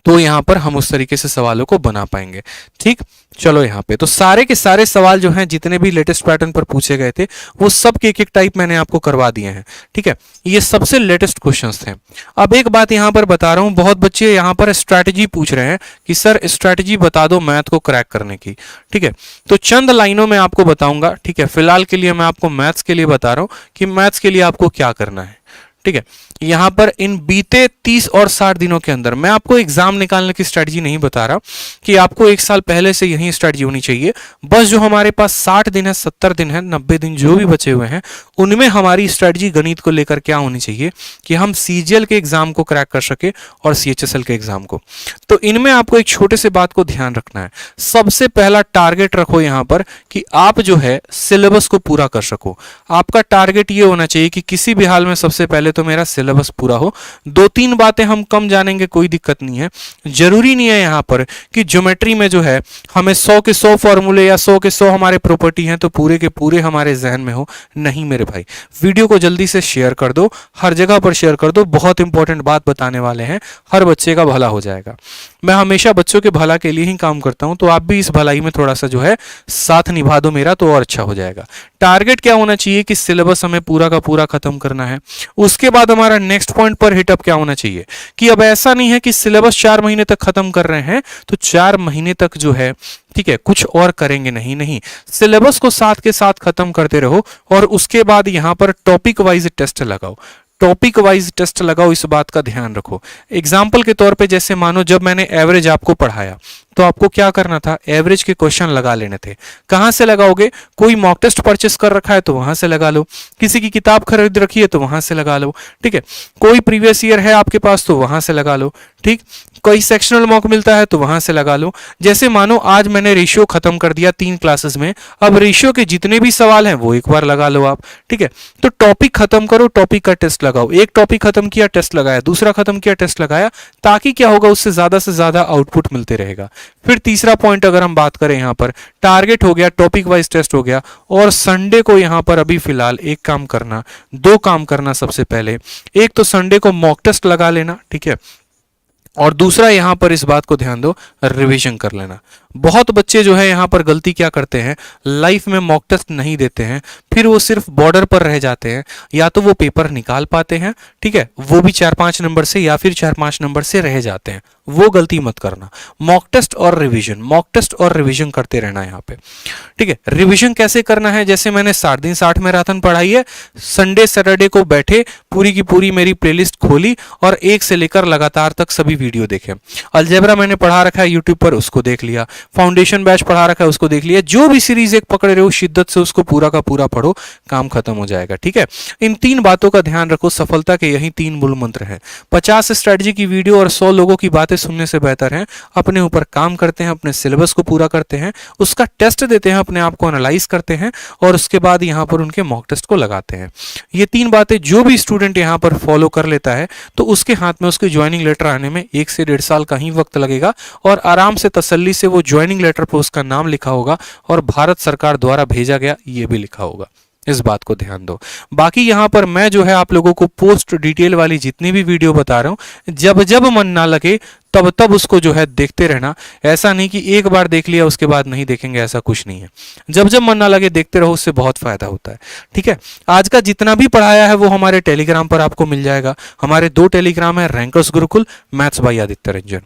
तो यहां पर हम उस तरीके से सवालों को बना पाएंगे। ठीक, चलो यहां पे तो सारे के सारे सवाल जो हैं जितने भी लेटेस्ट पैटर्न पर पूछे गए थे वो सब के एक टाइप मैंने आपको करवा दिए हैं। ठीक है, ये सबसे लेटेस्ट क्वेश्चंस थे। अब एक बात यहां पर बता रहा हूं, बहुत बच्चे यहां पर स्ट्रैटेजी पूछ रहे हैं कि सर स्ट्रैटेजी बता दो मैथ को क्रैक करने की। ठीक है, तो चंद लाइनों में आपको बताऊंगा। ठीक है, फिलहाल के लिए मैं आपको मैथ्स के लिए बता रहा हूं कि मैथ्स के लिए आपको क्या करना है। ठीक है, यहां पर इन बीते 30 और 60 दिनों के अंदर मैं आपको एग्जाम निकालने की स्ट्रेटजी नहीं बता रहा कि आपको एक साल पहले से यही स्ट्रेटजी होनी चाहिए। बस जो हमारे पास 60 दिन है, 70 दिन है, 90 दिन जो भी बचे हुए हैं, उनमें हमारी स्ट्रेटजी गणित को लेकर क्या होनी चाहिए कि हम सीजीएल के एग्जाम को क्रैक कर सके और सीएचएसएल के एग्जाम को। तो इनमें आपको एक छोटे से बात को ध्यान रखना है। सबसे पहला टारगेट रखो यहां पर कि आप जो है सिलेबस को पूरा कर सको। आपका टारगेट ये होना चाहिए कि किसी भी हाल में सबसे पहले तो मेरा सिलेबस पूरा हो। 2-3 बातें हम कम जानेंगे, कोई दिक्कत नहीं है। जरूरी नहीं है यहां पर कि ज्योमेट्री में जो है हमें 100 के 100 फॉर्मूले या 100 के 100 हमारे प्रॉपर्टी हैं तो पूरे के पूरे हमारे जहन में हो। नहीं मेरे भाई, वीडियो को जल्दी से शेयर कर दो, हर जगह पर शेयर कर दो। बहुत इंपॉर्टेंट बात बताने वाले हैं, हर बच्चे का भला हो जाएगा। मैं हमेशा बच्चों के भला के लिए ही काम करता हूं, तो आप भी इस भलाई में थोड़ा सा जो है साथ निभा दो मेरा, तो और अच्छा हो जाएगा। टारगेट क्या होना चाहिए कि सिलेबस हमें पूरा का पूरा खत्म करना है। उसके बाद हमारा नेक्स्ट पॉइंट पर हिटअप क्या होना चाहिए कि अब ऐसा नहीं है कि सिलेबस 4 महीने तक खत्म कर रहे हैं तो 4 महीने तक जो है ठीक है कुछ और करेंगे। नहीं, सिलेबस को साथ के साथ खत्म करते रहो और उसके बाद यहां पर टॉपिक वाइज टेस्ट लगाओ। टॉपिक वाइज टेस्ट लगाओ, इस बात का ध्यान रखो। एग्जाम्पल के तौर पे जैसे मानो जब मैंने एवरेज आपको पढ़ाया तो आपको क्या करना था? एवरेज के क्वेश्चन लगा लेने थे। कहां से लगाओगे? कोई मॉक टेस्ट परचेस कर रखा है तो वहां से लगा लो, किसी की किताब खरीद रखी है तो वहां से लगा लो। ठीक है, कोई प्रीवियस ईयर है आपके पास तो वहां से लगा लो। ठीक, कोई सेक्शनल मॉक मिलता है तो वहां से लगा लो। जैसे मानो आज मैंने रेशियो खत्म कर दिया 3 क्लासेस में, अब रेशियो के जितने भी सवाल हैं वो एक बार लगा लो आप। ठीक है, तो टॉपिक खत्म करो, टॉपिक का टेस्ट लगाओ। एक टॉपिक खत्म किया, टेस्ट लगाया, दूसरा खत्म किया, टेस्ट लगाया, ताकि क्या होगा उससे ज्यादा आउटपुट मिलते रहेगा। फिर तीसरा पॉइंट अगर हम बात करें, यहां पर टारगेट हो गया, टॉपिक वाइज टेस्ट हो गया, और संडे को यहां पर अभी फिलहाल एक काम करना, 2 काम करना। सबसे पहले एक तो संडे को मॉक टेस्ट लगा लेना, ठीक है, और दूसरा यहां पर इस बात को ध्यान दो, रिवीजन कर लेना। बहुत बच्चे जो है यहां पर गलती क्या करते हैं, लाइफ में मॉक टेस्ट नहीं देते हैं, फिर वो सिर्फ बॉर्डर पर रह जाते हैं। या तो वो पेपर निकाल पाते हैं, ठीक है, वो भी 4-5 नंबर से, या फिर 4-5 नंबर से रह जाते हैं। वो गलती मत करना। मॉक टेस्ट और रिवीजन, मॉक टेस्ट और रिवीजन करते रहना यहाँ पे। ठीक है, रिवीजन कैसे करना है? जैसे मैंने 60 दिन 60 मैराथन पढ़ाई है, संडे सैटरडे को बैठे पूरी की पूरी मेरी प्लेलिस्ट खोली और 1 से लेकर लगातार तक सभी वीडियो देखें। अलजेब्रा मैंने पढ़ा रखा है यूट्यूब पर, उसको देख लिया। फाउंडेशन बैच पढ़ा रखा है, उसको देख लिया। जो भी सीरीज एक पकड़ रहे हो शिद्दत से उसको पूरा का पूरा पढ़ो, काम खत्म हो जाएगा। ठीक है, इन 3 बातों का ध्यान रखो। सफलता के यही 3 मूल मंत्र हैं। 50 स्ट्रेटजी की वीडियो और 100 लोगों की बातें सुनने से बेहतर है अपने ऊपर काम करते हैं, अपने सिलेबस को पूरा करते हैं, उसका टेस्ट देते हैं, अपने आप को एनालाइज करते हैं और उसके बाद यहां पर उनके मॉक टेस्ट को लगाते हैं। ये 3 बातें जो भी स्टूडेंट यहां पर फॉलो कर लेता है तो उसके हाथ में उसके ज्वाइनिंग लेटर आने में 1 से 1.5 साल का ही वक्त लगेगा और आराम से तसल्ली से वो ज्वाइनिंग लेटर पर उसका नाम लिखा होगा और भारत सरकार द्वारा भेजा गया ये भी लिखा होगा। इस बात को ध्यान दो। बाकी यहां पर मैं जो है आप लोगों को पोस्ट डिटेल वाली जितनी भी वीडियो बता रहा हूं, जब जब मन ना लगे तब तब उसको जो है देखते रहना। ऐसा नहीं कि एक बार देख लिया उसके बाद नहीं देखेंगे, ऐसा कुछ नहीं है। जब जब मन ना लगे देखते रहो, उससे बहुत फायदा होता है। ठीक है, आज का जितना भी पढ़ाया है वो हमारे टेलीग्राम पर आपको मिल जाएगा। हमारे 2 टेलीग्राम है, rankers Gurukul, maths by Aditya Ranjan.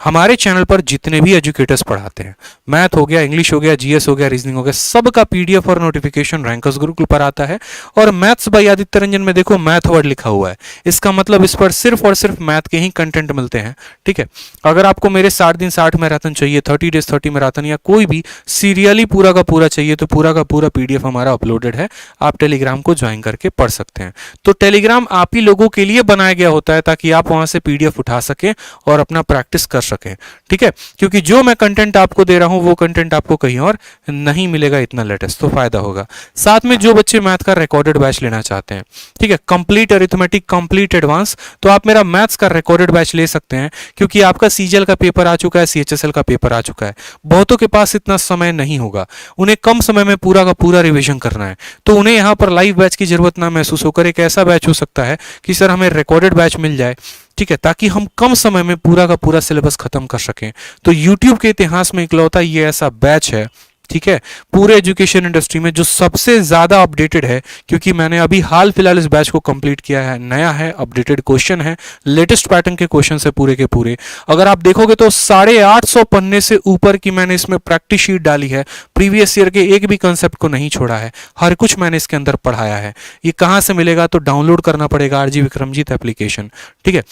हमारे चैनल पर जितने भी एजुकेटर्स पढ़ाते हैं, मैथ हो गया, इंग्लिश हो गया, जीएस हो गया, रीजनिंग हो गया, सबका पीडीएफ और नोटिफिकेशन रैंकर्स गुरुकुल पर आता है। और मैथ्स बाय आदित्य रंजन में देखो मैथ वर्ड लिखा हुआ है, इसका मतलब इस पर सिर्फ और सिर्फ मैथ के ही कंटेंट मिलते हैं। ठीक है, अगर आपको मेरे 60 दिन 60 मैराथन चाहिए, 30 डेज 30 मैराथन या कोई भी सीरियली पूरा का पूरा चाहिए तो पूरा का पूरा पीडीएफ हमारा अपलोडेड है, आप टेलीग्राम को ज्वाइन करके पढ़ सकते हैं। तो टेलीग्राम आप ही लोगों के लिए बनाया गया होता है ताकि आप वहां से पीडीएफ उठा सकें और अपना प्रैक्टिस कर सकें। ठीक है, क्योंकि जो मैं कंटेंट आपको दे रहा हूं वो कंटेंट आपको कहीं और नहीं मिलेगा इतना लेटेस्ट, तो फायदा होगा। साथ में जो बच्चे मैथ का रिकॉर्डेड बैच लेना चाहते हैं, ठीक है, कंप्लीट अरिथमेटिक, कंप्लीट एडवांस, तो आप मेरा मैथ्स का रिकॉर्डेड बैच ले सकते हैं क्योंकि आपका सीजीएल का पेपर आ चुका है, सीएचएसएल का पेपर आ चुका है। बहुतों के पास इतना समय नहीं होगा, उन्हें कम समय में पूरा का पूरा रिवीजन करना है, तो उन्हें यहां पर लाइव बैच की जरूरत ना महसूस होकर एक ऐसा बैच हो सकता है कि सर हमें रिकॉर्डेड बैच मिल जाए। ठीक है, ताकि हम कम समय में पूरा का पूरा सिलेबस खत्म कर सकें। तो YouTube के इतिहास में इकलौता ये ऐसा बैच है, ठीक है, पूरे एजुकेशन इंडस्ट्री में जो सबसे ज्यादा अपडेटेड है, क्योंकि मैंने अभी हाल फिलहाल इस बैच को कंप्लीट किया है। नया है, अपडेटेड क्वेश्चन है, लेटेस्ट पैटर्न के क्वेश्चन है पूरे के पूरे। अगर आप देखोगे तो 850 पन्ने से ऊपर की मैंने इसमें प्रैक्टिस शीट डाली है, प्रीवियस ईयर के एक भी कंसेप्ट को नहीं छोड़ा है, हर कुछ मैंने इसके अंदर पढ़ाया है। ये कहां से मिलेगा? तो डाउनलोड करना पड़ेगा आरजी विक्रमजीत एप्लीकेशन। ठीक है,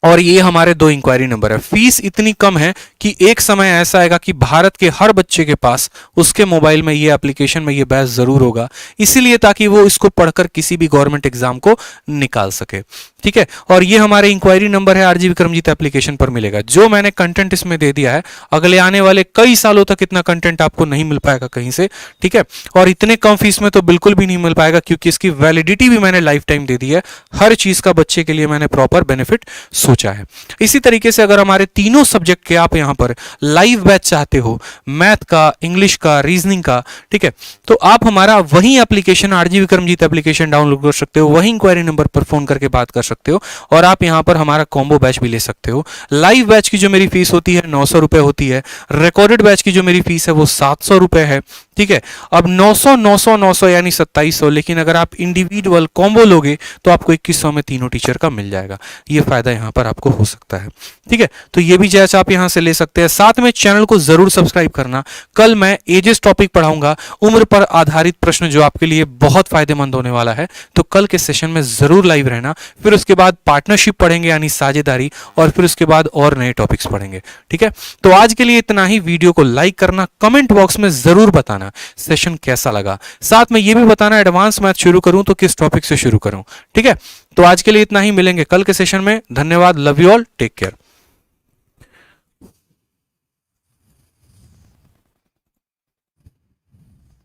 और ये हमारे 2 इंक्वायरी नंबर है। फीस इतनी कम है कि एक समय ऐसा आएगा कि भारत के हर बच्चे के पास उसके मोबाइल में ये एप्लीकेशन में ये बैच जरूर होगा, इसीलिए ताकि वो इसको पढ़कर किसी भी गवर्नमेंट एग्जाम को निकाल सके। ठीक है, और ये हमारे इंक्वायरी नंबर है, आरजी विक्रमजीत एप्लीकेशन पर मिलेगा। जो मैंने कंटेंट इसमें दे दिया है, अगले आने वाले कई सालों तक इतना कंटेंट आपको नहीं मिल पाएगा कहीं से। ठीक है, और इतने कम फीस में तो बिल्कुल भी नहीं मिल पाएगा क्योंकि इसकी वैलिडिटी भी मैंने लाइफ टाइम दे दी है। हर चीज का बच्चे के लिए मैंने प्रॉपर बेनिफिट सोचा है। इसी तरीके से अगर हमारे तीनों सब्जेक्ट के आप यहां पर लाइव बैच चाहते हो, मैथ का, इंग्लिश का, रीजनिंग का, ठीक है, तो आप हमारा वही application RG Vikramjeet application download कर सकते हो, वही इंक्वायरी नंबर पर फोन करके बात कर सकते हो और आप यहां पर हमारा कॉम्बो बैच भी ले सकते हो। लाइव बैच की जो मेरी फीस होती है 900 रुपए होती है, रिकॉर्डेड बैच की जो मेरी फीस है वो 700 रुपए है। ठीक है, अब 900 900 900 यानी 2700, लेकिन अगर आप इंडिविजुअल कॉम्बो लोगे तो आपको 2100 में तीनों टीचर का मिल जाएगा। ये फायदा यहां पर आपको हो सकता है। ठीक है, तो ये भी जैसे आप यहां से ले सकते हैं। साथ में चैनल को जरूर सब्सक्राइब करना। कल मैं एजेस टॉपिक पढ़ाऊंगा, उम्र पर आधारित प्रश्न, जो आपके लिए बहुत फायदेमंद होने वाला है। तो कल के सेशन में जरूर लाइव रहना। फिर उसके बाद पार्टनरशिप पढ़ेंगे यानी साझेदारी, और फिर उसके बाद और नए टॉपिक्स पढ़ेंगे। ठीक है, तो आज के लिए इतना ही। वीडियो को लाइक करना, कमेंट बॉक्स में जरूर बताना सेशन कैसा लगा। साथ में यह भी बताना एडवांस मैथ शुरू करूं तो किस टॉपिक से शुरू करूं। ठीक है, तो आज के लिए इतना ही। मिलेंगे कल के सेशन में। धन्यवाद, love you all, take care.